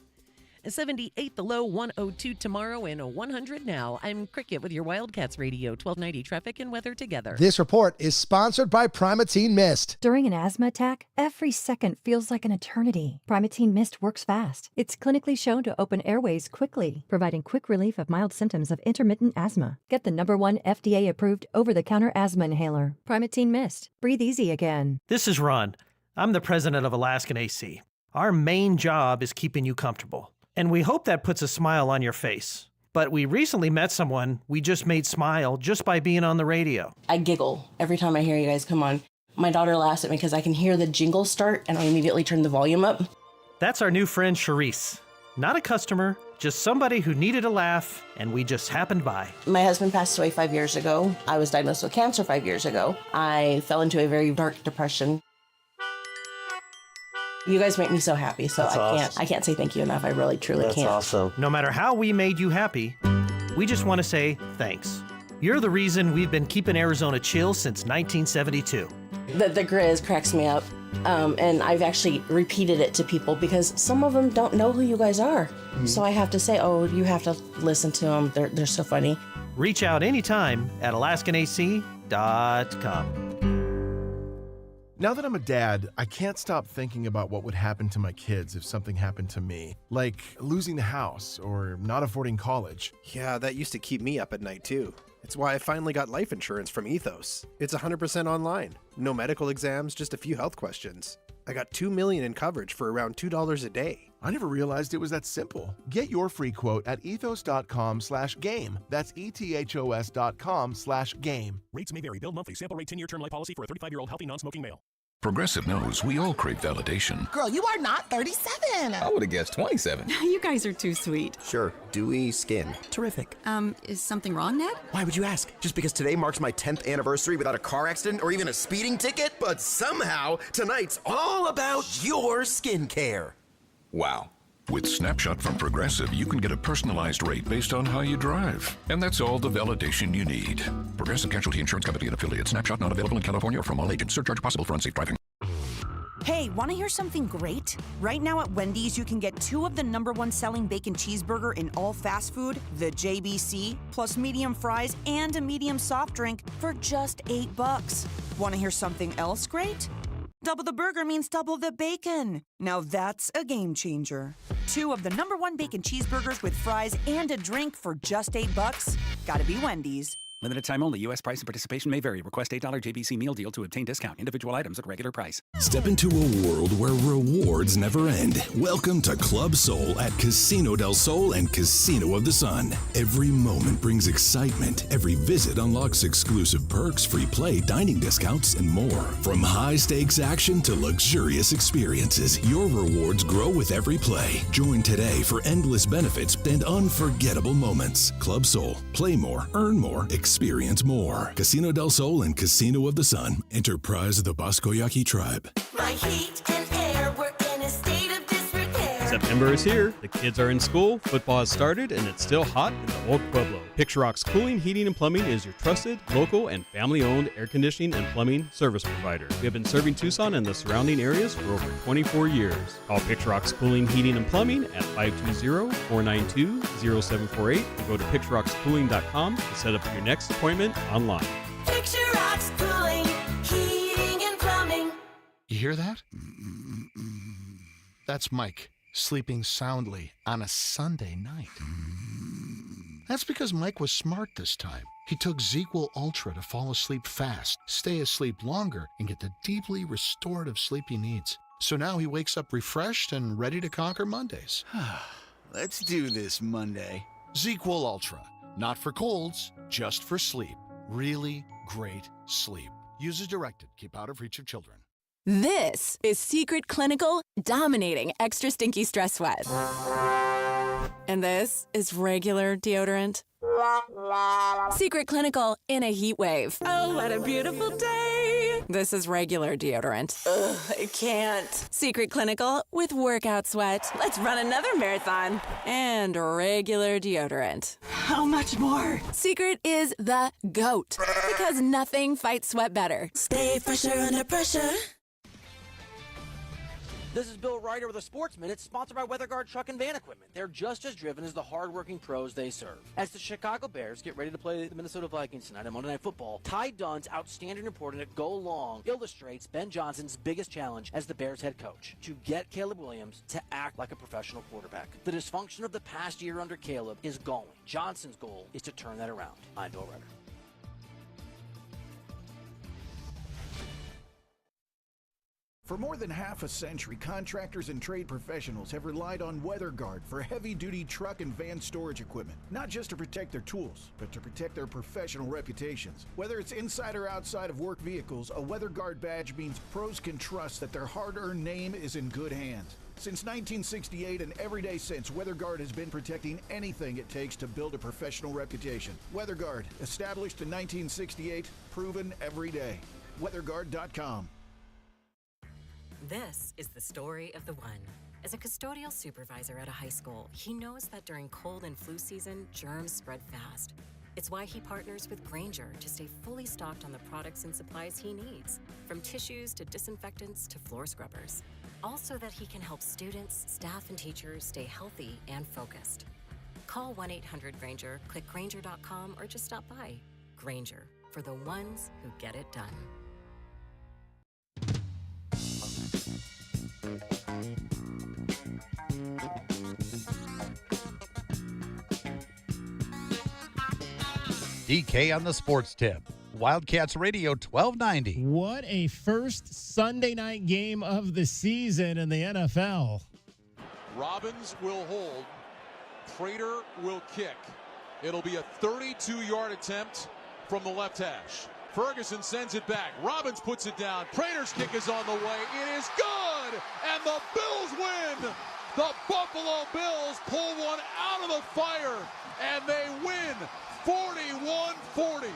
78 the low, 102 tomorrow, and 100 now. I'm Cricket with your Wildcats Radio 1290 Traffic and Weather together. This report is sponsored by Primatene Mist. During an asthma attack, every second feels like an eternity. Primatene Mist works fast. It's clinically shown to open airways quickly, providing quick relief of mild symptoms of intermittent asthma. Get the #1 FDA-approved over-the-counter asthma inhaler. Primatene Mist. Breathe easy again. This is Ron. I'm the president of Alaskan AC. Our main job is keeping you comfortable. And we hope that puts a smile on your face. But we recently met someone we just made smile just by being on the radio. I giggle every time I hear you guys come on. My daughter laughs at me because I can hear the jingle start and I immediately turn the volume up. That's our new friend Charisse. Not a customer, just somebody who needed a laugh, and we just happened by. My husband passed away 5 years ago. I was diagnosed with cancer 5 years ago. I fell into a very dark depression. You guys make me so happy, so I can't say thank you enough. I really, truly can't. That's awesome. No matter how we made you happy, we just want to say thanks. You're the reason we've been keeping Arizona chill since 1972. The Grizz cracks me up, and I've actually repeated it to people because some of them don't know who you guys are. Mm-hmm. So I have to say, oh, you have to listen to them. They're so funny. Reach out anytime at alaskanac.com. Now that I'm a dad, I can't stop thinking about what would happen to my kids if something happened to me, like losing the house or not affording college. Yeah, that used to keep me up at night too. It's why I finally got life insurance from Ethos. It's 100% online. No medical exams, just a few health questions. I got $2 million in coverage for around $2 a day. I never realized it was that simple. Get your free quote at ethos.com/game. That's ethos.com/game. Rates may vary. Bill monthly. Sample rate 10-year term life policy for a 35-year-old healthy non-smoking male. Progressive knows we all crave validation. Girl, you are not 37. I would have guessed 27. You guys are too sweet. Sure. Dewy skin. Terrific. Is something wrong, Ned? Why would you ask? Just because today marks my 10th anniversary without a car accident or even a speeding ticket? But somehow, tonight's all about your skincare. Wow. With Snapshot from Progressive, you can get a personalized rate based on how you drive. And that's all the validation you need. Progressive Casualty Insurance Company and affiliates. Snapshot not available in California or from all agents. Surcharge possible for unsafe driving. Hey, want to hear something great? Right now at Wendy's, you can get 2 of the #1 selling bacon cheeseburger in all fast food, the JBC, plus medium fries and a medium soft drink for just $8. Want to hear something else great? Double the burger means double the bacon. Now that's a game changer. 2 of the #1 bacon cheeseburgers with fries and a drink for just $8. Gotta be Wendy's. Limited time only. U.S. price and participation may vary. Request $8 JBC meal deal to obtain discount. Individual items at regular price. Step into a world where rewards never end. Welcome to Club Soul at Casino del Sol and Casino of the Sun. Every moment brings excitement. Every visit unlocks exclusive perks, free play, dining discounts, and more. From high-stakes action to luxurious experiences, your rewards grow with every play. Join today for endless benefits and unforgettable moments. Club Soul. Play more, earn more, experience more. Casino del Sol and Casino of the Sun. Enterprise of the Bosco Yaqui Tribe. My heat and air were in a state of disrepair. September is here. The kids are in school, football has started, and it's still hot in the old Pueblo. Picture Rock's Cooling, Heating, and Plumbing is your trusted, local, and family-owned air conditioning and plumbing service provider. We have been serving Tucson and the surrounding areas for over 24 years. Call Picture Rock's Cooling, Heating, and Plumbing at 520-492-0748 or go to picturerockscooling.com to set up your next appointment online. Picture Rocks Cooling, Heating, and Plumbing. You hear that? That's Mike sleeping soundly on a Sunday night. That's because Mike was smart this time. He took ZzzQuil Ultra to fall asleep fast, stay asleep longer, and get the deeply restorative sleep he needs. So now he wakes up refreshed and ready to conquer Mondays. Let's do this Monday. ZzzQuil Ultra. Not for colds, just for sleep. Really great sleep. Use as directed. Keep out of reach of children. This is Secret Clinical dominating extra stinky stress sweat. And this is regular deodorant. Secret Clinical in a heat wave. Oh, what a beautiful day. This is regular deodorant. Ugh, I can't. Secret Clinical with workout sweat. Let's run another marathon. And regular deodorant. How much more? Secret is the GOAT. Because nothing fights sweat better. Stay fresher under pressure. This is Bill Ryder with a Sports Minute, sponsored by WeatherGuard Truck and Van Equipment. They're just as driven as the hard-working pros they serve. As the Chicago Bears get ready to play the Minnesota Vikings tonight on Monday Night Football, Ty Dunn's outstanding reporting at Go Long illustrates Ben Johnson's biggest challenge as the Bears head coach, to get Caleb Williams to act like a professional quarterback. The dysfunction of the past year under Caleb is going. Johnson's goal is to turn that around. I'm Bill Ryder. For more than half a century, contractors and trade professionals have relied on WeatherGuard for heavy-duty truck and van storage equipment, not just to protect their tools, but to protect their professional reputations. Whether it's inside or outside of work vehicles, a WeatherGuard badge means pros can trust that their hard-earned name is in good hands. Since 1968 and every day since, WeatherGuard has been protecting anything it takes to build a professional reputation. WeatherGuard, established in 1968, proven every day. WeatherGuard.com. This is the story of the one. As a custodial supervisor at a high school, he knows that during cold and flu season, germs spread fast. It's why he partners with Grainger to stay fully stocked on the products and supplies he needs, from tissues to disinfectants to floor scrubbers. All so that he can help students, staff, and teachers stay healthy and focused. Call 1-800-GRAINGER, click Grainger.com, or just stop by. Grainger, for the ones who get it done. DK on the Sports Tip. Wildcats Radio 1290. What a first Sunday night game of the season in the NFL. Robbins will hold. Prater will kick. It'll be a 32-yard attempt from the left hash. Ferguson sends it back. Robbins puts it down. Prater's kick is on the way. It is good! And the Bills win! The Buffalo Bills pull one out of the fire, and they win 41-40.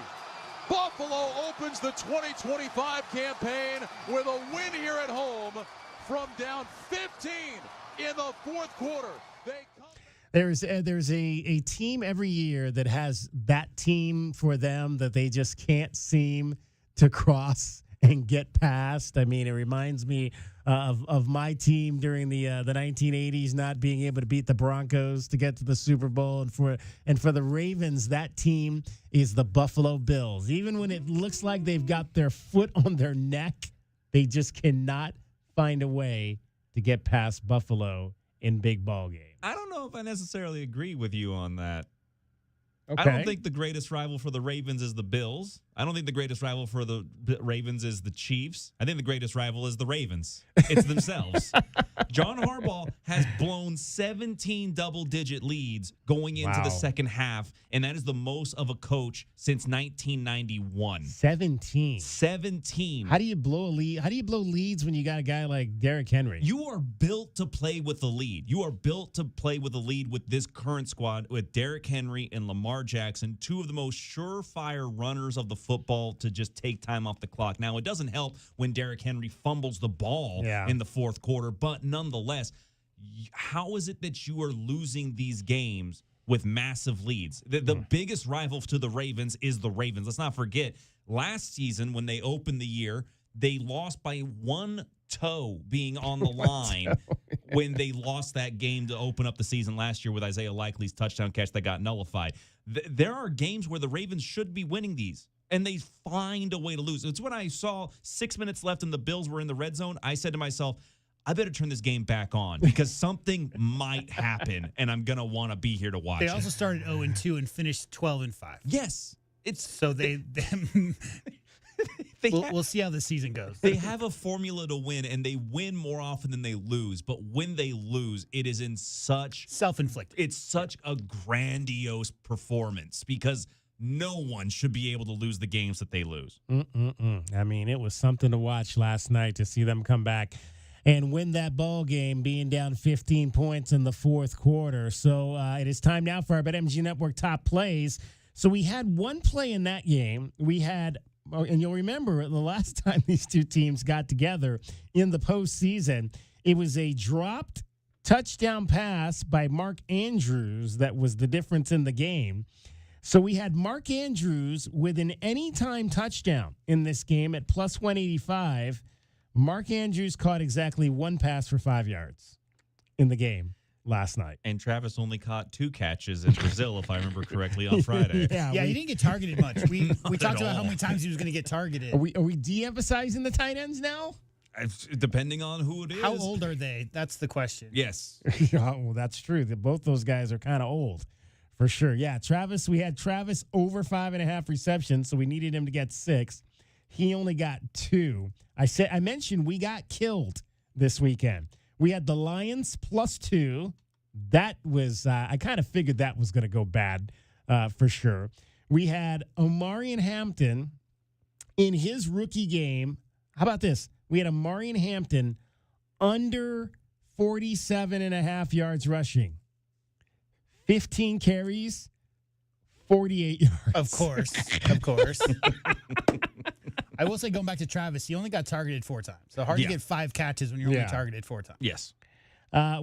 Buffalo opens the 2025 campaign with a win here at home from down 15 in the fourth quarter. There's a team every year that has that team for them that they just can't seem to cross and get past. I mean, it reminds me of my team during the 1980s not being able to beat the Broncos to get to the Super Bowl, and for the Ravens, that team is the Buffalo Bills. Even when it looks like they've got their foot on their neck, they just cannot find a way to get past Buffalo in big ball games. I don't know if I necessarily agree with you on that. Okay. I don't think the greatest rival for the Ravens is the Bills. I don't think the greatest rival for the Ravens is the Chiefs. I think the greatest rival is the Ravens. It's themselves. John Harbaugh has blown 17 double-digit leads going into the second half, and that is the most of a coach since 1991. 17. How do you blow a lead? How do you blow leads when you got a guy like Derrick Henry? You are built to play with the lead. You are built to play with the lead with this current squad with Derrick Henry and Lamar Jackson, two of the most surefire runners of the football to just take time off the clock. Now, it doesn't help when Derrick Henry fumbles the ball in the fourth quarter, but nonetheless, how is it that you are losing these games with massive leads? The biggest rival to the Ravens is the Ravens. Let's not forget, last season when they opened the year, they lost by one toe being on the line when they lost that game to open up the season last year with Isaiah Likely's touchdown catch that got nullified. There are games where the Ravens should be winning these, and they find a way to lose. It's when I saw 6 minutes left and the Bills were in the red zone, I said to myself, I better turn this game back on because something might happen, and I'm going to want to be here to watch They it. also started 0-2 and finished 12-5. Yes. We'll see how the season goes. They have a formula to win, and they win more often than they lose. But when they lose, it is in such self-inflicted. It's such a grandiose performance because no one should be able to lose the games that they lose. I mean, it was something to watch last night to see them come back and win that ball game, being down 15 points in the fourth quarter. So it is time now for our BetMGM Network top plays. So we had one play in that game. We had. And you'll remember the last time these two teams got together in the postseason, it was a dropped touchdown pass by Mark Andrews that was the difference in the game. So we had Mark Andrews with an anytime touchdown in this game at plus 185. Mark Andrews caught exactly one pass for 5 yards in the game last night. And Travis only caught 2 catches in Brazil, if I remember correctly, on Friday. He didn't get targeted much. We talked about how many times he was going to get targeted. Are we de-emphasizing the tight ends now? Depending on who it is. How old are they? That's the question. Yes. Well, that's true. Both those guys are kind of old, for sure. Yeah, we had Travis over 5.5 receptions, so we needed him to get 6. He only got 2. I mentioned we got killed this weekend. We had the Lions +2. That was I kind of figured that was going to go bad for sure. We had Omarion Hampton in his rookie game. How about this? We had Omarion Hampton under 47.5 yards rushing. 15 carries, 48 yards. Of course. I will say, going back to Travis, he only got targeted 4 times. So hard to get 5 catches when you're only targeted 4 times. Yes.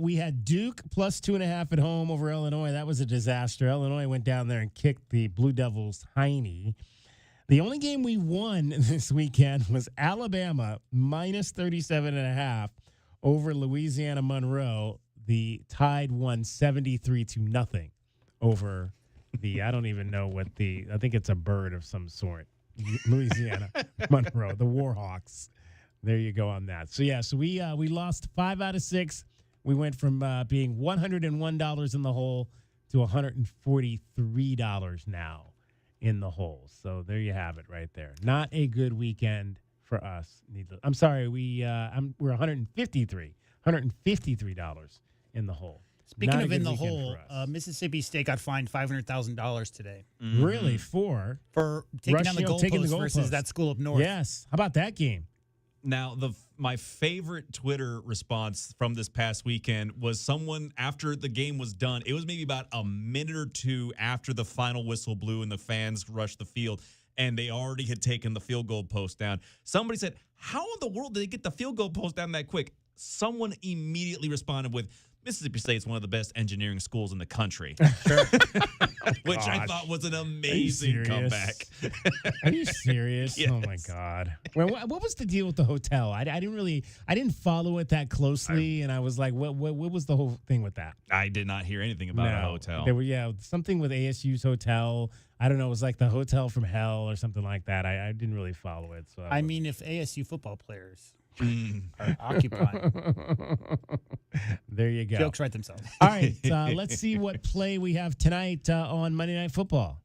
We had Duke +2.5 at home over Illinois. That was a disaster. Illinois went down there and kicked the Blue Devils' hiney. The only game we won this weekend was Alabama -37.5 over Louisiana Monroe. The Tide won 73-0 over the, I don't even know what I think it's a bird of some sort. Louisiana Monroe, the Warhawks. There you go on that. So we lost 5 out of 6. We went from being $101 in the hole to $143 now in the hole. So there you have it right there. Not a good weekend for us. I'm sorry, we're $153 in the hole. Speaking of in the hole, Mississippi State got fined $500,000 today. Mm-hmm. Really? For taking down the goalpost versus that school up north. Yes. How about that game? Now, my favorite Twitter response from this past weekend was someone after the game was done. It was maybe about a minute or 2 after the final whistle blew and the fans rushed the field, and they already had taken the field goal post down. Somebody said, how in the world did they get the field goal post down that quick? Someone immediately responded with, Mississippi State is one of the best engineering schools in the country. Which I thought was an amazing comeback. Are you serious? Yes. Oh my God. Well, what was the deal with the hotel? I didn't follow it that closely, and I was like, what was the whole thing with that? I did not hear anything about a hotel. There were something with ASU's hotel. I don't know. It was like the hotel from hell or something like that. I didn't really follow it. So I mean, if ASU football players are occupying. There you go. Jokes write themselves. All right, let's see what play we have tonight on Monday Night Football.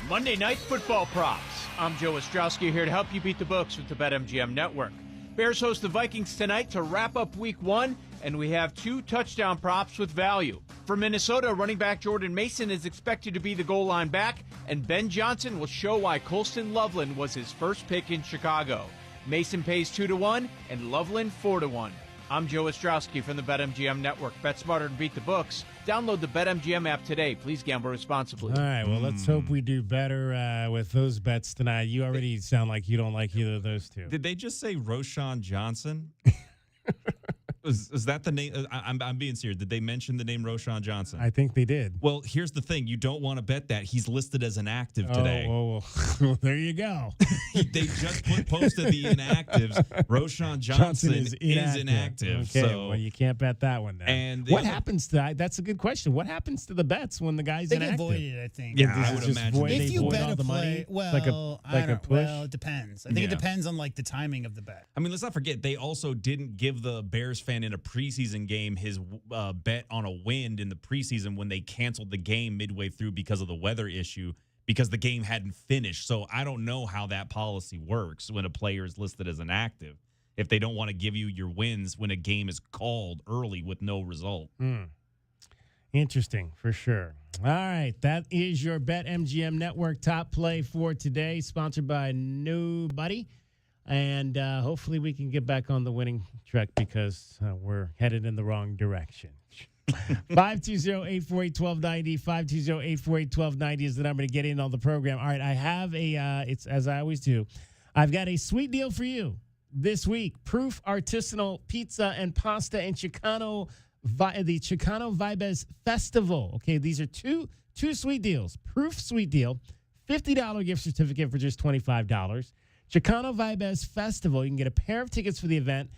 Monday Night Football Props. I'm Joe Ostrowski here to help you beat the books with the BetMGM Network. Bears host the Vikings tonight to wrap up Week 1, and we have 2 touchdown props with value. For Minnesota, running back Jordan Mason is expected to be the goal line back, and Ben Johnson will show why Colston Loveland was his first pick in Chicago. Mason pays 2-1 and Loveland 4-1. I'm Joe Ostrowski from the BetMGM Network. Bet smarter and beat the books. Download the BetMGM app today. Please gamble responsibly. All right, well, let's hope we do better with those bets tonight. You already sound like you don't like either of those two. Did they just say Roshan Johnson? Is that the name? I'm being serious. Did they mention the name Roshan Johnson? I think they did. Well, here's the thing. You don't want to bet that. He's listed as inactive today. Well, there you go. They just posted the inactives. Roshan Johnson is inactive. Okay, so well, you can't bet that one then. And what happens to that? That's a good question. What happens to the bets when the guy's they inactive? They get voided, I think. Yeah, I would imagine. If you bet a play, well, it depends. I think it depends on like the timing of the bet. I mean, let's not forget, they also didn't give the Bears fan in a preseason game his bet on a win in the preseason when they canceled the game midway through because of the weather issue, because the game hadn't finished. So I don't know how that policy works when a player is listed as inactive, if they don't want to give you your wins when a game is called early with no result. Interesting, for sure. All right, that is your BetMGM Network top play for today, sponsored by Nobody. And hopefully we can get back on the winning track because we're headed in the wrong direction. 520-848-1290. 520-848-1290 is the number to get in on the program. All right, I have it's as I always do, I've got a sweet deal for you this week. Proof Artisanal Pizza and Pasta in Chicano, the Chicano Vibes Festival. Okay, these are two sweet deals. Proof sweet deal, $50 gift certificate for just $25. Chicano Vibes Festival, you can get a pair of tickets for the event.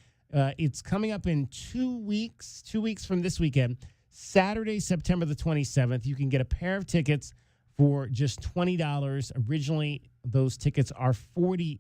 It's coming up in 2 weeks from this weekend, Saturday, September the 27th. You can get a pair of tickets for just $20. Originally, those tickets are $40.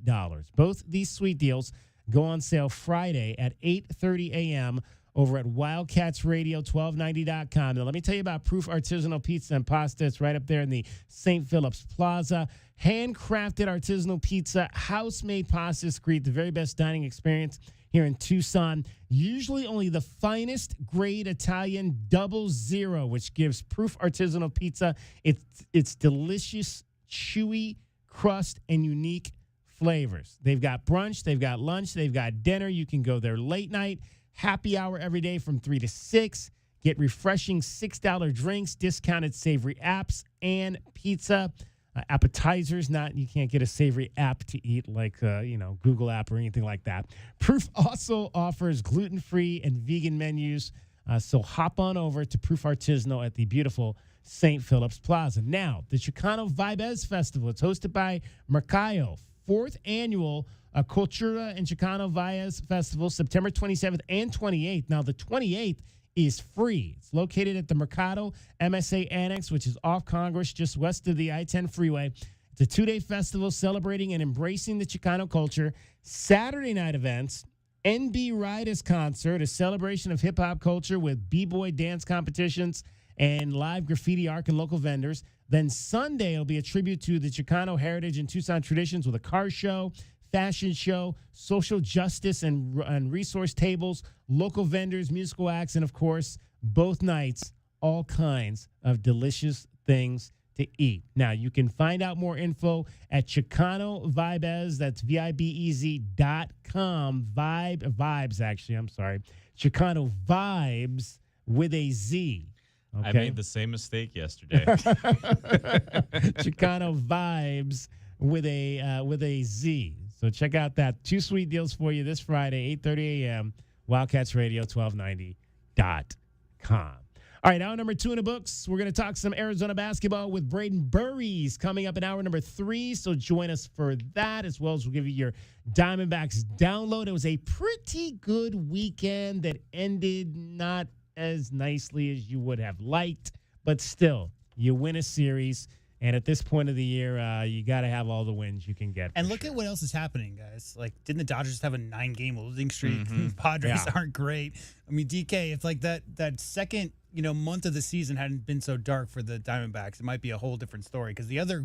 Both these sweet deals go on sale Friday at 8:30 a.m. over at wildcatsradio1290.com. Now, let me tell you about Proof Artisanal Pizza and Pasta. It's right up there in the St. Philip's Plaza. Handcrafted artisanal pizza, house-made pastas create the very best dining experience here in Tucson. Usually only the finest grade Italian 00, which gives Proof Artisanal Pizza its delicious, chewy crust and unique flavors. They've got brunch, they've got lunch, they've got dinner. You can go there late night, happy hour every day from 3 to 6. Get refreshing $6 drinks, discounted savory apps, and pizza. Appetizers, you can't get a savory app to eat like, Google app or anything like that. Proof also offers gluten-free and vegan menus. So hop on over to Proof Artisanal at the beautiful St. Philip's Plaza. Now, the Chicano Vibes Festival. It's hosted by Mercado. 4th annual Cultura and Chicano Vibes Festival, September 27th and 28th. Now, the 28th is free. It's located at the Mercado MSA Annex, which is off Congress, just west of the I-10 freeway. It's a 2-day festival celebrating and embracing the Chicano culture. Saturday night events, NB Riders concert, a celebration of hip-hop culture with b-boy dance competitions and live graffiti art and local vendors. Then Sunday will be a tribute to the Chicano heritage and Tucson traditions with a car show, fashion show, social justice and resource tables, local vendors, musical acts, and, of course, both nights, all kinds of delicious things to eat. Now, you can find out more info at Chicano Vibes. That's VIBEZ.com. Vibes, actually. I'm sorry. Chicano Vibes with a Z. Okay? I made the same mistake yesterday. Chicano Vibes with a Z. So check out that. 2 sweet deals for you this Friday, 8:30 a.m., wildcatsradio1290.com. All right, hour number 2 in the books. We're going to talk some Arizona basketball with Braden Burries coming up in hour number 3. So join us for that, as well as we'll give you your Diamondbacks download. It was a pretty good weekend that ended not as nicely as you would have liked, but still, you win a series. And at this point of the year, you got to have all the wins you can get. And look at what else is happening, guys. Like, didn't the Dodgers just have a 9-game losing streak? The Padres aren't great. I mean, DK, if like that second month of the season hadn't been so dark for the Diamondbacks, it might be a whole different story, because the other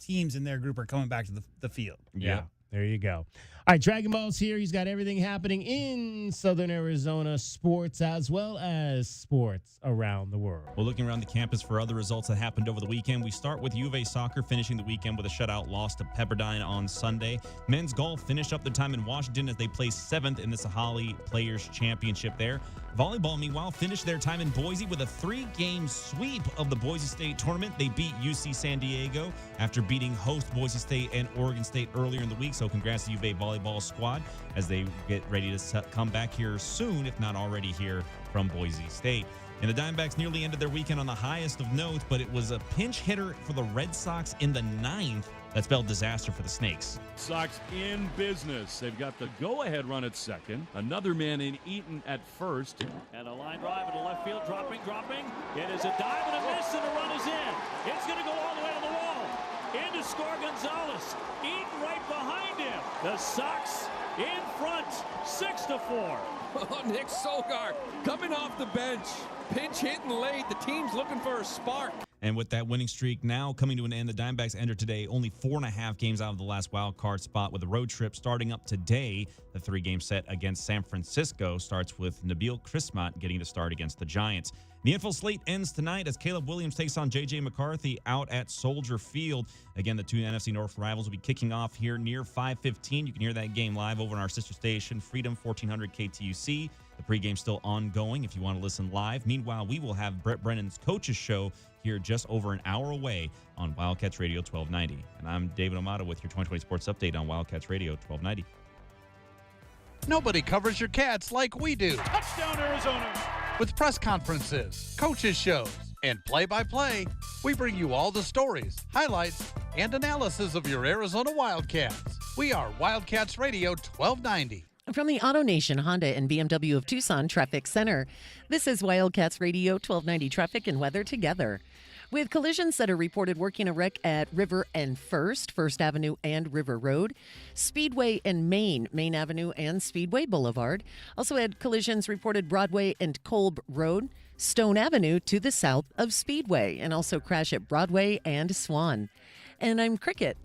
teams in their group are coming back to the field. Yeah. There you go. All right, Dragon Ball's here. He's got everything happening in Southern Arizona sports as well as sports around the world. Well, looking around the campus for other results that happened over the weekend, we start with U of A soccer finishing the weekend with a shutout loss to Pepperdine on Sunday. Men's golf finished up their time in Washington as they placed 7th in the Sahali Players Championship there. Volleyball, meanwhile, finished their time in Boise with a 3-game sweep of the Boise State tournament. They beat UC San Diego after beating host Boise State and Oregon State earlier in the week. So congrats to U of A volleyball squad as they get ready to come back here soon, if not already here from Boise State. And the Diamondbacks nearly ended their weekend on the highest of note, but it was a pinch hitter for the Red Sox in the 9th that spelled disaster for the Snakes. Sox in business. They've got the go-ahead run at second. Another man in Eaton at first. And a line drive into left field, dropping. It is a dive and a miss, and the run is in. It's going to go all the way to the wall. In to score Gonzalez. Eaton right behind him. The Sox in front, 6-4. Oh, Nick Solgar coming off the bench. Pinch hitting late. The team's looking for a spark. And with that winning streak now coming to an end, the Diamondbacks enter today only 4.5 games out of the last wild card spot with a road trip starting up today. The 3-game set against San Francisco starts with Nabil Chrismat getting to start against the Giants. The NFL slate ends tonight as Caleb Williams takes on J.J. McCarthy out at Soldier Field. Again, the 2 NFC North rivals will be kicking off here near 5:15. You can hear that game live over on our sister station, Freedom 1400 KTUC. The pregame still ongoing if you want to listen live. Meanwhile, we will have Brent Brennan's Coaches Show here just over an hour away on Wildcats Radio 1290. And I'm David Amato with your 2020 Sports Update on Wildcats Radio 1290. Nobody covers your Cats like we do. Touchdown, Arizona. With press conferences, coaches shows, and play-by-play, we bring you all the stories, highlights, and analysis of your Arizona Wildcats. We are Wildcats Radio 1290. From the AutoNation Honda and BMW of Tucson Traffic Center, this is Wildcats Radio 1290 Traffic and Weather together. With collisions that are reported working a wreck at River and First Avenue and River Road, Speedway and Main Avenue and Speedway Boulevard. Also had collisions reported Broadway and Kolb Road, Stone Avenue to the south of Speedway, and also crash at Broadway and Swan. And I'm Cricket.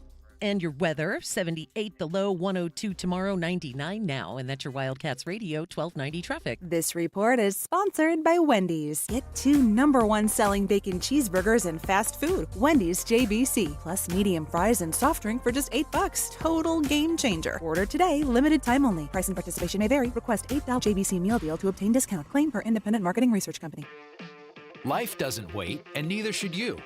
And your weather, 78 the low, 102 tomorrow, 99 now. And that's your Wildcats Radio 1290 traffic. This report is sponsored by Wendy's. Get 2 #1 selling bacon cheeseburgers and fast food. Wendy's JBC. Plus medium fries and soft drink for just $8. Total game changer. Order today. Limited time only. Price and participation may vary. Request $8 JBC meal deal to obtain discount. Claim per independent marketing research company. Life doesn't wait, and neither should you.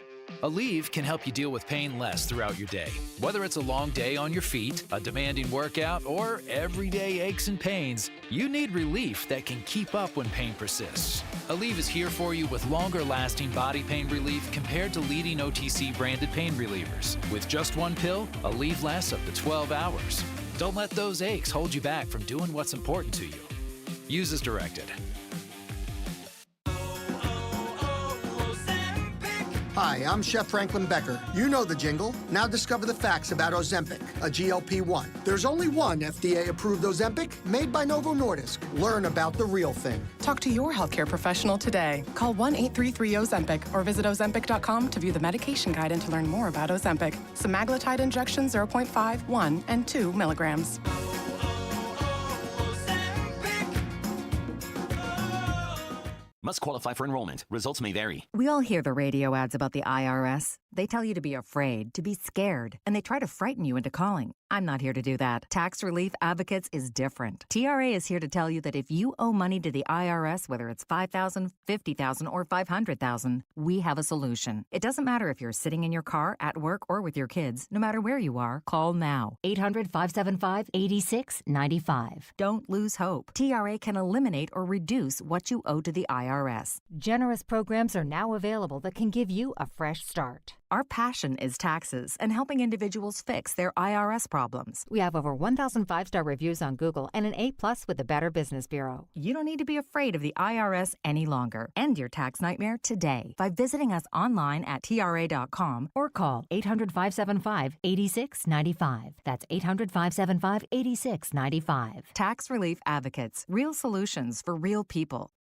Aleve can help you deal with pain less throughout your day. Whether it's a long day on your feet, a demanding workout, or everyday aches and pains, you need relief that can keep up when pain persists. Aleve is here for you with longer-lasting body pain relief compared to leading OTC-branded pain relievers. With just one pill, Aleve lasts up to 12 hours. Don't let those aches hold you back from doing what's important to you. Use as directed. Hi, I'm Chef Franklin Becker. You know the jingle. Now discover the facts about Ozempic, a GLP-1. There's only one FDA-approved Ozempic made by Novo Nordisk. Learn about the real thing. Talk to your healthcare professional today. Call 1-833-OZEMPIC or visit Ozempic.com to view the medication guide and to learn more about Ozempic. Semaglutide injection 0.5, 1, and 2 milligrams. Must qualify for enrollment. Results may vary. We all hear the radio ads about the IRS. They tell you to be afraid, to be scared, and they try to frighten you into calling. I'm not here to do that. Tax Relief Advocates is different. TRA is here to tell you that if you owe money to the IRS, whether it's $5,000, $50,000, or $500,000, we have a solution. It doesn't matter if you're sitting in your car, at work, or with your kids. No matter where you are, call now. 800-575-8695. Don't lose hope. TRA can eliminate or reduce what you owe to the IRS. Generous programs are now available that can give you a fresh start. Our passion is taxes and helping individuals fix their IRS problems. We have over 1,000 5-star reviews on Google and an A+ with the Better Business Bureau. You don't need to be afraid of the IRS any longer. End your tax nightmare today by visiting us online at TRA.com or call 800-575-8695. That's 800-575-8695. Tax Relief Advocates. Real solutions for real people.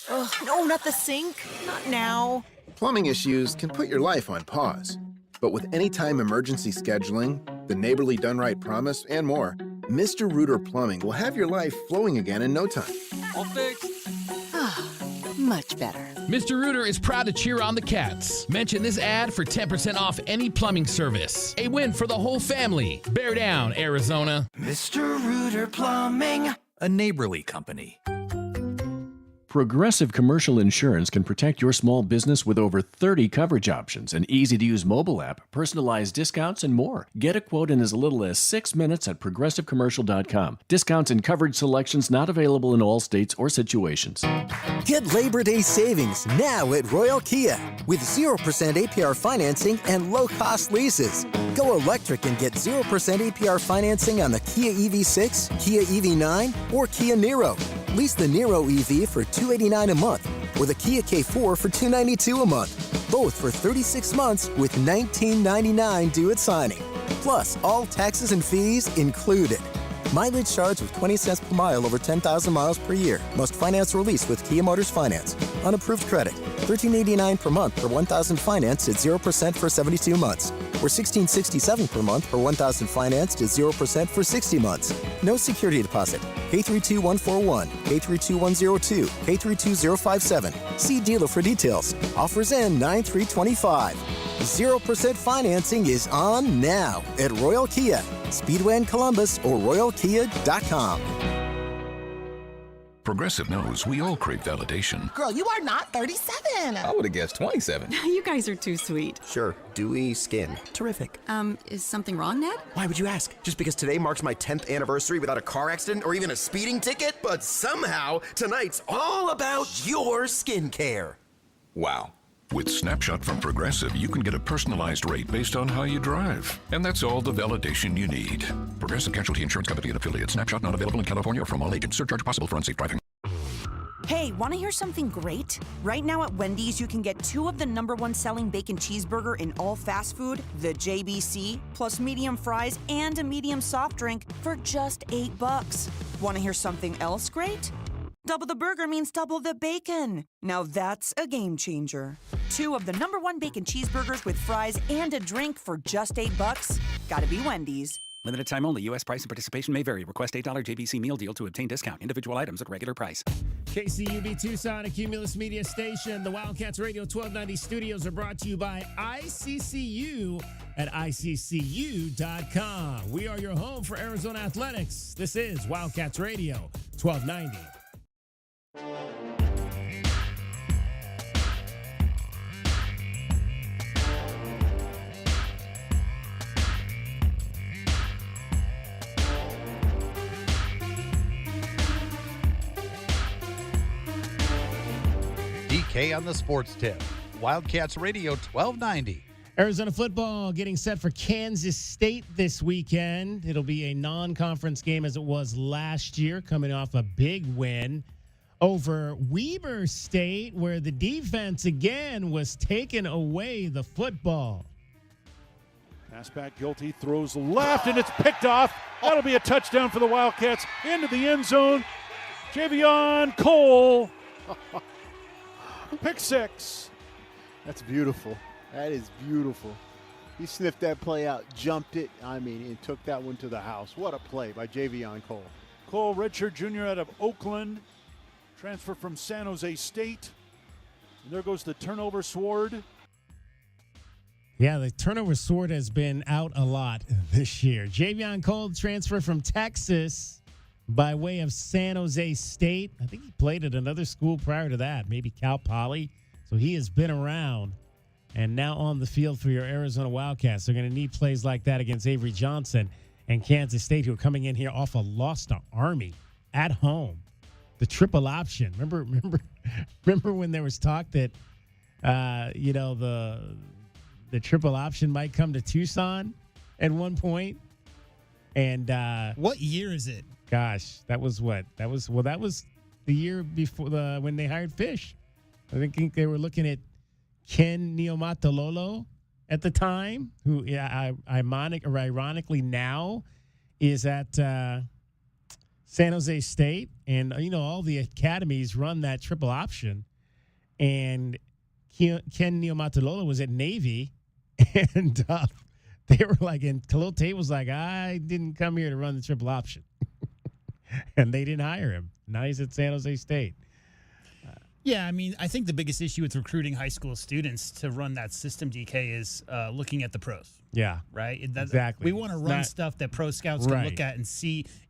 Ugh, no, not the sink. Not now. Plumbing issues can put your life on pause. But with anytime emergency scheduling, the Neighborly Done Right promise, and more, Mr. Rooter Plumbing will have your life flowing again in no time. All fixed. Much better. Mr. Rooter is proud to cheer on the Cats. Mention this ad for 10% off any plumbing service. A win for the whole family. Bear down, Arizona. Mr. Rooter Plumbing, a Neighborly company. Progressive Commercial Insurance can protect your small business with over 30 coverage options, an easy-to-use mobile app, personalized discounts, and more. Get a quote in as little as 6 minutes at progressivecommercial.com. Discounts and coverage selections not available in all states or situations. Get Labor Day savings now at Royal Kia with 0% APR financing and low-cost leases. Go electric and get 0% APR financing on the Kia EV6, Kia EV9, or Kia Niro. Lease the Niro EV for $289 a month or the Kia K4 for $292 a month. Both for 36 months with $19.99 due at signing. Plus, all taxes and fees included. Mileage charge of 20 cents per mile over 10,000 miles per year. Must finance or lease with Kia Motors Finance. Unapproved credit. $13.89 per month per 1,000 financed at 0% for 72 months. Or $16.67 per month per 1,000 financed at 0% for 60 months. No security deposit. K32141, K32102, K32057. See dealer for details. Offers end 9/3/25. 0% financing is on now at Royal Kia, Speedway in Columbus, or royalkia.com. Progressive knows we all crave validation. Girl, you are not 37. I would have guessed 27. You guys are too sweet. Sure, dewy skin. Terrific. Is something wrong, Ned? Why would you ask? Just because today marks my 10th anniversary without a car accident or even a speeding ticket? But somehow, tonight's all about your skincare. Wow. With Snapshot from Progressive, you can get a personalized rate based on how you drive. And that's all the validation you need. Progressive Casualty Insurance Company and affiliates. Snapshot not available in California or from all agents. Surcharge possible for unsafe driving. Hey, want to hear something great? Right now at Wendy's, you can get 2 of the #1 selling bacon cheeseburger in all fast food, the JBC, plus medium fries and a medium soft drink for just $8. Want to hear something else great? Double the burger means double the bacon. Now that's a game changer. 2 of the #1 bacon cheeseburgers with fries and a drink for just $8. Gotta be Wendy's. Limited time only. U.S. price and participation may vary. Request $8 JBC meal deal to obtain discount. Individual items at regular price. KCUB Tucson, a Cumulus Media station. The Wildcats Radio 1290 studios are brought to you by ICCU at ICCU.com. We are your home for Arizona athletics. This is Wildcats Radio 1290. DK on the sports tip. Wildcats Radio 1290. Arizona football getting set for Kansas State this weekend. It'll be a non-conference game as it was last year, coming off a big win over Weber State, where the defense again was taking away the football. Pass back, Guilty throws left, and it's picked off. That'll be a touchdown for the Wildcats into the end zone. Javin Cole. Pick 6. That's beautiful. That is beautiful. He sniffed that play out, jumped it, and took that one to the house. What a play by Javin Cole. Cole, redshirt junior out of Oakland, transfer from San Jose State. And there goes the turnover sword. Yeah, the turnover sword has been out a lot this year. Javin Cole transfer from Texas by way of San Jose State. I think he played at another school prior to that, maybe Cal Poly. So he has been around and now on the field for your Arizona Wildcats. They're going to need plays like that against Avery Johnson and Kansas State, who are coming in here off a loss to Army at home. The triple option. Remember when there was talk that, the triple option might come to Tucson at one point? And what year is it? Gosh, that was what? That was the year before when they hired Fish. I think they were looking at Ken Niumatalolo at the time, who ironically now is at San Jose State, and all the academies run that triple option. And Ken Niumatalolo was at Navy, and they were like, and Khalil Tate was like, I didn't come here to run the triple option. And they didn't hire him. Now he's at San Jose State. Yeah, I think the biggest issue with recruiting high school students to run that system, DK, is looking at the pros. Yeah. Right? Exactly. We want to run stuff that pro scouts can look at and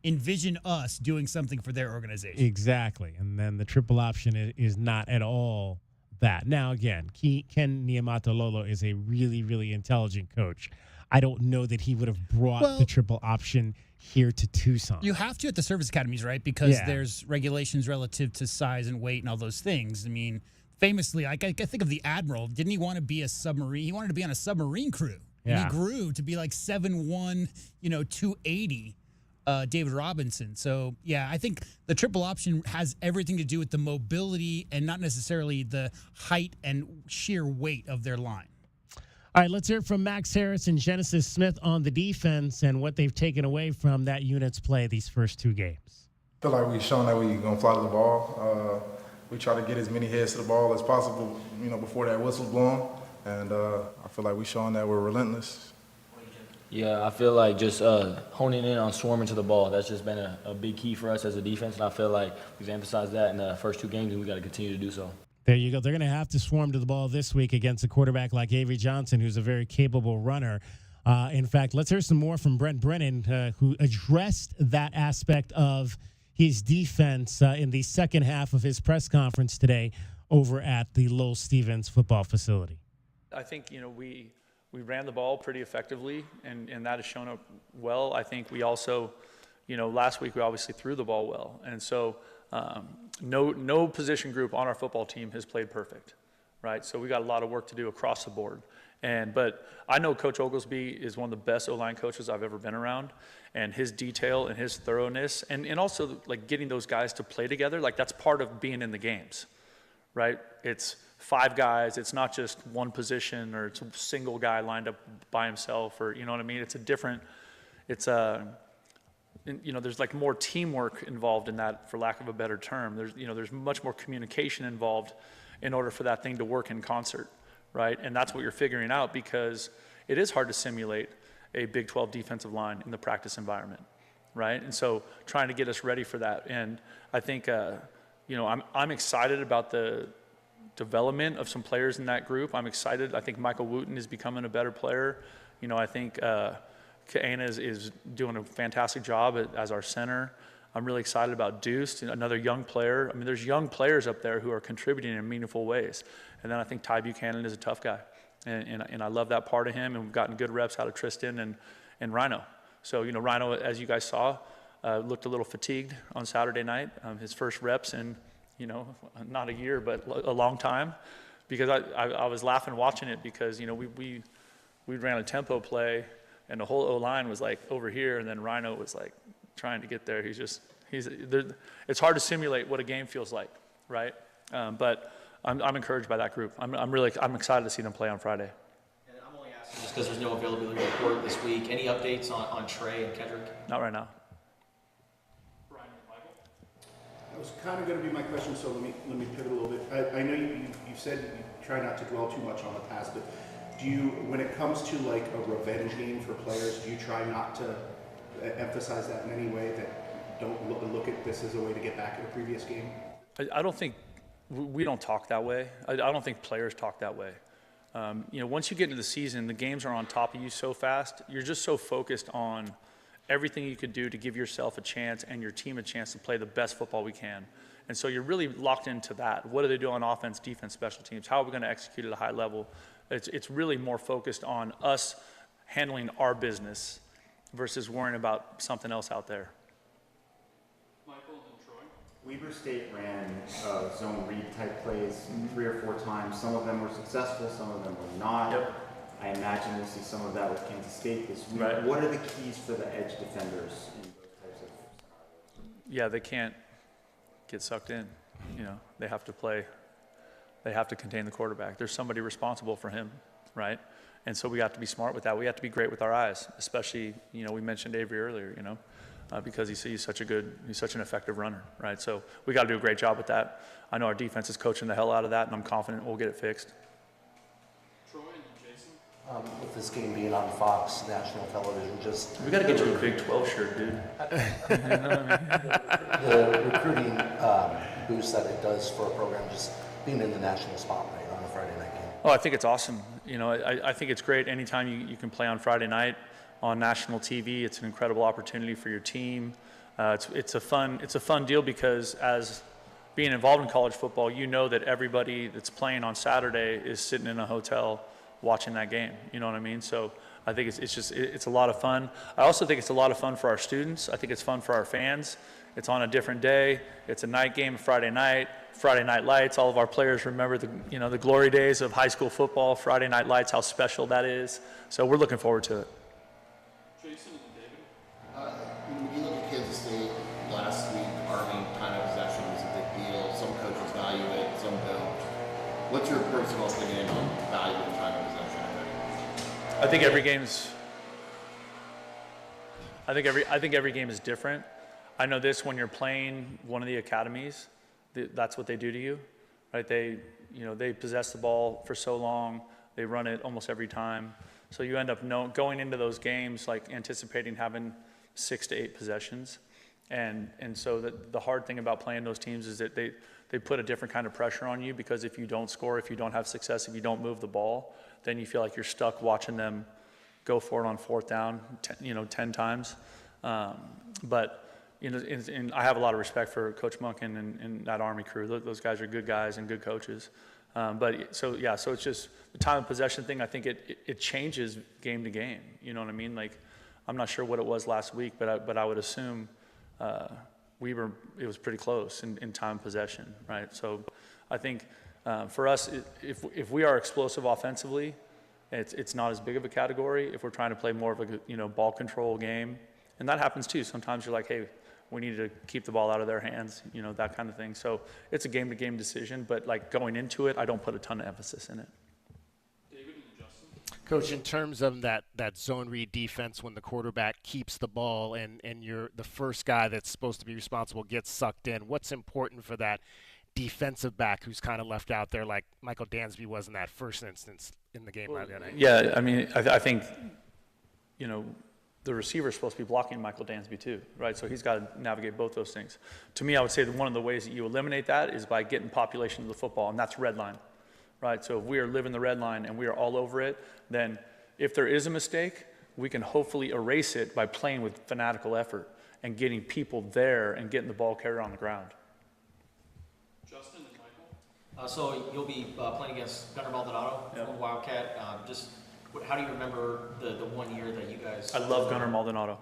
envision us doing something for their organization. Exactly. And then the triple option is not at all that. Now, again, Ken Niumatalolo is a really, really intelligent coach. I don't know that he would have brought the triple option here to Tucson. You have to at the service academies, right? Because there's regulations relative to size and weight and all those things. Famously, I think of the Admiral. Didn't he want to be a submarine? He wanted to be on a submarine crew. Yeah. And he grew to be like 7'1", 280, David Robinson. So, yeah, I think the triple option has everything to do with the mobility and not necessarily the height and sheer weight of their line. All right, let's hear from Max Harris and Genesis Smith on the defense and what they've taken away from that unit's play these first 2 games. I feel like we've shown that we're going to fly to the ball. We try to get as many heads to the ball as possible, before that whistle's blown. And I feel like we've shown that we're relentless. Yeah, I feel like just honing in on swarming to the ball. That's just been a big key for us as a defense, and I feel like we've emphasized that in the first 2 games, and we got to continue to do so. There you go. They're going to have to swarm to the ball this week against a quarterback like Avery Johnson, who's a very capable runner. In fact, let's hear some more from Brent Brennan, who addressed that aspect of his defense in the second half of his press conference today over at the Lowell Stevens football facility. I think, we ran the ball pretty effectively, and that has shown up well. I think we also, last week we obviously threw the ball well. And so no position group on our football team has played perfect. right? So we got a lot of work to do across the board. But I know Coach Oglesby is one of the best O-line coaches I've ever been around, and his detail and his thoroughness, and also like getting those guys to play together, like that's part of being in the games, right? It's 5 guys. It's not just one position, or it's a single guy lined up by himself, or you know what I mean? It's a different. There's like more teamwork involved in that, for lack of a better term. There's much more communication involved in order for that thing to work in concert, right? And that's what you're figuring out, because it is hard to simulate a Big 12 defensive line in the practice environment, right? And so trying to get us ready for that. And I think, I'm excited about the development of some players in that group. I'm excited. I think Michael Wooten is becoming a better player. I think Kaena is doing a fantastic job as our center. I'm really excited about Deuce, another young player. I mean, there's young players up there who are contributing in meaningful ways. And then I think Ty Buchanan is a tough guy. And I love that part of him. And we've gotten good reps out of Tristan and Rhino. So, Rhino, as you guys saw, looked a little fatigued on Saturday night. His first reps in, not a year, but a long time. Because I was laughing watching it, because, we ran a tempo play, and the whole O-line was like over here, and then Rhino was like trying to get there. It's hard to simulate what a game feels like, right? But I'm encouraged by that group. I'm excited to see them play on Friday. And I'm only asking just because there's no availability report this week. Any updates on Trey and Kendrick? Not right now. That was kind of going to be my question, so let me pivot a little bit. I know you said you try not to dwell too much on the past, but do you, when it comes to like a revenge game for players, do you try not to emphasize that in any way, that don't look at this as a way to get back at a previous game? I don't think, we don't talk that way. I don't think players talk that way. Once you get into the season, the games are on top of you so fast. You're just so focused on everything you could do to give yourself a chance and your team a chance to play the best football we can. And so you're really locked into that. What do they do on offense, defense, special teams? How are we going to execute at a high level? It's really more focused on us handling our business versus worrying about something else out there. Michael and Troy? Weber State ran zone read type plays 3 or 4 times. Some of them were successful, some of them were not. Yep. I imagine we'll see some of that with Kansas State this week. Right. What are the keys for the edge defenders in those types of scenarios? Yeah, they can't get sucked in. They have to play. They have to contain the quarterback. There's somebody responsible for him, right? And so we have to be smart with that. We have to be great with our eyes, especially, we mentioned Avery earlier, because he's such an effective runner, right? So we got to do a great job with that. I know our defense is coaching the hell out of that, and I'm confident we'll get it fixed. Troy and Jason? With this game being on Fox national television, we got to get you a Big 12 shirt, dude. The recruiting boost that it does for a program, just being in the national spotlight on a Friday night game. Oh, I think it's awesome. I think it's great anytime you can play on Friday night on national TV. It's an incredible opportunity for your team. It's a fun deal, because as being involved in college football, that everybody that's playing on Saturday is sitting in a hotel watching that game. You know what I mean? So I think it's a lot of fun. I also think it's a lot of fun for our students. I think it's fun for our fans. It's on a different day. It's a night game, Friday night lights. All of our players remember the glory days of high school football, Friday night lights, how special that is. So we're looking forward to it. Jason and David? When you look at Kansas State last week, Army time of possession was a big deal. Some coaches value it, some don't. What's your personal opinion on valuing time of possession? I think every game is different. I know this, when you're playing one of the academies, that's what they do to you, right? They possess the ball for so long, they run it almost every time. So you end up going into those games like anticipating having 6 to 8 possessions. And so the hard thing about playing those teams is that they put a different kind of pressure on you, because if you don't score, if you don't have success, if you don't move the ball, then you feel like you're stuck watching them go for it on 4th down, 10 times. But and I have a lot of respect for Coach Monken and that Army crew. Those guys are good guys and good coaches. So it's just the time of possession thing. I think it changes game to game. You know what I mean? Like, I'm not sure what it was last week, but I would assume it was pretty close in time of possession, right? So I think For us, if we are explosive offensively, it's not as big of a category. If we're trying to play more of a ball control game, and that happens too. Sometimes you're like, hey, we need to keep the ball out of their hands, that kind of thing. So it's a game-to-game decision, but like going into it, I don't put a ton of emphasis in it. Coach, in terms of that zone read defense, when the quarterback keeps the ball and you're the first guy that's supposed to be responsible gets sucked in, what's important for that defensive back who's kind of left out there like Michael Dansby was in that first instance in the game last night? Yeah, I mean, I think, the receiver's supposed to be blocking Michael Dansby too, right? So he's got to navigate both those things. To me, I would say that one of the ways that you eliminate that is by getting population to the football, and that's red line, right? So if we are living the red line and we are all over it, then if there is a mistake, we can hopefully erase it by playing with fanatical effort and getting people there and getting the ball carrier on the ground. Justin and Michael? So you'll be playing against Gunnar Maldonado, former Wildcat. How do you remember the 1 year that you guys... I love Gunnar Maldonado.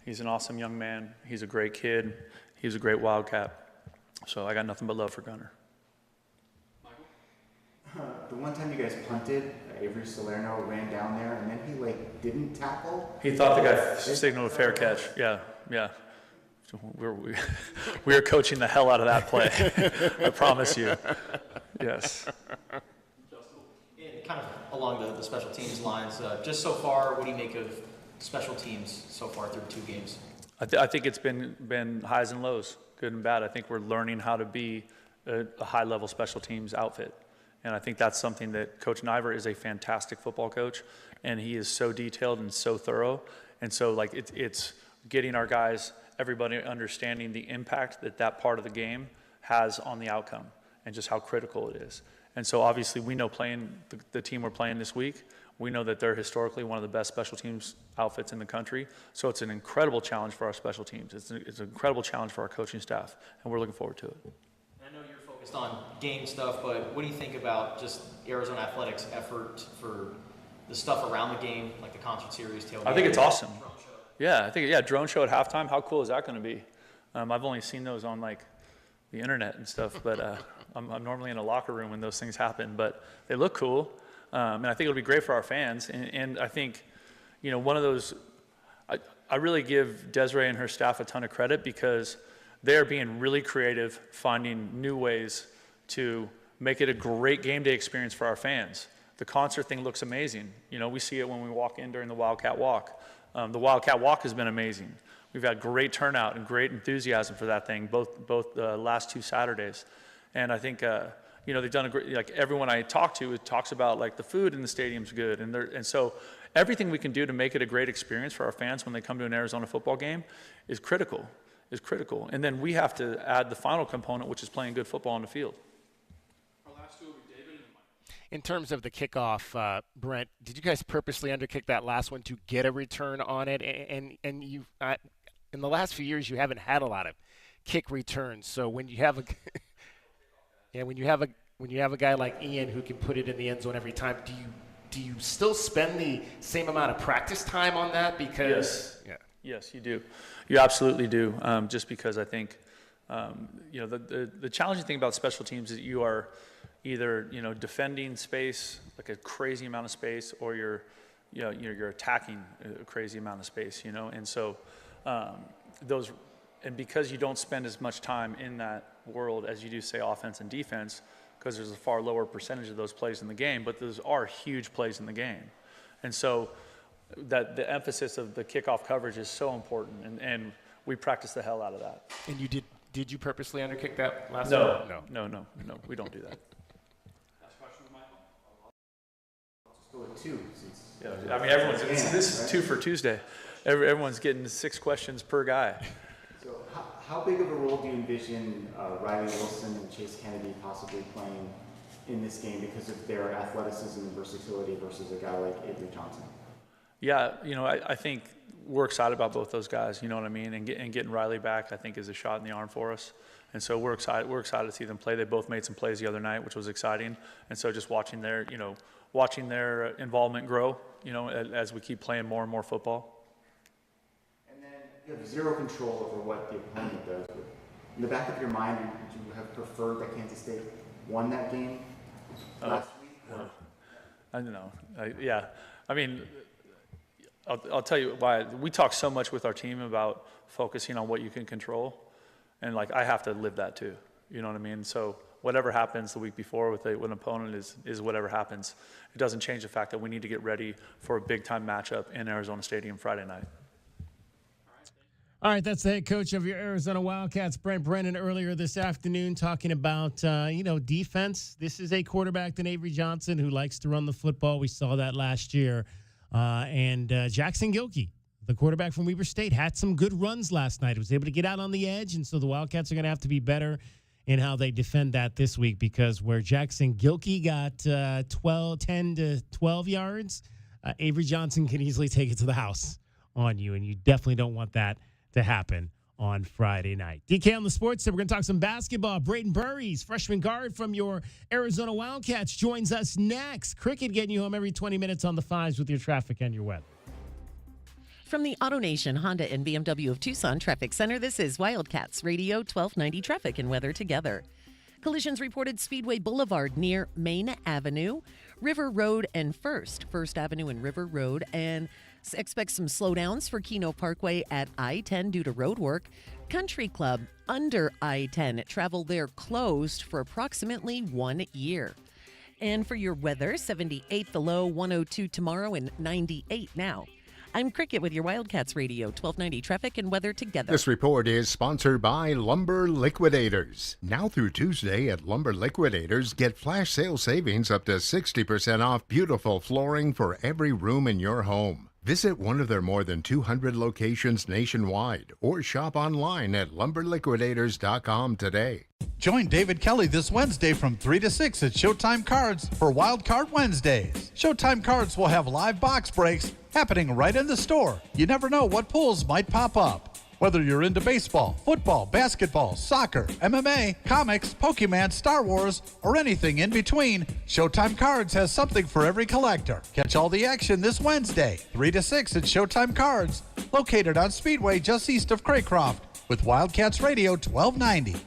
He's an awesome young man. He's a great kid. He was a great Wildcat. So I got nothing but love for Gunnar. The one time you guys punted, Avery Salerno ran down there, and then he didn't tackle. He thought the guy signaled a fair catch. Yeah. We are coaching the hell out of that play. I promise you. Yes. Kind of along the special teams lines, just so far, what do you make of special teams so far through 2 games? I think it's been highs and lows, good and bad. I think we're learning how to be a high-level special teams outfit. And I think that's something that Coach Niver is a fantastic football coach, and he is so detailed and so thorough. And so, it's getting our guys, everybody understanding the impact that part of the game has on the outcome and just how critical it is. And so obviously we know playing the team we're playing this week, we know that they're historically one of the best special teams outfits in the country. So it's an incredible challenge for our special teams. It's an incredible challenge for our coaching staff, and we're looking forward to it. I know you're focused on game stuff, but what do you think about just Arizona Athletics' effort for the stuff around the game, like the concert series, tailgate? I think it's awesome. Yeah, drone show at halftime. How cool is that going to be? I've only seen those on the internet and stuff, but I'm normally in a locker room when those things happen, but they look cool. And I think it'll be great for our fans. And I think, one of those, I really give Desiree and her staff a ton of credit because they're being really creative, finding new ways to make it a great game day experience for our fans. The concert thing looks amazing. We see it when we walk in during the Wildcat Walk. The Wildcat Walk has been amazing. We've had great turnout and great enthusiasm for that thing, both the last 2 Saturdays. And I think, they've done a great, everyone I talk to talks about the food in the stadium's good. And so everything we can do to make it a great experience for our fans when they come to an Arizona football game is critical. And then we have to add the final component, which is playing good football on the field. Our last 2 will be David and Mike. In terms of the kickoff, Brent, did you guys purposely underkick that last one to get a return on it? And you, in the last few years, you haven't had a lot of kick returns. So when you have a when you have a guy like Ian who can put it in the end zone every time, do you still spend the same amount of practice time on that? Because yes, you do. You absolutely do. Just because I think the challenging thing about special teams is you are either defending space, like a crazy amount of space, or you're attacking a crazy amount of space. And so and because you don't spend as much time in that world as you do, say, offense and defense, because there's a far lower percentage of those plays in the game, but those are huge plays in the game. And so that the emphasis of the kickoff coverage is so important, and we practice the hell out of that. And you did you purposely underkick that last time? No, we don't do that. Last question, Michael? Let's go with 2. Yeah, I mean, this is 2 for Tuesday. Everyone's getting 6 questions per guy. So how big of a role do you envision Riley Wilson and Chase Kennedy possibly playing in this game because of their athleticism and versatility versus a guy like Avery Johnson? Yeah, I think we're excited about both those guys, you know what I mean? And getting Riley back, I think, is a shot in the arm for us. And so we're excited to see them play. They both made some plays the other night, which was exciting. And so just watching their involvement grow, as we keep playing more and more football. You have zero control over what the opponent does. But in the back of your mind, would you have preferred that Kansas State won that game last week? I don't know. I mean, I'll tell you why. We talk so much with our team about focusing on what you can control, and like I have to live that too. You know what I mean? So whatever happens the week before with an opponent is whatever happens. It doesn't change the fact that we need to get ready for a big-time matchup in Arizona Stadium Friday night. All right, that's the head coach of your Arizona Wildcats, Brent Brennan, earlier this afternoon talking about, defense. This is a quarterback than Avery Johnson who likes to run the football. We saw that last year. And Jackson Gilkey, the quarterback from Weber State, had some good runs last night. He was able to get out on the edge, and so the Wildcats are going to have to be better in how they defend that this week, because where Jackson Gilkey got 10 to 12 yards, Avery Johnson can easily take it to the house on you, and you definitely don't want that to happen on Friday night. DK on the Sports Tip. We're going to talk some basketball. Braden Burries, freshman guard from your Arizona Wildcats, joins us next. Cricket getting you home every 20 minutes on the fives with your traffic and your weather. From the AutoNation Honda and BMW of Tucson Traffic Center, this is Wildcats Radio 1290 Traffic and Weather together. Collisions reported Speedway Boulevard near Main Avenue, River Road and First Avenue and River Road, and expect some slowdowns for Keno Parkway at I-10 due to road work. Country Club under I-10. Travel there closed for approximately 1 year. And for your weather, 78 the low, 102 tomorrow, and 98 now. I'm Cricket with your Wildcats Radio 1290 Traffic and Weather together. This report is sponsored by Lumber Liquidators. Now through Tuesday at Lumber Liquidators, get flash sale savings up to 60% off beautiful flooring for every room in your home. Visit one of their more than 200 locations nationwide or shop online at lumberliquidators.com today. Join David Kelly this Wednesday from 3 to 6 at Showtime Cards for Wild Card Wednesdays. Showtime Cards will have live box breaks happening right in the store. You never know what pulls might pop up. Whether you're into baseball, football, basketball, soccer, MMA, comics, Pokemon, Star Wars, or anything in between, Showtime Cards has something for every collector. Catch all the action this Wednesday, 3 to 6 at Showtime Cards, located on Speedway just east of Craycroft, with Wildcats Radio 1290.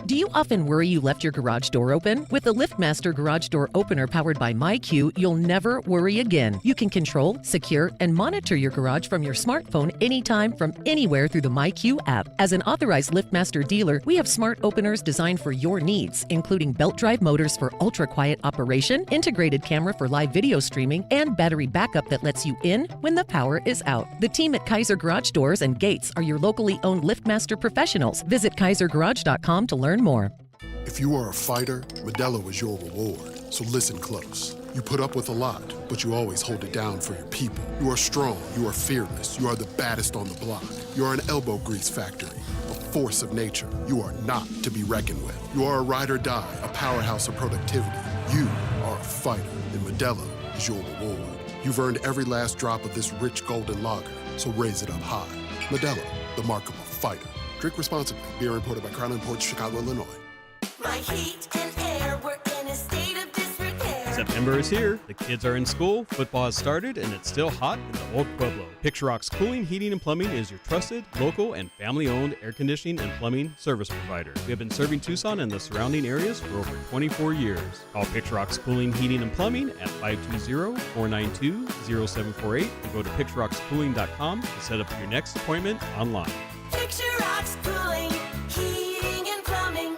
Do you often worry you left your garage door open? With the LiftMaster Garage Door Opener powered by MyQ, you'll never worry again. You can control, secure, and monitor your garage from your smartphone anytime from anywhere through the MyQ app. As an authorized LiftMaster dealer, we have smart openers designed for your needs, including belt drive motors for ultra-quiet operation, integrated camera for live video streaming, and battery backup that lets you in when the power is out. The team at Kaiser Garage Doors and Gates are your locally owned LiftMaster professionals. Visit kaisergarage.com to learn more. If you are a fighter, Modelo is your reward. So listen close. You put up with a lot, but you always hold it down for your people. You are strong, you are fearless, you are the baddest on the block. You are an elbow grease factory, a force of nature. You are not to be reckoned with. You are a ride or die, a powerhouse of productivity. You are a fighter, and Modelo is your reward. You've earned every last drop of this rich golden lager, so raise it up high. Modelo, the mark of a fighter. Drink responsibly. Beer imported by Crown Imports, Chicago, Illinois. My heat and air were in a state of disrepair. September is here, the kids are in school, football has started, and it's still hot in the old Pueblo. Picturock's Cooling, Heating, and Plumbing is your trusted, local, and family-owned air conditioning and plumbing service provider. We have been serving Tucson and the surrounding areas for over 24 years. Call Picturock's Cooling, Heating, and Plumbing at 520-492-0748 and go to picturockscooling.com to set up your next appointment online. Picture Rocks Cooling, Heating, and Plumbing.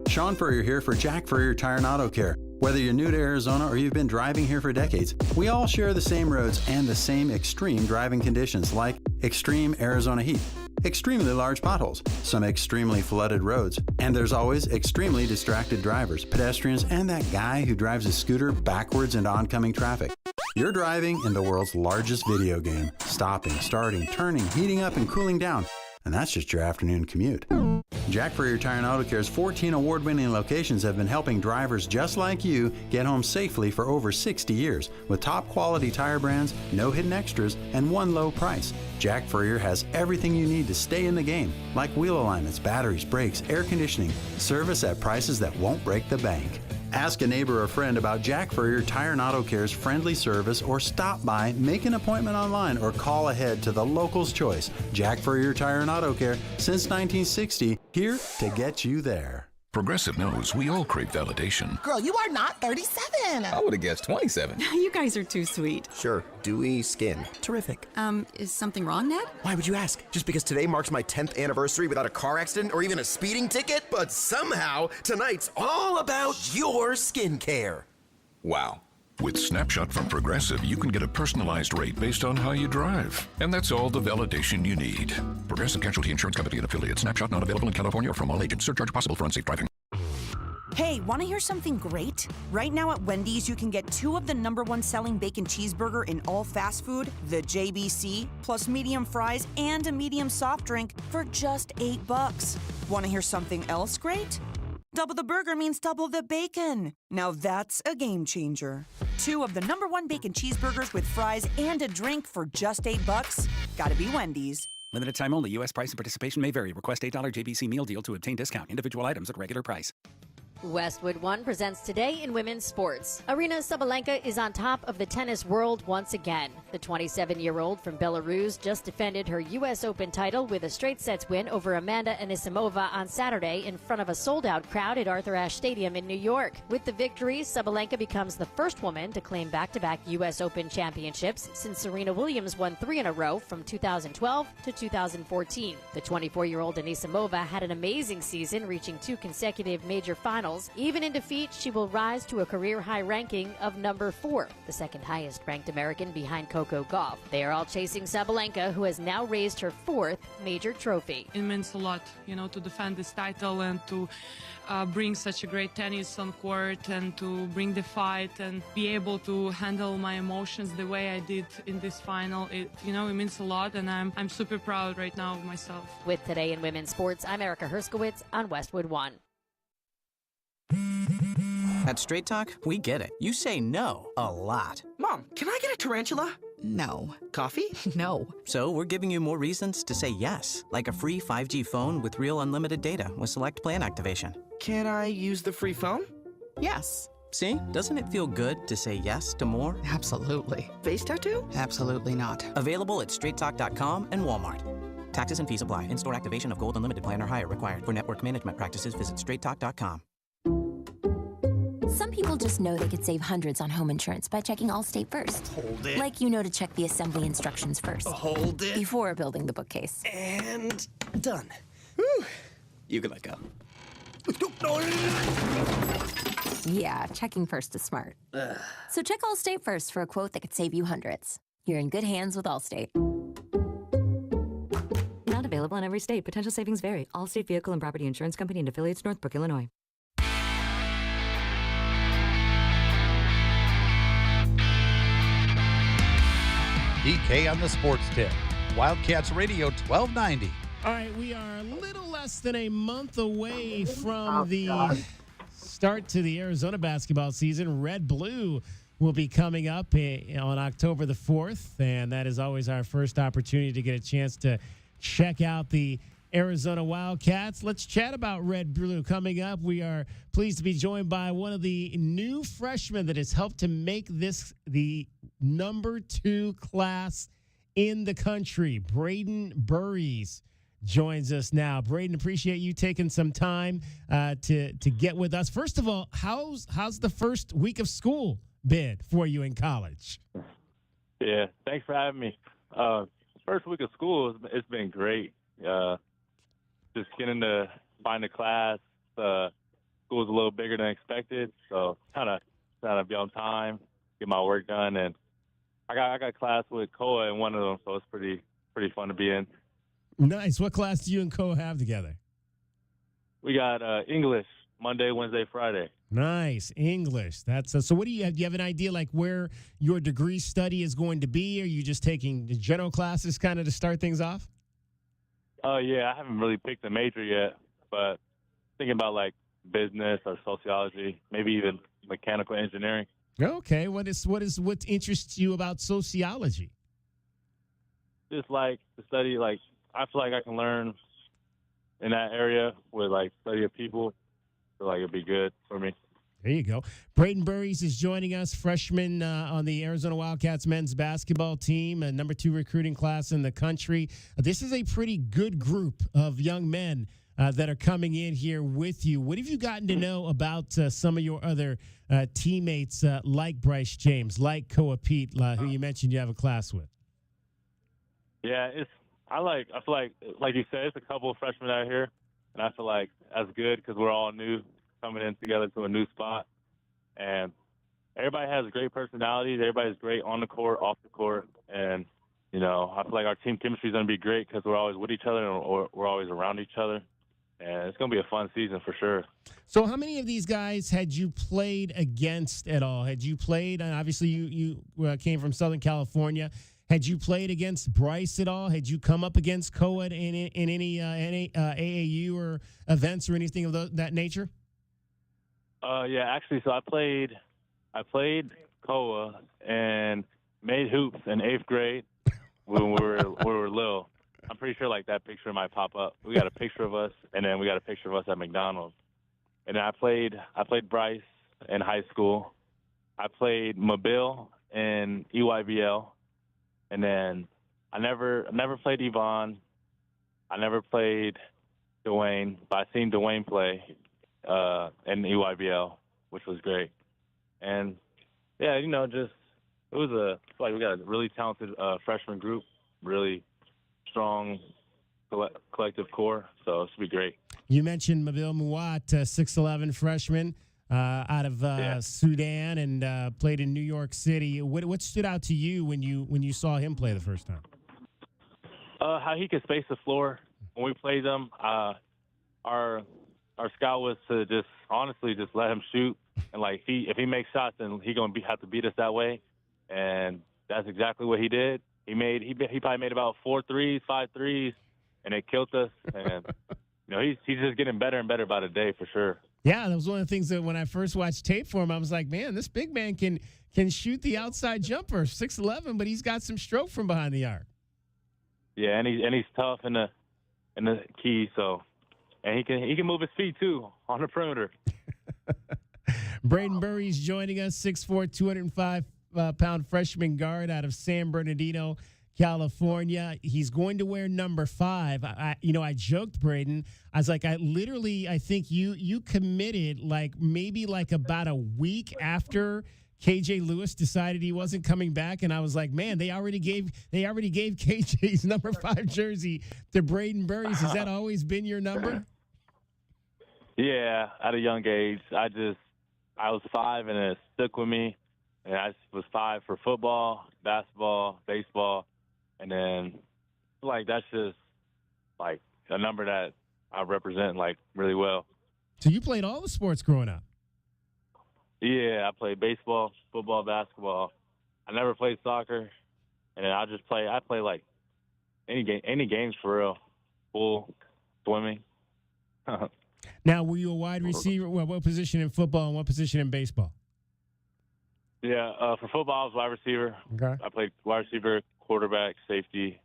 Sean Furrier here for Jack Furrier Tire and Auto Care. Whether you're new to Arizona or you've been driving here for decades, we all share the same roads and the same extreme driving conditions like extreme Arizona heat, extremely large potholes, some extremely flooded roads, and there's always extremely distracted drivers, pedestrians, and that guy who drives a scooter backwards into oncoming traffic. You're driving in the world's largest video game, stopping, starting, turning, heating up, and cooling down. And that's just your afternoon commute. Jack Furrier Tire and Auto Care's 14 award-winning locations have been helping drivers just like you get home safely for over 60 years. With top-quality tire brands, no hidden extras, and one low price. Jack Furrier has everything you need to stay in the game, like wheel alignments, batteries, brakes, air conditioning, service at prices that won't break the bank. Ask a neighbor or friend about Jack Furrier Tire and Auto Care's friendly service, or stop by, make an appointment online, or call ahead to the local's choice. Jack Furrier Tire and Auto Care, since 1960, here to get you there. Progressive knows we all crave validation. Girl, you are not 37. I would have guessed 27. You guys are too sweet. Sure, dewy skin. Terrific. Is something wrong, Ned? Why would you ask? Just because today marks my 10th anniversary without a car accident or even a speeding ticket? But somehow, tonight's all about your skincare. Wow. With Snapshot from Progressive, you can get a personalized rate based on how you drive. And that's all the validation you need. Progressive Casualty Insurance Company and affiliates. Snapshot not available in California or from all agents. Surcharge possible for unsafe driving. Hey, want to hear something great? Right now at Wendy's, you can get 2 of the #1 selling bacon cheeseburger in all fast food, the JBC, plus medium fries and a medium soft drink for just $8. Want to hear something else great? Double the burger means double the bacon. Now that's a game changer. 2 of the #1 bacon cheeseburgers with fries and a drink for just $8. Gotta be Wendy's. Limited time only. U.S. price and participation may vary. Request $8 JBC meal deal to obtain discount. Individual items at regular price. Westwood One presents Today in Women's Sports. Aryna Sabalenka is on top of the tennis world once again. The 27-year-old from Belarus just defended her U.S. Open title with a straight sets win over Amanda Anisimova on Saturday in front of a sold-out crowd at Arthur Ashe Stadium in New York. With the victory, Sabalenka becomes the first woman to claim back-to-back U.S. Open championships since Serena Williams won 3 in a row from 2012 to 2014. The 24-year-old Anisimova had an amazing season, reaching 2 consecutive major finals. Even in defeat, she will rise to a career-high ranking of number 4, the second highest-ranked American behind Coco Gauff. They are all chasing Sabalenka, who has now raised her 4th major trophy. It means a lot, to defend this title and to bring such a great tennis on court and to bring the fight and be able to handle my emotions the way I did in this final. It means a lot, and I'm super proud right now of myself. With Today in Women's Sports, I'm Erica Herskowitz on Westwood One. At Straight Talk, we get it. You say no a lot. Mom, can I get a tarantula? No. Coffee? No. So we're giving you more reasons to say yes, like a free 5G phone with real unlimited data with select plan activation. Can I use the free phone? Yes. See? Doesn't it feel good to say yes to more? Absolutely. Face tattoo? Absolutely not. Available at straighttalk.com and Walmart. Taxes and fees apply. In-store activation of Gold Unlimited plan or higher required. For network management practices, visit straighttalk.com. Some people just know they could save hundreds on home insurance by checking Allstate first. Hold it. Like to check the assembly instructions first. Hold it. Before building the bookcase. And done. Whew. You can let go. Yeah, checking first is smart. Ugh. So check Allstate first for a quote that could save you hundreds. You're in good hands with Allstate. Not available in every state. Potential savings vary. Allstate Vehicle and Property Insurance Company and affiliates, Northbrook, Illinois. DK on the Sports Tip. Wildcats Radio 1290. All right, we are a little less than a month away from the start to the Arizona basketball season. Red Blue will be coming up on October the 4th, and that is always our first opportunity to get a chance to check out the Arizona Wildcats. Let's chat about Red Blue coming up. We are pleased to be joined by one of the new freshmen that has helped to make this the number 2 class in the country. Braden Burries joins us now. Braden, appreciate you taking some time to get with us. First of all, how's the first week of school been for you in college? Yeah, thanks for having me. First week of school, it's been great. Just getting to find a class. School's a little bigger than expected, so trying to be on time, get my work done, and I got class with Koa in one of them, so it's pretty fun to be in. Nice. What class do you and Koa have together? We got English Monday, Wednesday, Friday. Nice. English. That's so. What do you have? Do you have an idea like where your degree study is going to be? Are you just taking the general classes kind of to start things off? Yeah, I haven't really picked a major yet, but thinking about like business or sociology, maybe even mechanical engineering. Okay. What interests you about sociology? Just like to study, like I feel like I can learn in that area with like study of people. So like it'd be good for me. There you go. Braden Burries is joining us, freshman on the Arizona Wildcats men's basketball team, a number 2 recruiting class in the country. This is a pretty good group of young men that are coming in here with you. What have you gotten to know about some of your other teammates like Bryce James, like Koa Pete, who you mentioned you have a class with? Yeah, I feel like you said, it's a couple of freshmen out here, and I feel like that's good because we're all new, coming in together to a new spot, and everybody has great personalities. Everybody's great on the court, off the court, and I feel like our team chemistry is going to be great because we're always with each other and we're always around each other, and it's going to be a fun season for sure. So how many of these guys had you played against at all? Had you played, and obviously you came from Southern California, had you played against Bryce at all? Had you come up against Koa in any AAU or events or anything of that nature? Yeah, actually, so I played Koa and made hoops in 8th grade when we were little. I'm pretty sure like that picture might pop up. We got a picture of us, and then we got a picture of us at McDonald's. And then I played Bryce in high school. I played Mobile in EYBL, and then I never played Yvonne. I never played Dwayne, but I seen Dwayne play in EYBL, which was great. And yeah, it was we got a really talented freshman group, really strong collective core, so it should be great. You mentioned Mabille Muat, 6'11" freshman out of Sudan, and played in New York City. What stood out to you when you saw him play the first time? How he could space the floor. When we played him, our scout was to just honestly just let him shoot, and like if he makes shots, then he gonna have to beat us that way, and that's exactly what he did. He probably made about 4 threes, 5 threes, and it killed us. And he's just getting better and better by the day for sure. Yeah, that was one of the things that when I first watched tape for him, I was like, man, this big man can shoot the outside jumper, 6'11", but he's got some stroke from behind the arc. Yeah, and he's tough in the key, so. And he can move his feet, too, on the perimeter. Braden Burry's joining us, 6'4", 205-pound freshman guard out of San Bernardino, California. He's going to wear number 5. I joked, Braden. I was like, I think you committed maybe about a week after KJ Lewis decided he wasn't coming back, and I was like, man, they already gave KJ's number 5 jersey to Braden Burry's. Has that always been your number? Yeah, at a young age, I was 5 and it stuck with me, and I was 5 for football, basketball, baseball, and then that's just a number that I represent really well. So you played all the sports growing up? Yeah, I played baseball, football, basketball. I never played soccer, and then I play any games for real, pool, swimming. Now, were you a wide receiver? Well, what position in football and what position in baseball? Yeah, for football, I was wide receiver. Okay. I played wide receiver, quarterback, safety.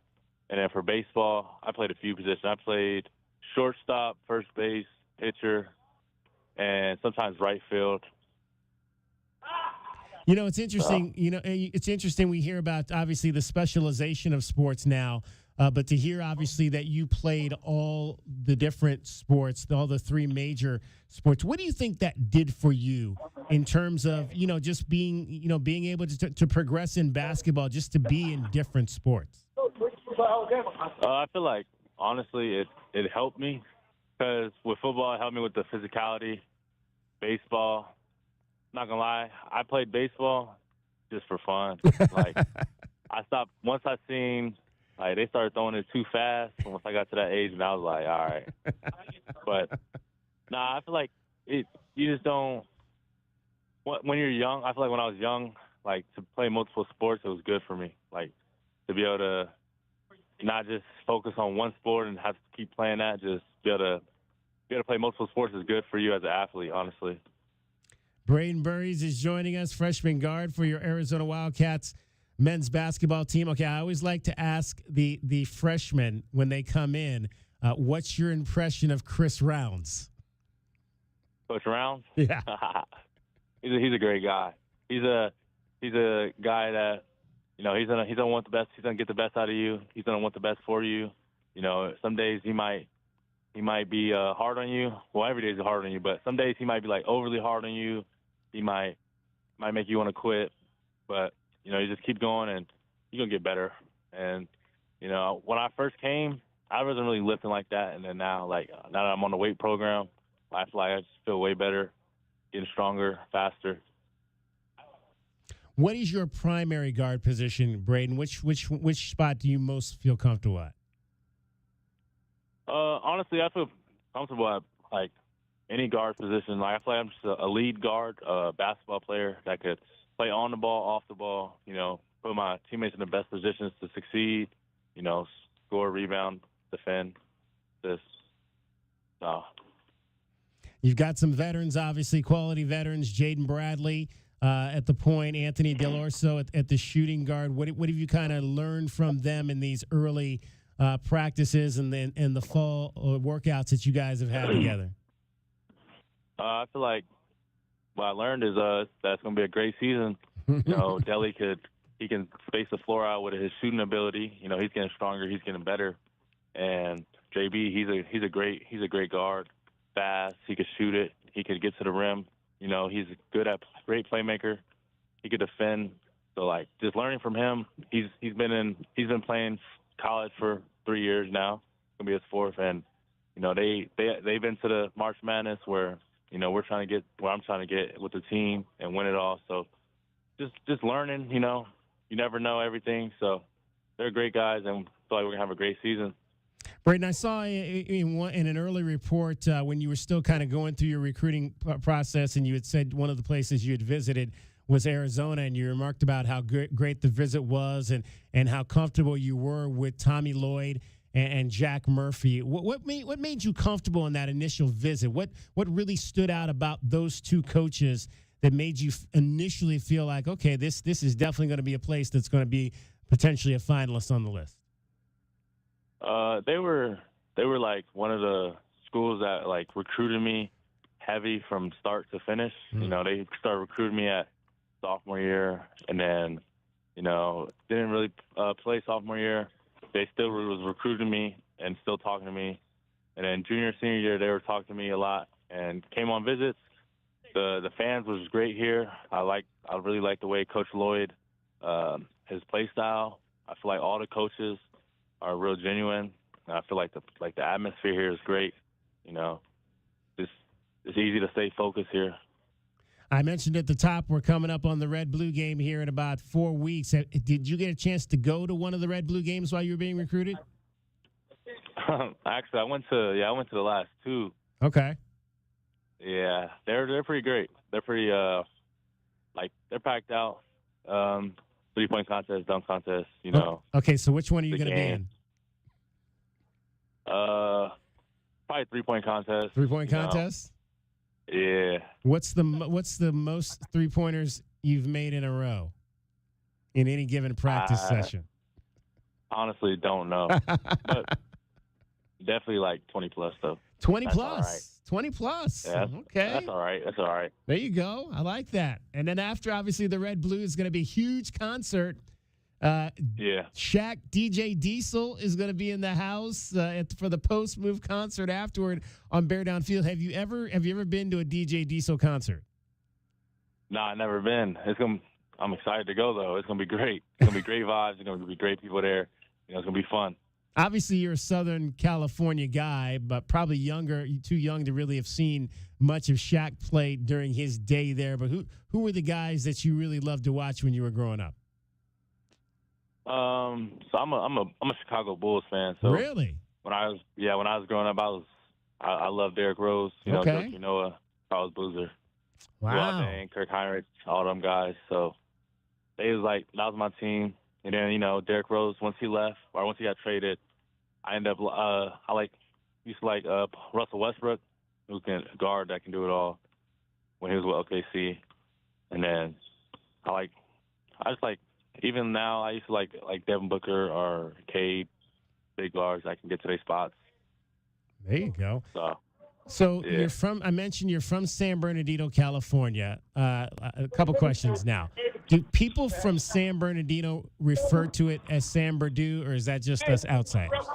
And then for baseball, I played a few positions. I played shortstop, first base, pitcher, and sometimes right field. It's interesting. It's interesting we hear about, obviously, the specialization of sports now. But to hear, obviously, that you played all the different sports, all the 3 major sports, what do you think that did for you in terms of, just being able to progress in basketball, just to be in different sports? I feel like, honestly, it helped me because with football, it helped me with the physicality. Baseball, not going to lie, I played baseball just for fun. I stopped once I seen – they started throwing it too fast. And once I got to that age, and I was like, all right. But, I feel like you just don't – when you're young, I feel like when I was young, to play multiple sports, it was good for me. To be able to not just focus on one sport and have to keep playing that, just be able to play multiple sports is good for you as an athlete, honestly. Braden Burries is joining us, freshman guard for your Arizona Wildcats men's basketball team. Okay, I always like to ask the freshmen when they come in, what's your impression of Chris Rounds? Coach Rounds? Yeah. He's a great guy. He's a guy that, he's gonna want the best. He's gonna get the best out of you. He's gonna want the best for you. Some days he might he might be hard on you. Well, every day is hard on you, but some days he might be like overly hard on you. He might make you want to quit, but you know, you just keep going and you're gonna get better. And you know, when I first came, I wasn't really lifting like that, and then now, like now that I'm on the weight program, I feel like I just feel way better, getting stronger, faster. What is your primary guard position, Braden? Which spot do you most feel comfortable at? Honestly, I feel comfortable at like any guard position. Like I feel like I'm just a lead guard, a basketball player that could play on the ball, off the ball. You know, put my teammates in the best positions to succeed. You know, score, rebound, defend. You've got some veterans, obviously, quality veterans. Jaden Bradley at the point, Anthony Delorso at the shooting guard. What have you kind of learned from them in these early practices and then in the fall workouts that you guys have had together? I feel like what I learned is that's going to be a great season. You know, Deli he can space the floor out with his shooting ability. You know, he's getting stronger, he's getting better. And JB, he's a great guard, fast. He could shoot it. He could get to the rim. You know, he's great playmaker. He could defend. So like just learning from him. He's been playing college for 3 years now. It's gonna be his fourth, and you know they've been to the March Madness where you know I'm trying to get with the team and win it all. So just learning. You know, you never know everything. So they're great guys, and I feel like we're gonna have a great season. Braden, I saw in an early report when you were still kind of going through your recruiting process, and you had said one of the places you had visited was Arizona, and you remarked about how great the visit was and how comfortable you were with Tommy Lloyd and Jack Murphy. What made you comfortable in that initial visit? What really stood out about those two coaches that made you initially feel like, okay, this is definitely going to be a place that's going to be potentially a finalist on the list? They were like one of the schools that like recruited me heavy from start to finish. Mm-hmm. You know, they started recruiting me at sophomore year, and then you know didn't really play sophomore year. They still was recruiting me and still talking to me, and then junior senior year they were talking to me a lot and came on visits. The fans was great here. I really like the way Coach Lloyd, his play style. I feel like all the coaches are real genuine. And I feel like the atmosphere here is great. You know, it's easy to stay focused here. I mentioned at the top we're coming up on the Red-Blue game here in about 4 weeks. Did you get a chance to go to one of the Red-Blue games while you were being recruited? Actually, I went to the last two. Okay. Yeah, they're pretty great. They're pretty they're packed out. 3-point contest, dunk contest. You know. Okay, so which one are you going to be in? Probably 3-point contest. 3-point contest? Yeah. What's the most 3-pointers you've made in a row in any given practice session? Honestly, don't know. But definitely like 20 plus though. 20 That's plus. all right. 20 plus. Yeah, okay. That's all right. There you go. I like that. And then after, obviously, the Red Blue is going to be a huge concert. Shaq, DJ Diesel is going to be in the house for the post-move concert afterward on Bear Down Field. Have you ever been to a DJ Diesel concert? No, I've never been. I'm excited to go though. It's going to be great. It's going to be great vibes. It's going to be great people there. You know, it's going to be fun. Obviously, you're a Southern California guy, but probably too young to really have seen much of Shaq play during his day there. But who were the guys that you really loved to watch when you were growing up? So I'm a Chicago Bulls fan. So really, when I was growing up, I loved Derrick Rose. You know, Dirk Noah, Carlos Boozer, wow, and Kirk Heinrich, all them guys. So that was my team. And then Derrick Rose, once he left or once he got traded, I ended up used to like Russell Westbrook, who can guard that can do it all. When he was with OKC, and then even now I used to like Devin Booker or Cade, big guards that can get to their spots. There you go. So yeah. I mentioned you're from San Bernardino, California. A couple questions now. Do people from San Bernardino refer to it as San Berdue, or is that just us outsiders?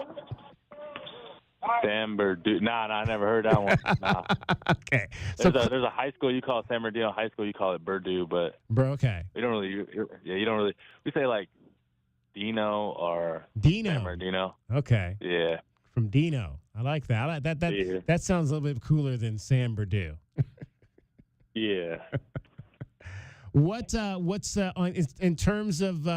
San Bernardino. Nah, I never heard that one. Nah. Okay. There's a high school you call it San Bernardino. High school you call it Purdue, but okay. We don't really. You don't really. We say like Dino or Dino. San Bernardino. Okay. Yeah. From Dino. I like that. I like that. That sounds a little bit cooler than San Bernardino. Yeah. What's in terms of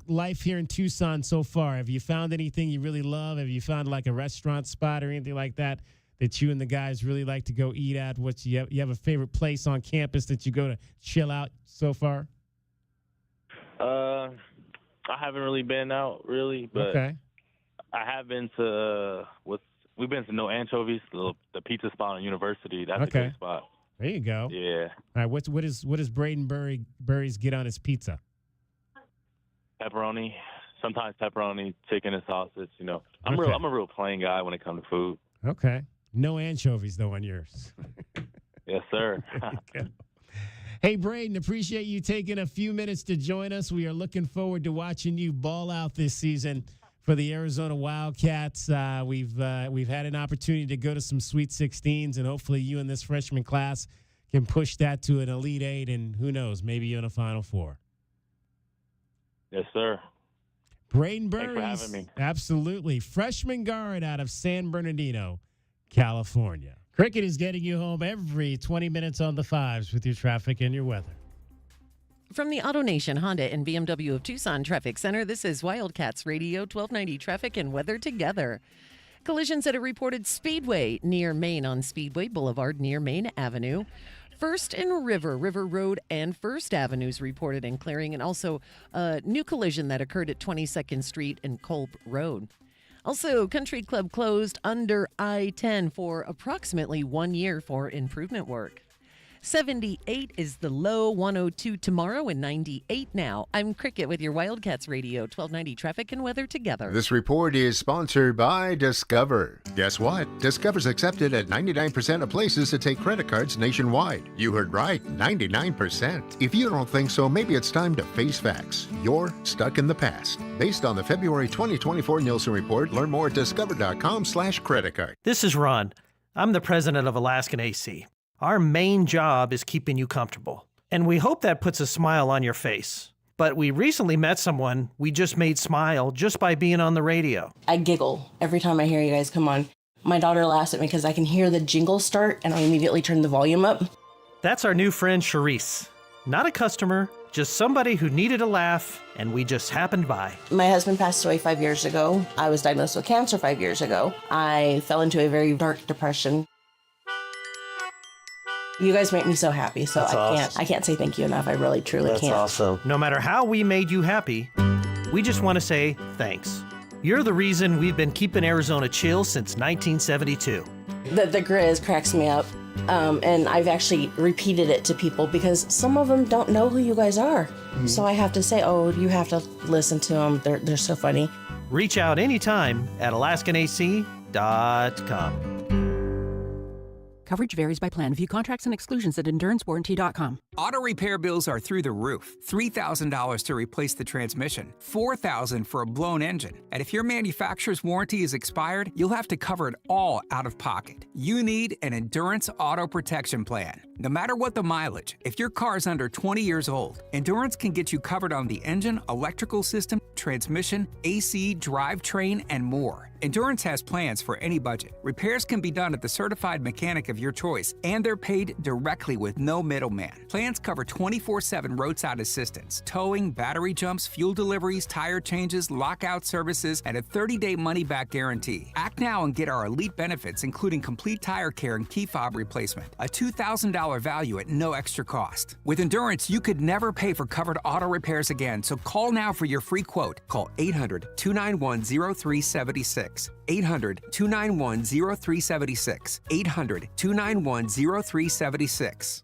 life here in Tucson so far? Have you found anything you really love? Have you found like a restaurant spot or anything like that you and the guys really like to go eat at? You have a favorite place on campus that you go to chill out so far? I haven't really been out really, but okay. I have been to we've been to No Anchovies, the pizza spot on University. That's a great spot. There you go. Yeah. All right. What does Braden Burries get on his pizza? Pepperoni. Sometimes pepperoni, chicken, and sausage. You know, I'm Okay. I'm a real plain guy when it comes to food. Okay. No anchovies though on yours. Yes, sir. Hey, Braden, appreciate you taking a few minutes to join us. We are looking forward to watching you ball out this season for the Arizona Wildcats. We've had an opportunity to go to some Sweet 16s, and hopefully you and this freshman class can push that to an Elite Eight, and who knows, maybe you in a Final Four. Yes, sir. Braden Thanks for Burries, having me. absolutely. Freshman guard out of San Bernardino, California. Cricket is getting you home every 20 minutes on the fives with your traffic and your weather. From the AutoNation Honda and BMW of Tucson Traffic Center, this is Wildcats Radio 1290 Traffic and Weather Together. Collisions at a reported Speedway near Main on Speedway Boulevard near Main Avenue. First and River Road and First Avenues reported in clearing, and also a new collision that occurred at 22nd Street and Culp Road. Also, Country Club closed under I-10 for approximately 1 year for improvement work. 78 is the low, 102 tomorrow, and 98 now. I'm Cricket with your Wildcats Radio 1290 Traffic and Weather Together. This report is sponsored by Discover. Guess what? Discover's accepted at 99% of places to take credit cards nationwide. You heard right, 99%. If you don't think so, maybe it's time to face facts. You're stuck in the past. Based on the February 2024 Nielsen report, learn more at discover.com/credit card. This is Ron. I'm the president of Alaskan AC. Our main job is keeping you comfortable, and we hope that puts a smile on your face. But we recently met someone we just made smile just by being on the radio. I giggle every time I hear you guys come on. My daughter laughs at me because I can hear the jingle start, and I immediately turn the volume up. That's our new friend, Charisse. Not a customer, just somebody who needed a laugh, and we just happened by. My husband passed away 5 years ago. I was diagnosed with cancer 5 years ago. I fell into a very dark depression. You guys make me so happy, so I can't say thank you enough. I really, truly can't. That's awesome. No matter how we made you happy, we just want to say thanks. You're the reason we've been keeping Arizona chill since 1972. The Grizz cracks me up, and I've actually repeated it to people because some of them don't know who you guys are. Mm-hmm. So I have to say, oh, you have to listen to them. They're so funny. Reach out anytime at alaskanac.com. Coverage varies by plan. View contracts and exclusions at endurancewarranty.com. Auto repair bills are through the roof. $3,000 to replace the transmission, $4,000 for a blown engine. And if your manufacturer's warranty is expired, you'll have to cover it all out of pocket. You need an Endurance Auto Protection Plan. No matter what the mileage, if your car is under 20 years old, Endurance can get you covered on the engine, electrical system, transmission, AC, drivetrain, and more. Endurance has plans for any budget. Repairs can be done at the certified mechanic of your choice, and they're paid directly with no middleman. Plans cover 24/7 roadside assistance, towing, battery jumps, fuel deliveries, tire changes, lockout services, and a 30-day money-back guarantee. Act now and get our elite benefits, including complete tire care and key fob replacement, a $2,000 value at no extra cost. With Endurance, you could never pay for covered auto repairs again, so call now for your free quote. Call 800-291-0376. 800-291-0376. 800-291-0376.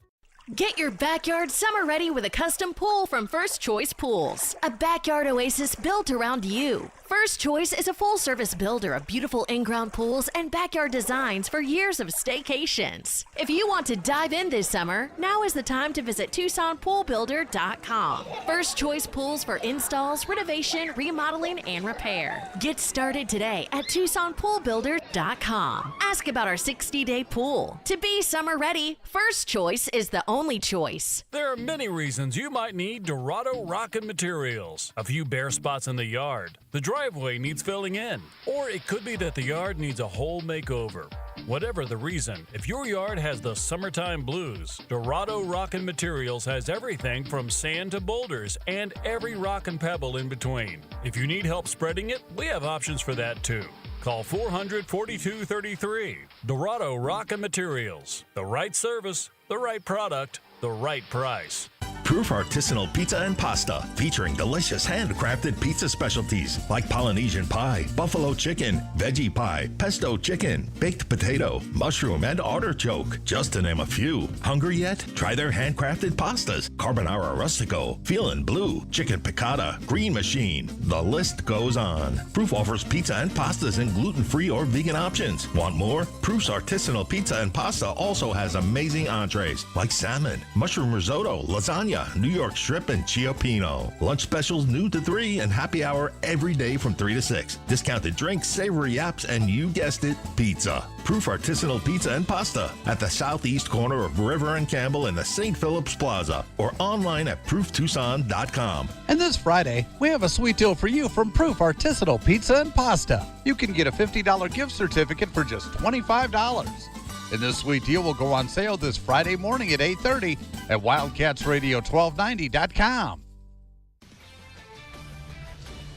Get your backyard summer ready with a custom pool from First Choice Pools. A backyard oasis built around you. First Choice is a full-service builder of beautiful in-ground pools and backyard designs for years of staycations. If you want to dive in this summer, now is the time to visit TucsonPoolBuilder.com. First Choice Pools for installs, renovation, remodeling, and repair. Get started today at TucsonPoolBuilder.com. Ask about our 60-day pool. To be summer ready, First Choice is the only choice. There are many reasons you might need Dorado Rockin' Materials. A few bare spots in the yard. The driveway needs filling in. Or it could be that the yard needs a whole makeover. Whatever the reason, if your yard has the summertime blues, Dorado Rockin' Materials has everything from sand to boulders and every rock and pebble in between. If you need help spreading it, we have options for that too. Call 400-4233. Dorado Rockin' Materials. The right service, the right product, the right price. Proof Artisanal Pizza and Pasta, featuring delicious handcrafted pizza specialties like Polynesian pie, buffalo chicken, veggie pie, pesto chicken, baked potato, mushroom, and artichoke, just to name a few. Hungry yet? Try their handcrafted pastas: carbonara rustico, Feelin' Blue, chicken piccata, green machine. The list goes on. Proof offers pizza and pastas in gluten-free or vegan options. Want more? Proof's Artisanal Pizza and Pasta also has amazing entrees like salmon, mushroom risotto, lasagna, New York strip, and cioppino. Lunch specials noon to 3 and happy hour every day from 3 to 6. Discounted drinks, savory apps, and you guessed it, pizza. Proof Artisanal Pizza and Pasta at the southeast corner of River and Campbell in the St. Philip's Plaza or online at prooftucson.com. And this Friday, we have a sweet deal for you from Proof Artisanal Pizza and Pasta. You can get a $50 gift certificate for just $25. And this sweet deal will go on sale this Friday morning at 8:30 at WildcatsRadio1290.com.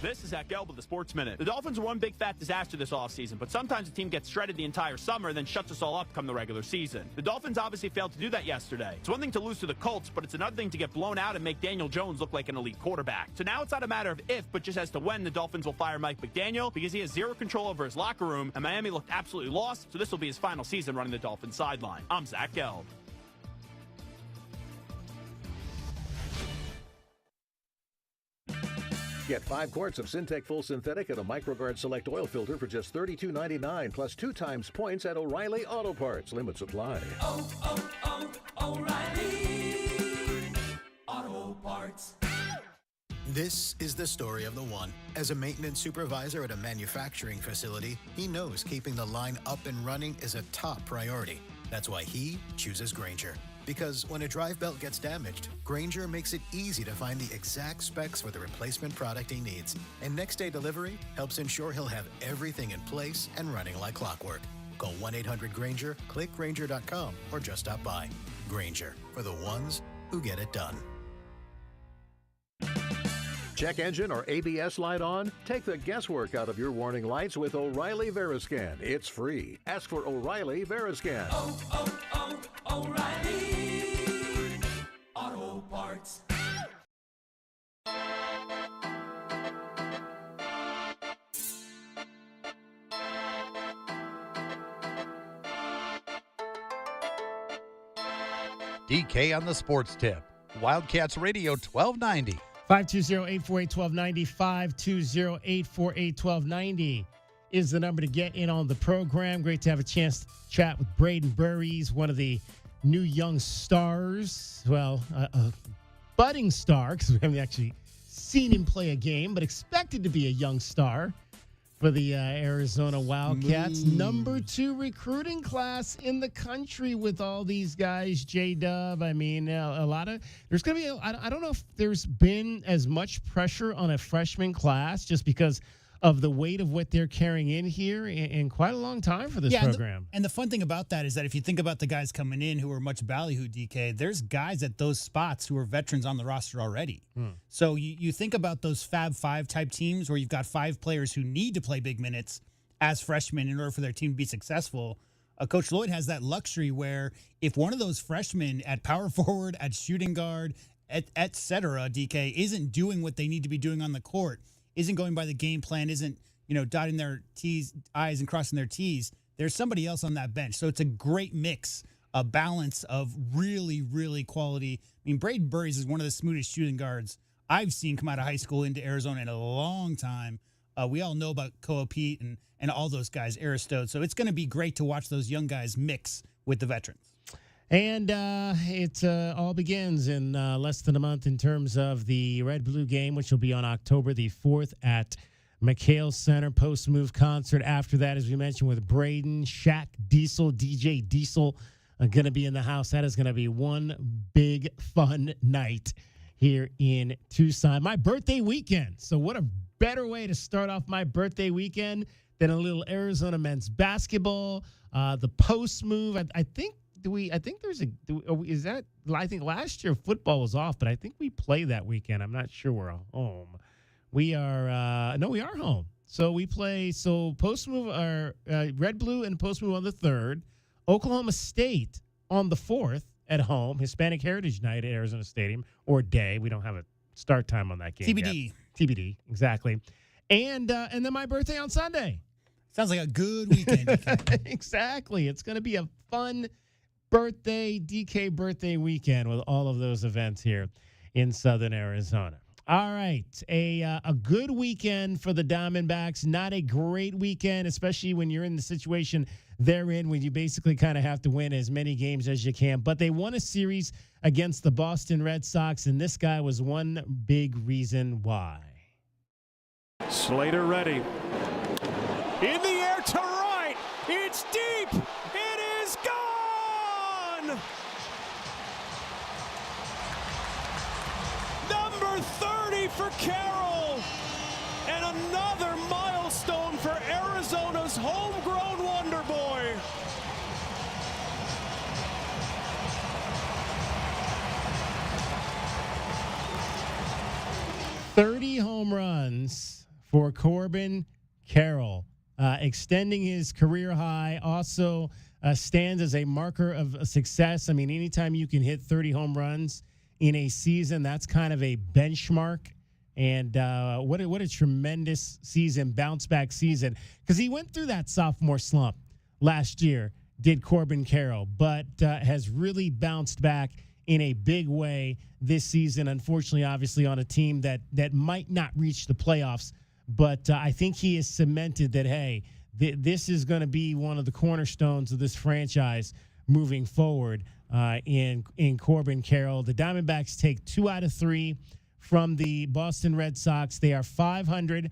This is Zach Gelb with the Sports Minute. The Dolphins are one big fat disaster this offseason, but sometimes the team gets shredded the entire summer and then shuts us all up come the regular season. The Dolphins obviously failed to do that yesterday. It's one thing to lose to the Colts, but it's another thing to get blown out and make Daniel Jones look like an elite quarterback. So now it's not a matter of if, but just as to when the Dolphins will fire Mike McDaniel, because he has zero control over his locker room, and Miami looked absolutely lost, so this will be his final season running the Dolphins sideline. I'm Zach Gelb. Get 5 quarts of Syntec Full Synthetic and a MicroGuard Select Oil Filter for just $32.99, plus 2 times points at O'Reilly Auto Parts. Limits apply. O'Reilly Auto Parts. This is the story of the one. As a maintenance supervisor at a manufacturing facility, he knows keeping the line up and running is a top priority. That's why he chooses Grainger. Because when a drive belt gets damaged, Grainger makes it easy to find the exact specs for the replacement product he needs. And next day delivery helps ensure he'll have everything in place and running like clockwork. Call 1-800-GRAINGER, click Grainger.com, or just stop by. Grainger, for the ones who get it done. Check engine or ABS light on? Take the guesswork out of your warning lights with O'Reilly Veriscan. It's free. Ask for O'Reilly Veriscan. O'Reilly Auto Parts. DK on the Sports Tip. Wildcats Radio 1290. 520-848-1290, 520-848-1290 is the number to get in on the program. Great to have a chance to chat with Braden Burries, one of the new young stars. Well, a budding star, because we haven't actually seen him play a game, but expected to be a young star for the Arizona Wildcats. Number 2 recruiting class in the country with all these guys, J-Dub. I mean, a lot of – there's going to be – I don't know if there's been as much pressure on a freshman class just because of the weight of what they're carrying in here in quite a long time for this program. And the fun thing about that is that if you think about the guys coming in who are much ballyhoo, DK, there's guys at those spots who are veterans on the roster already. So you think about those Fab Five type teams where you've got 5 players who need to play big minutes as freshmen in order for their team to be successful. Coach Lloyd has that luxury where if one of those freshmen at power forward, at shooting guard, et cetera, DK, isn't doing what they need to be doing on the court, isn't going by the game plan, isn't, dotting their I's and crossing their T's, there's somebody else on that bench. So it's a great mix a balance of really, really quality. I mean, Braden Burries is one of the smoothest shooting guards I've seen come out of high school into Arizona in a long time. We all know about Koa Pete and all those guys, Aristode. So it's going to be great to watch those young guys mix with the veterans. And it all begins in less than a month in terms of the Red-Blue game, which will be on October the 4th at McHale Center. Post-move concert after that, as we mentioned, with Braden, Shaq, Diesel, DJ Diesel going to be in the house. That is going to be one big fun night here in Tucson. My birthday weekend. So what a better way to start off my birthday weekend than a little Arizona men's basketball. The post-move, I think last year football was off, but I think we play that weekend. I'm not sure we're home. We are home. So we play, post move are Red Blue and post move on the 3rd, Oklahoma State on the 4th at home, Hispanic Heritage Night at Arizona Stadium, or day. We don't have a start time on that game TBD. yet. TBD, exactly. And then my birthday on Sunday. Sounds like a good weekend. Exactly. It's going to be a fun DK birthday weekend with all of those events here in Southern Arizona. All right, a good weekend for the Diamondbacks. Not a great weekend, especially when you're in the situation they're in, when you basically kind of have to win as many games as you can. But they won a series against the Boston Red Sox, and this guy was one big reason why. Slater ready. In the air to right. It's deep. It is gone. Number 30 for Carroll. And another milestone for Arizona's homegrown wonder boy. "30 home runs for Corbin Carroll, extending his career high. Also stands as a marker of success. I mean, anytime you can hit 30 home runs in a season, that's kind of a benchmark. And what a tremendous season, bounce back season, because he went through that sophomore slump last year, did Corbin Carroll, but has really bounced back in a big way this season. Unfortunately, obviously, on a team that might not reach the playoffs. But I think he has cemented that, hey, this is going to be one of the cornerstones of this franchise moving forward in Corbin Carroll. The Diamondbacks take 2 out of 3 from the Boston Red Sox. They are 500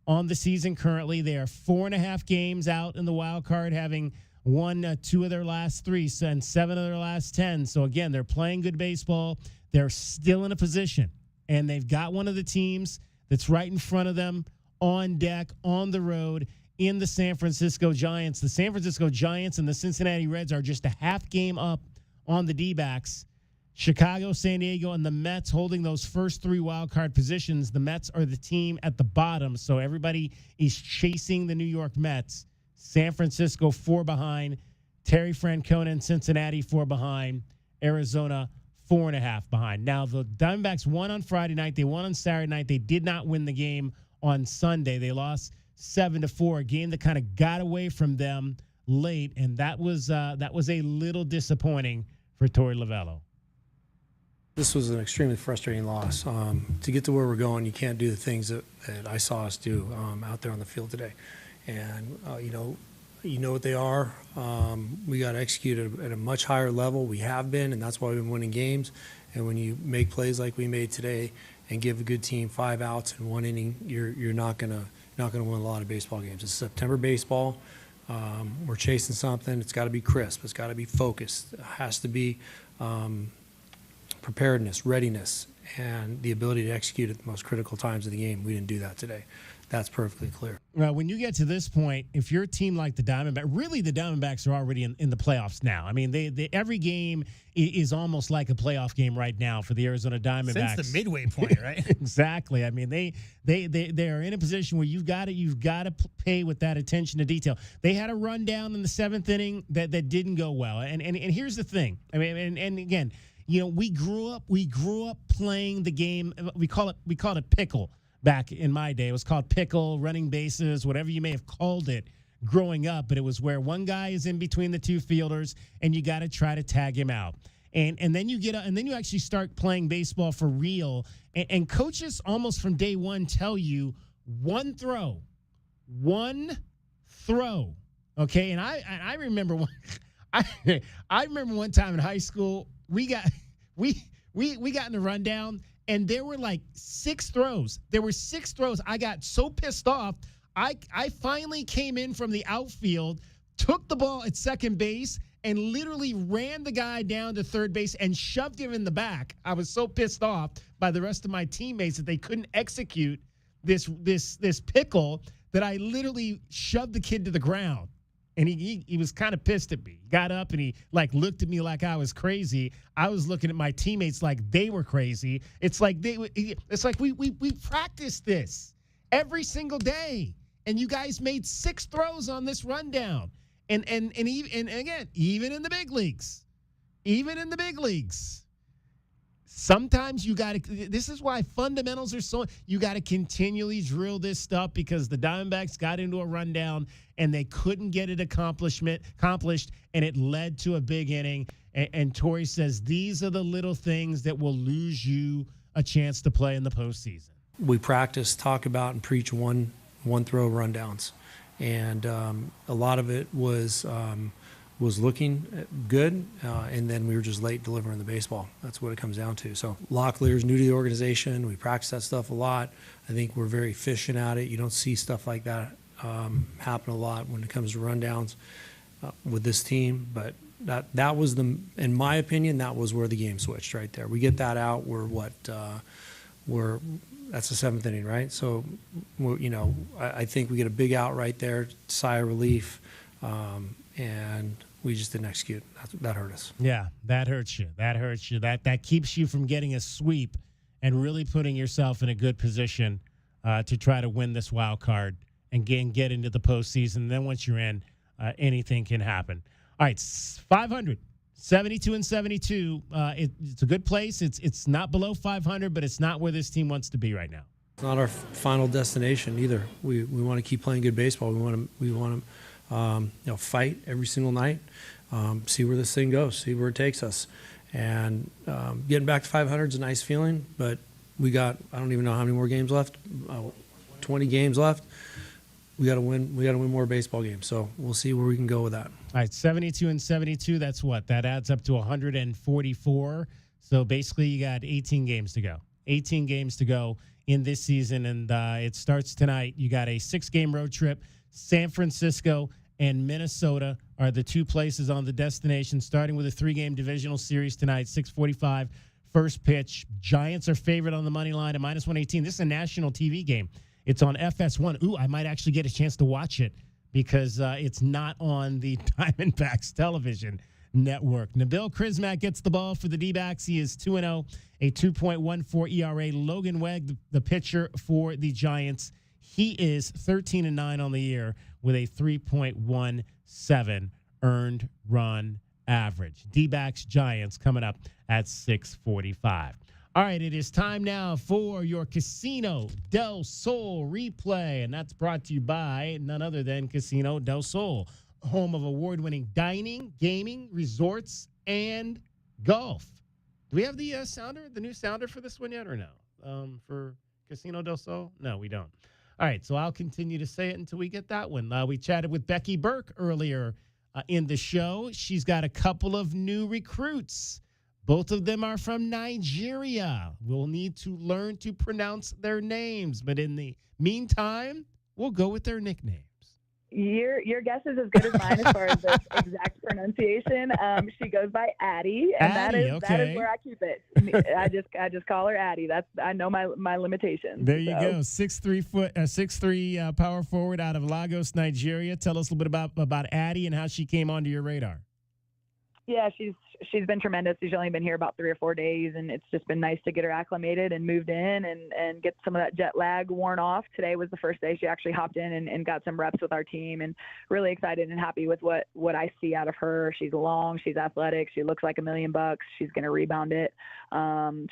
on the season currently. They are 4.5 games out in the wild card, having won 2 of their last 3 and 7 of their last 10. So, again, they're playing good baseball. They're still in a position, and they've got one of the teams that's right in front of them on deck, on the road, in the San Francisco Giants. The San Francisco Giants and the Cincinnati Reds are just a half game up on the D-backs. Chicago, San Diego, and the Mets holding those first 3 wild card positions. The Mets are the team at the bottom, so everybody is chasing the New York Mets. San Francisco 4 behind. Terry Francona and Cincinnati 4 behind. Arizona 4.5 behind. Now, the Diamondbacks won on Friday night. They won on Saturday night. They did not win the game on Sunday. They lost 7-4, a game that kind of got away from them late, and that was a little disappointing for Torey Lovello. This was an extremely frustrating loss. To get to where we're going, you can't do the things that I saw us do out there on the field today. And, you know what they are. We got to execute at a much higher level. We have been, and that's why we've been winning games. And when you make plays like we made today and give a good team 5 outs in 1 inning, you're not gonna win a lot of baseball games. It's September baseball. We're chasing something. It's got to be crisp. It's got to be focused. It has to be preparedness, readiness, and the ability to execute at the most critical times of the game. We didn't do that today. That's perfectly clear. When you get to this point, if you're a team like the Diamondbacks, really the Diamondbacks are already in the playoffs now. I mean, they every game is almost like a playoff game right now for the Arizona Diamondbacks. Since the midway point, right? Exactly. I mean, they are in a position where you've got to pay with that attention to detail. They had a run down in the 7th inning that didn't go well. And here's the thing. I mean, and again, we grew up playing the game. We call it pickle. Back in my day, it was called pickle, running bases, whatever you may have called it growing up, but it was where one guy is in between the two fielders, and you got to try to tag him out. And then you and then you actually start playing baseball for real. And coaches almost from day one tell you one throw. Okay, and I remember I remember one time in high school we got in the rundown, and there were like 6 throws. There were 6 throws. I got so pissed off. I finally came in from the outfield, took the ball at second base, and literally ran the guy down to third base and shoved him in the back. I was so pissed off by the rest of my teammates that they couldn't execute this pickle that I literally shoved the kid to the ground. And he was kind of pissed at me. He got up and he looked at me like I was crazy. I was looking at my teammates like they were crazy. It's like we practiced this every single day, and you guys made 6 throws on this rundown. And again, even in the big leagues, sometimes you got to. This is why fundamentals are so. You got to continually drill this stuff, because the Diamondbacks got into a rundown and they couldn't get it accomplished, and it led to a big inning. And Tori says these are the little things that will lose you a chance to play in the postseason. We practice, talk about, and preach one throw rundowns, and a lot of it was looking good, and then we were just late delivering the baseball. That's what it comes down to. So Locklear's new to the organization. We practice that stuff a lot. I think we're very efficient at it. You don't see stuff like that happen a lot when it comes to rundowns with this team. But that was in my opinion, that was where the game switched right there. We get that out. That's the 7th inning, right? So, I think we get a big out right there, sigh of relief, and we just didn't execute. That hurt us. Yeah, that hurts you. That keeps you from getting a sweep and really putting yourself in a good position to try to win this wild card and get into the postseason. And then once you're in, anything can happen. All right, 500. 72 and 72. It's a good place. It's not below 500, but it's not where this team wants to be right now. It's not our final destination either. We want to keep playing good baseball. We want to fight every single night. See where this thing goes. See where it takes us. And getting back to 500 is a nice feeling. But I don't even know how many more games left. 20 games left. We got to win. We got to win more baseball games. So we'll see where we can go with that. All right, 72 and 72. That's what? That adds up to 144. So basically, you got 18 games to go. 18 games to go in this season, and it starts tonight. You got a 6-game road trip. San Francisco and Minnesota are the 2 places on the destination, starting with a 3-game divisional series tonight, 6:45 first pitch. Giants are favored on the money line at -118. This is a national TV game. It's on FS1. Ooh, I might actually get a chance to watch it because it's not on the Diamondbacks television network. Nabil Krismak gets the ball for the D-backs. He is 2-0, a 2.14 ERA. Logan Wegg, the pitcher for the Giants, he is 13-9 on the year with a 3.17 earned run average. D-backs Giants coming up at 6:45. All right, it is time now for your Casino del Sol replay, and that's brought to you by none other than Casino del Sol, home of award-winning dining, gaming, resorts, and golf. Do we have the new sounder for this one yet, or no? For Casino del Sol? No, we don't. All right, so I'll continue to say it until we get that one. We chatted with Becky Burke earlier in the show. She's got a couple of new recruits. Both of them are from Nigeria. We'll need to learn to pronounce their names, but in the meantime, we'll go with their nicknames. Your guess is as good as mine as far as the exact pronunciation. She goes by Addie, and that is where I keep it. I just call her Addie. I know my limitations. There you go. 6'3" power forward out of Lagos, Nigeria. Tell us a little bit about Addie and how she came onto your radar. Yeah, she's been tremendous. She's only been here about 3 or 4 days, and it's just been nice to get her acclimated and moved in and get some of that jet lag worn off. Today was the first day she actually hopped in and got some reps with our team, and really excited and happy with what I see out of her. She's long, she's athletic, she looks like $1 million. She's going to rebound it.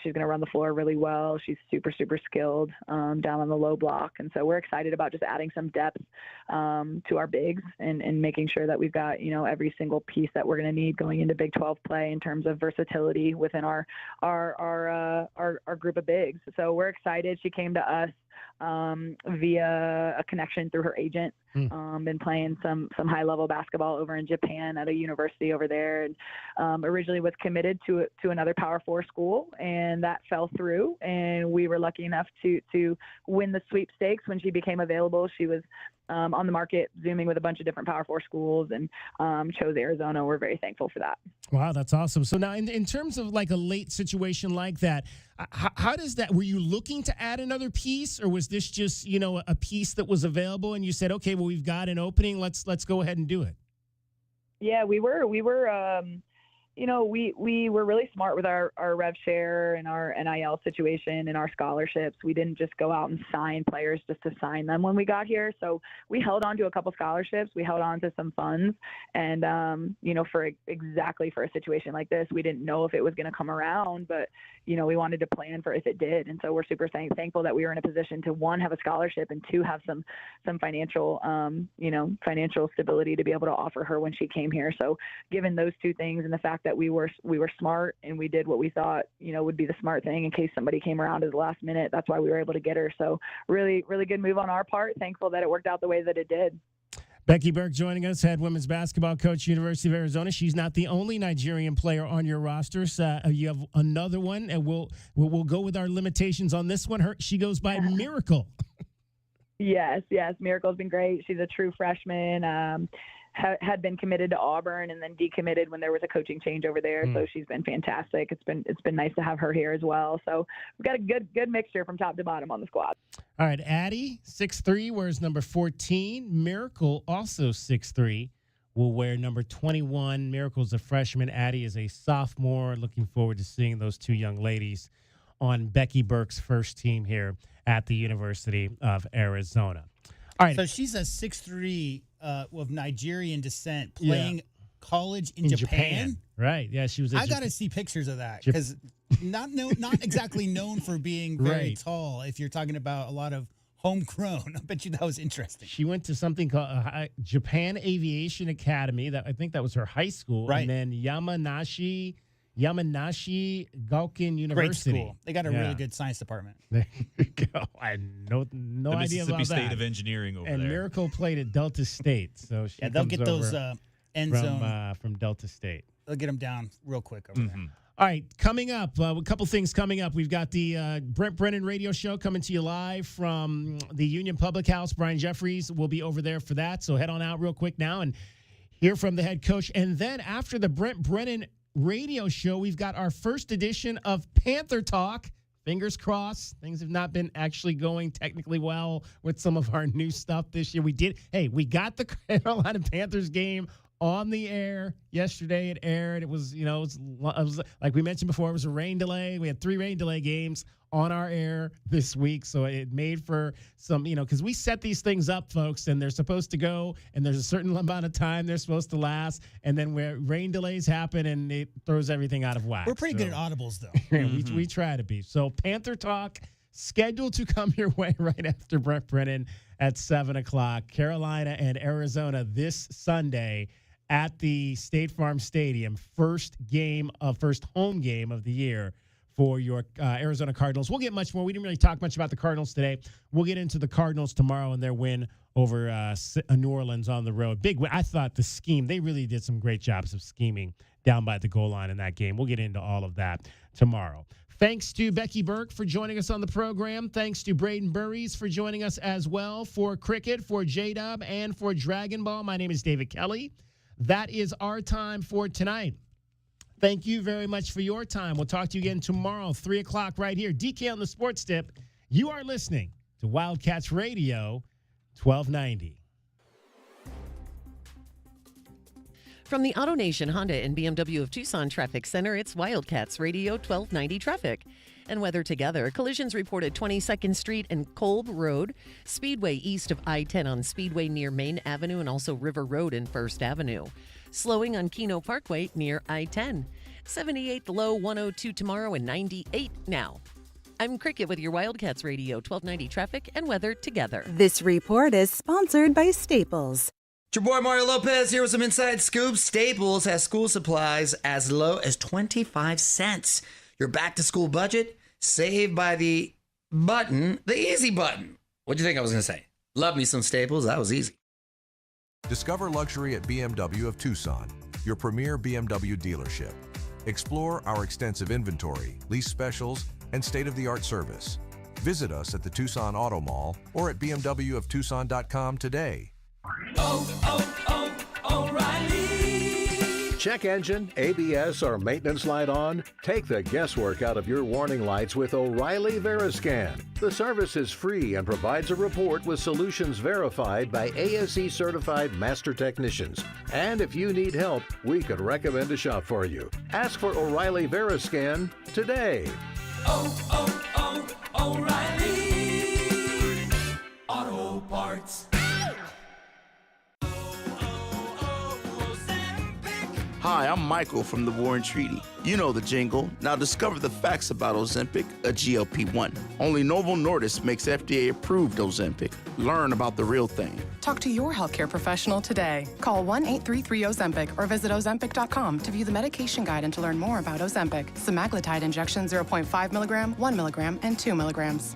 She's going to run the floor really well. She's super, super skilled down on the low block, and so we're excited about just adding some depth to our bigs and making sure that we've got every single piece that we're going to need going into Big 12 play in terms of versatility within our group of bigs. So we're excited. She came to us via a connection through her agent. Been playing some high level basketball over in Japan at a university over there, and originally was committed to another Power 4 school, and that fell through. And we were lucky enough to win the sweepstakes when she became available. She was on the market, Zooming with a bunch of different Power 4 schools, and chose Arizona. We're very thankful for that. Wow, that's awesome. So now in terms of like a late situation like that, how does that, were you looking to add another piece, or was this just, a piece that was available and you said, okay, well, we've got an opening, let's go ahead and do it? Yeah, we were we were really smart with our rev share and our NIL situation and our scholarships. We didn't just go out and sign players just to sign them when we got here. So we held on to a couple scholarships. We held on to some funds. And, for a situation like this, we didn't know if it was going to come around, but, we wanted to plan for if it did. And so we're super thankful that we were in a position to, one, have a scholarship, and two, have some financial, financial stability to be able to offer her when she came here. So given those two things and the fact that we were smart and we did what we thought, would be the smart thing in case somebody came around at the last minute, that's why we were able to get her. So really, really good move on our part. Thankful that it worked out the way that it did. Becky Burke joining us, head women's basketball coach, University of Arizona. She's not the only Nigerian player on your roster. So you have another one, and we'll go with our limitations on this one. She goes by Miracle. Yes. Miracle's been great. She's a true freshman. Had been committed to Auburn and then decommitted when there was a coaching change over there. So she's been fantastic. It's been nice to have her here as well. So we've got a good mixture from top to bottom on the squad. All right, Addie, 6'3", wears number 14. Miracle, also 6'3", will wear number 21. Miracle's a freshman. Addie is a sophomore. Looking forward to seeing those two young ladies on Becky Burke's first team here at the University of Arizona. All right. So she's a 6'3", of Nigerian descent, playing college in Japan. Right. Yeah, she was. I got to see pictures of that because not exactly known for being very tall. If you're talking about a lot of homegrown, I bet you that was interesting. She went to something called Japan Aviation Academy. I think that was her high school. Right. And then Yamanashi Gauken University. Great school. They got a really good science department. There you go. I had no idea about that. Mississippi State of Engineering over there. And Miracle played at Delta State, so she they'll get those end zone from Delta State. They'll get them down real quick over there. All right, coming up, a couple things coming up. We've got the Brent Brennan radio show coming to you live from the Union Public House. Brian Jeffries will be over there for that, so head on out real quick now and hear from the head coach. And then after the Brent Brennan radio show, we've got our first edition of Panther Talk. Fingers crossed. Things have not been actually going technically well with some of our new stuff this year. We got the Carolina Panthers game on the air yesterday. It aired. It was, it was like we mentioned before, it was a rain delay. We had 3 rain delay games on our air this week. So it made for some, because we set these things up, folks, and they're supposed to go, and there's a certain amount of time they're supposed to last. And then where rain delays happen, and it throws everything out of whack. We're pretty good at audibles, though. We try to be. So Panther Talk scheduled to come your way right after Brent Brennan at 7 o'clock. Carolina and Arizona this Sunday at the State Farm Stadium. First home game of the year for your Arizona Cardinals. We'll get much more. We didn't really talk much about the Cardinals today. We'll get into the Cardinals tomorrow and their win over New Orleans on the road. Big win. I thought the scheme, they really did some great jobs of scheming down by the goal line in that game. We'll get into all of that tomorrow. Thanks to Becky Burke for joining us on the program. Thanks to Braden Burries for joining us as well. For Cricket, for J-Dub, and for Dragon Ball, my name is David Kelly. That is our time for tonight. Thank you very much for your time. We'll talk to you again tomorrow, 3 o'clock right here. DK on the Sports Tip. You are listening to Wildcats Radio 1290. From the AutoNation Honda and BMW of Tucson Traffic Center, it's Wildcats Radio 1290 Traffic. And weather together. Collisions reported 22nd Street and Kolb Road, Speedway east of I-10 on Speedway near Main Avenue, and also River Road and First Avenue. Slowing on Keno Parkway near I-10. 78 low, 102 tomorrow, and 98 now. I'm Cricket with your Wildcats Radio 1290 Traffic and weather together. This report is sponsored by Staples. It's your boy Mario Lopez here with some inside scoop. Staples has school supplies as low as 25 cents. Your back-to-school budget, saved by the button, the easy button. What'd you think I was going to say? Love me some Staples. That was easy. Discover luxury at BMW of Tucson, your premier BMW dealership. Explore our extensive inventory, lease specials, and state-of-the-art service. Visit us at the Tucson Auto Mall or at bmwoftucson.com today. O'Reilly. Check engine, ABS, or maintenance light on? Take the guesswork out of your warning lights with O'Reilly Veriscan. The service is free and provides a report with solutions verified by ASE certified master technicians. And if you need help, we could recommend a shop for you. Ask for O'Reilly Veriscan today. O'Reilly Auto Parts. Hi, I'm Michael from the War and Treaty. You know the jingle. Now discover the facts about Ozempic, a GLP-1. Only Novo Nordisk makes FDA-approved Ozempic. Learn about the real thing. Talk to your healthcare professional today. Call 1-833-OZEMPIC or visit Ozempic.com to view the medication guide and to learn more about Ozempic. Semaglutide injection 0.5 milligram, 1 milligram, and 2 milligrams.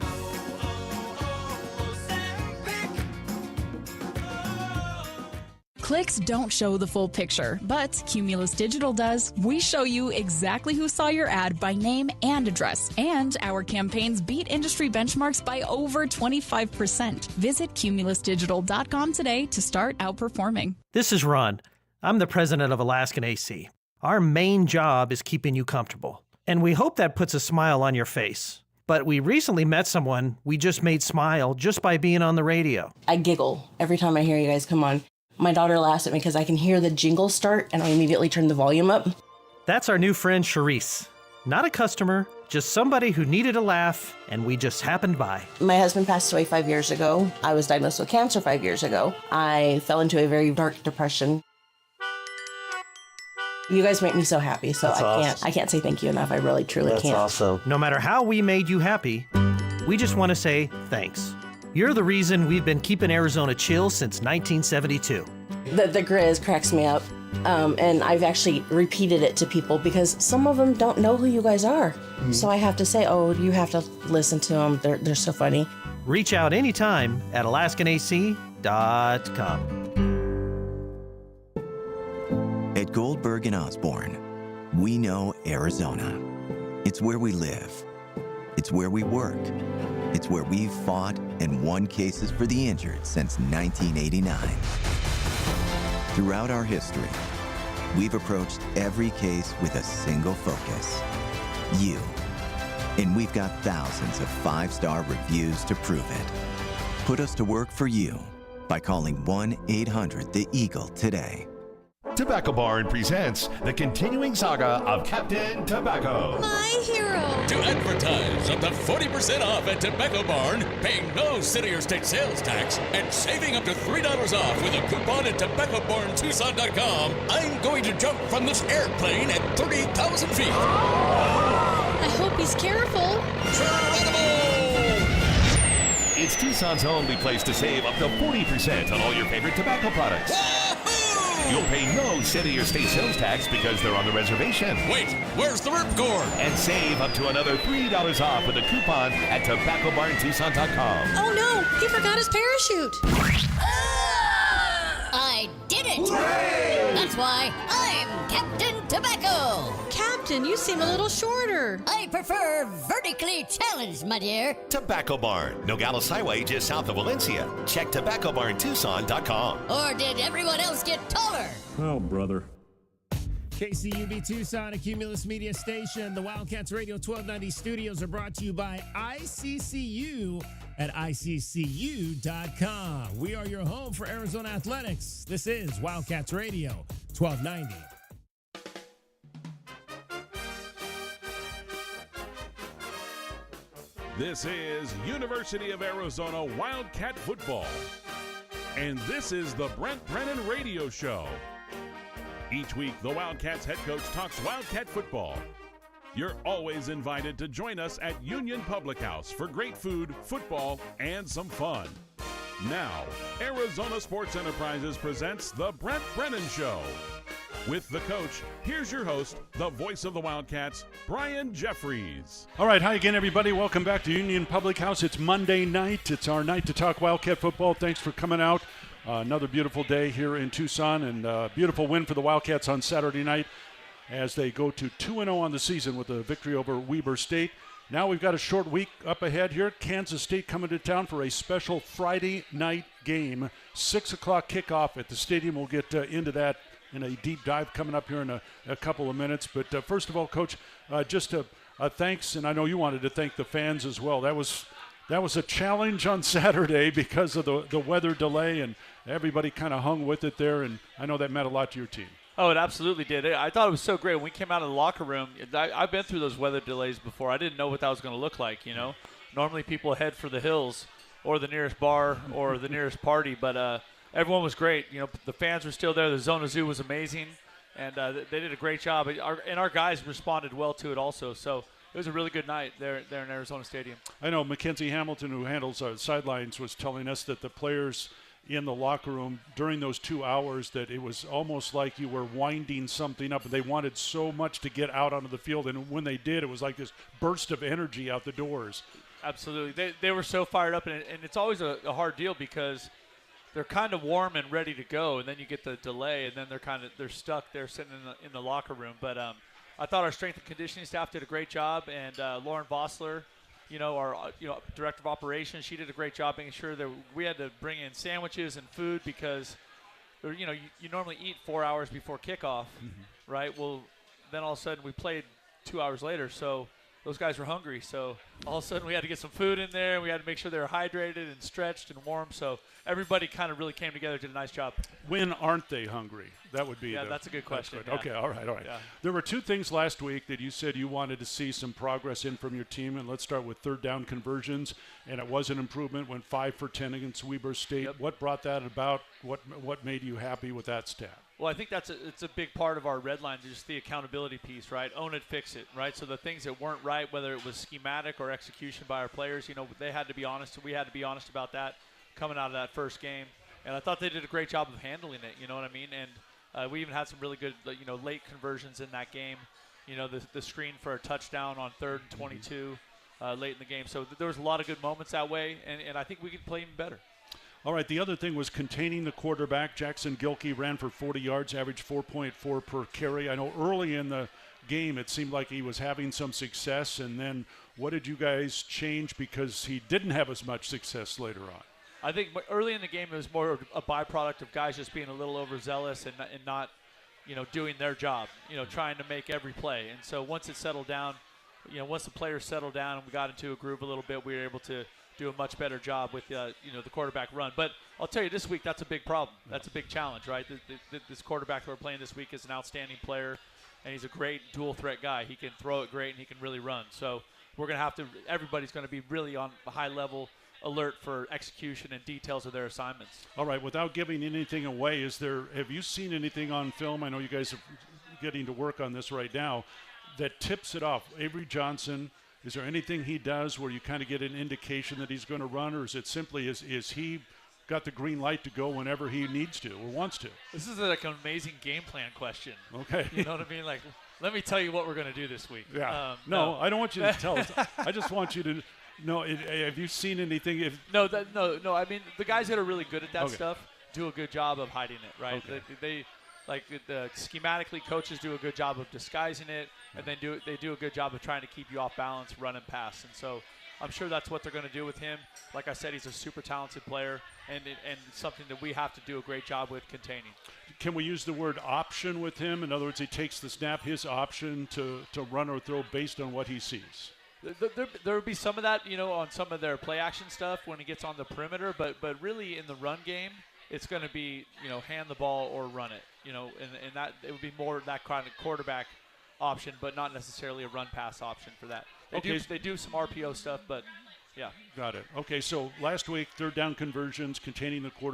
Clicks don't show the full picture, but Cumulus Digital does. We show you exactly who saw your ad by name and address, and our campaigns beat industry benchmarks by over 25%. Visit cumulusdigital.com today to start outperforming. This is Ron. I'm the president of Alaskan AC. Our main job is keeping you comfortable, and we hope that puts a smile on your face. But we recently met someone we just made smile just by being on the radio. I giggle every time I hear you guys come on. My daughter laughs at me because I can hear the jingle start and I immediately turn the volume up. That's our new friend, Charisse. Not a customer, just somebody who needed a laugh, and we just happened by. My husband passed away 5 years ago. I was diagnosed with cancer 5 years ago. I fell into a very dark depression. You guys make me so happy, so I can't say thank you enough. I really, truly can't. Awesome. No matter how we made you happy, we just want to say thanks. You're the reason we've been keeping Arizona chill since 1972. The Grizz cracks me up, and I've actually repeated it to people because some of them don't know who you guys are. Mm-hmm. So I have to say, oh, you have to listen to them. They're so funny. Reach out anytime at alaskanac.com. At Goldberg and Osborne, we know Arizona. It's where we live. It's where we work. It's where we've fought and won cases for the injured since 1989. Throughout our history, we've approached every case with a single focus: you. And we've got thousands of 5-star reviews to prove it. Put us to work for you by calling 1-800-THE-EAGLE today. Tobacco Barn presents the continuing saga of Captain Tobacco. My hero! To advertise up to 40% off at Tobacco Barn, paying no city or state sales tax, and saving up to $3 off with a coupon at tobaccobarntucson.com, I'm going to jump from this airplane at 30,000 feet. I hope he's careful. It's Tucson's only place to save up to 40% on all your favorite tobacco products. You'll pay no city or state sales tax because they're on the reservation. Wait, where's the ripcord? And save up to another $3 off with a coupon at tobaccobarntucson.com. Oh no, he forgot his parachute. I did it! Hooray! That's why I'm Captain Tobacco! Captain, you seem a little shorter. I prefer vertically challenged, my dear. Tobacco Barn, Nogales Highway just south of Valencia. Check tobaccobarntucson.com. Or did everyone else get taller? Oh, brother. KCUB Tucson, a Cumulus Media station. The Wildcats Radio 1290 studios are brought to you by ICCU at ICCU.com. We are your home for Arizona athletics. This is Wildcats Radio 1290. This is University of Arizona Wildcat Football. And this is the Brent Brennan Radio Show. Each week, the Wildcats head coach talks Wildcat football. You're always invited to join us at Union Public House for great food, football, and some fun. Now, Arizona Sports Enterprises presents the Brent Brennan Show. With the coach, here's your host, the voice of the Wildcats, Brian Jeffries. All right, hi again, everybody. Welcome back to Union Public House. It's Monday night. It's our night to talk Wildcat football. Thanks for coming out. Another beautiful day here in Tucson, and a beautiful win for the Wildcats on Saturday night as they go to 2-0 on the season with a victory over Weber State. Now we've got a short week up ahead here. Kansas State coming to town for a special Friday night game. 6 o'clock kickoff at the stadium. We'll get into that in a deep dive coming up here in a couple of minutes. But first of all, Coach, just a thanks, and I know you wanted to thank the fans as well. That was a challenge on Saturday because of the weather delay, and everybody kind of hung with it there, and I know that meant a lot to your team. Oh, it absolutely did. I thought it was so great. When we came out of the locker room, I've been through those weather delays before. I didn't know what that was going to look like, you know. Normally people head for the hills or the nearest bar or the nearest party, but everyone was great. You know, the fans were still there. The Zona Zoo was amazing, and they did a great job. And our guys responded well to it also, so it was a really good night there in Arizona Stadium. I know Mackenzie Hamilton, who handles our sidelines, was telling us that the players in the locker room during those 2 hours that it was almost like you were winding something up, and they wanted so much to get out onto the field, and when they did, it was like this burst of energy out the doors. Absolutely. They were so fired up, and it's always a hard deal because they're kind of warm and ready to go, and then you get the delay, and then they're stuck there sitting in the locker room. But I thought our strength and conditioning staff did a great job, and Lauren Vossler, our director of operations, she did a great job making sure that we had to bring in sandwiches and food because, you normally eat 4 hours before kickoff, right? Well, then all of a sudden we played 2 hours later, so those guys were hungry. So all of a sudden we had to get some food in there. We had to make sure they were hydrated and stretched and warm. So everybody kind of really came together, did a nice job. When aren't they hungry? That would be that's a good question. Yeah. Okay, all right. Yeah. There were two things last week that you said you wanted to see some progress in from your team, and let's start with third down conversions, and it was an improvement, went 5 for 10 against Weber State. Yep. What brought that about? What made you happy with that stat? Well, I think it's a big part of our red line, just the accountability piece, right? Own it, fix it, right? So the things that weren't right, whether it was schematic or execution by our players, they had to be honest. We had to be honest about that coming out of that first game. And I thought they did a great job of handling it, you know what I mean? And we even had some really good, late conversions in that game. The screen for a touchdown on 3rd and 22 late in the game. So there was a lot of good moments that way, and I think we could play even better. All right, the other thing was containing the quarterback. Jackson Gilkey ran for 40 yards, averaged 4.4 per carry. I know early in the game it seemed like he was having some success, and then what did you guys change because he didn't have as much success later on? I think early in the game it was more a byproduct of guys just being a little overzealous and not doing their job, trying to make every play. And so once it settled down, once the players settled down and we got into a groove a little bit, we were able to do a much better job with the quarterback run. But I'll tell you, this week that's a big problem. That's a big challenge, right? This quarterback that we're playing this week is an outstanding player, and he's a great dual threat guy. He can throw it great and he can really run. So we're going to have to – everybody's going to be really on a high level alert for execution and details of their assignments. All right, without giving anything away, have you seen anything on film? I know you guys are getting to work on this right now that tips it off. Avery Johnson – is there anything he does where you kind of get an indication that he's going to run, or is it simply is he got the green light to go whenever he needs to or wants to? This is like an amazing game plan question. Okay. You know what I mean? Like, let me tell you what we're going to do this week. Yeah. No, I don't want you to tell us. I just want you to know, have you seen anything? No. I mean, the guys that are really good at that stuff do a good job of hiding it, right? Okay. like schematically, coaches do a good job of disguising it, and they do a good job of trying to keep you off balance, run and pass. And so I'm sure that's what they're going to do with him. Like I said, he's a super talented player, and something that we have to do a great job with containing. Can we use the word option with him? In other words, he takes the snap, his option to run or throw based on what he sees. There would be some of that, on some of their play action stuff when he gets on the perimeter, but really in the run game, it's going to be, hand the ball or run it, and that it would be more that kind of quarterback option, but not necessarily a run pass option for that. They do some RPO stuff, but yeah. Got it. Okay, so last week, third down conversions, containing the quarterback.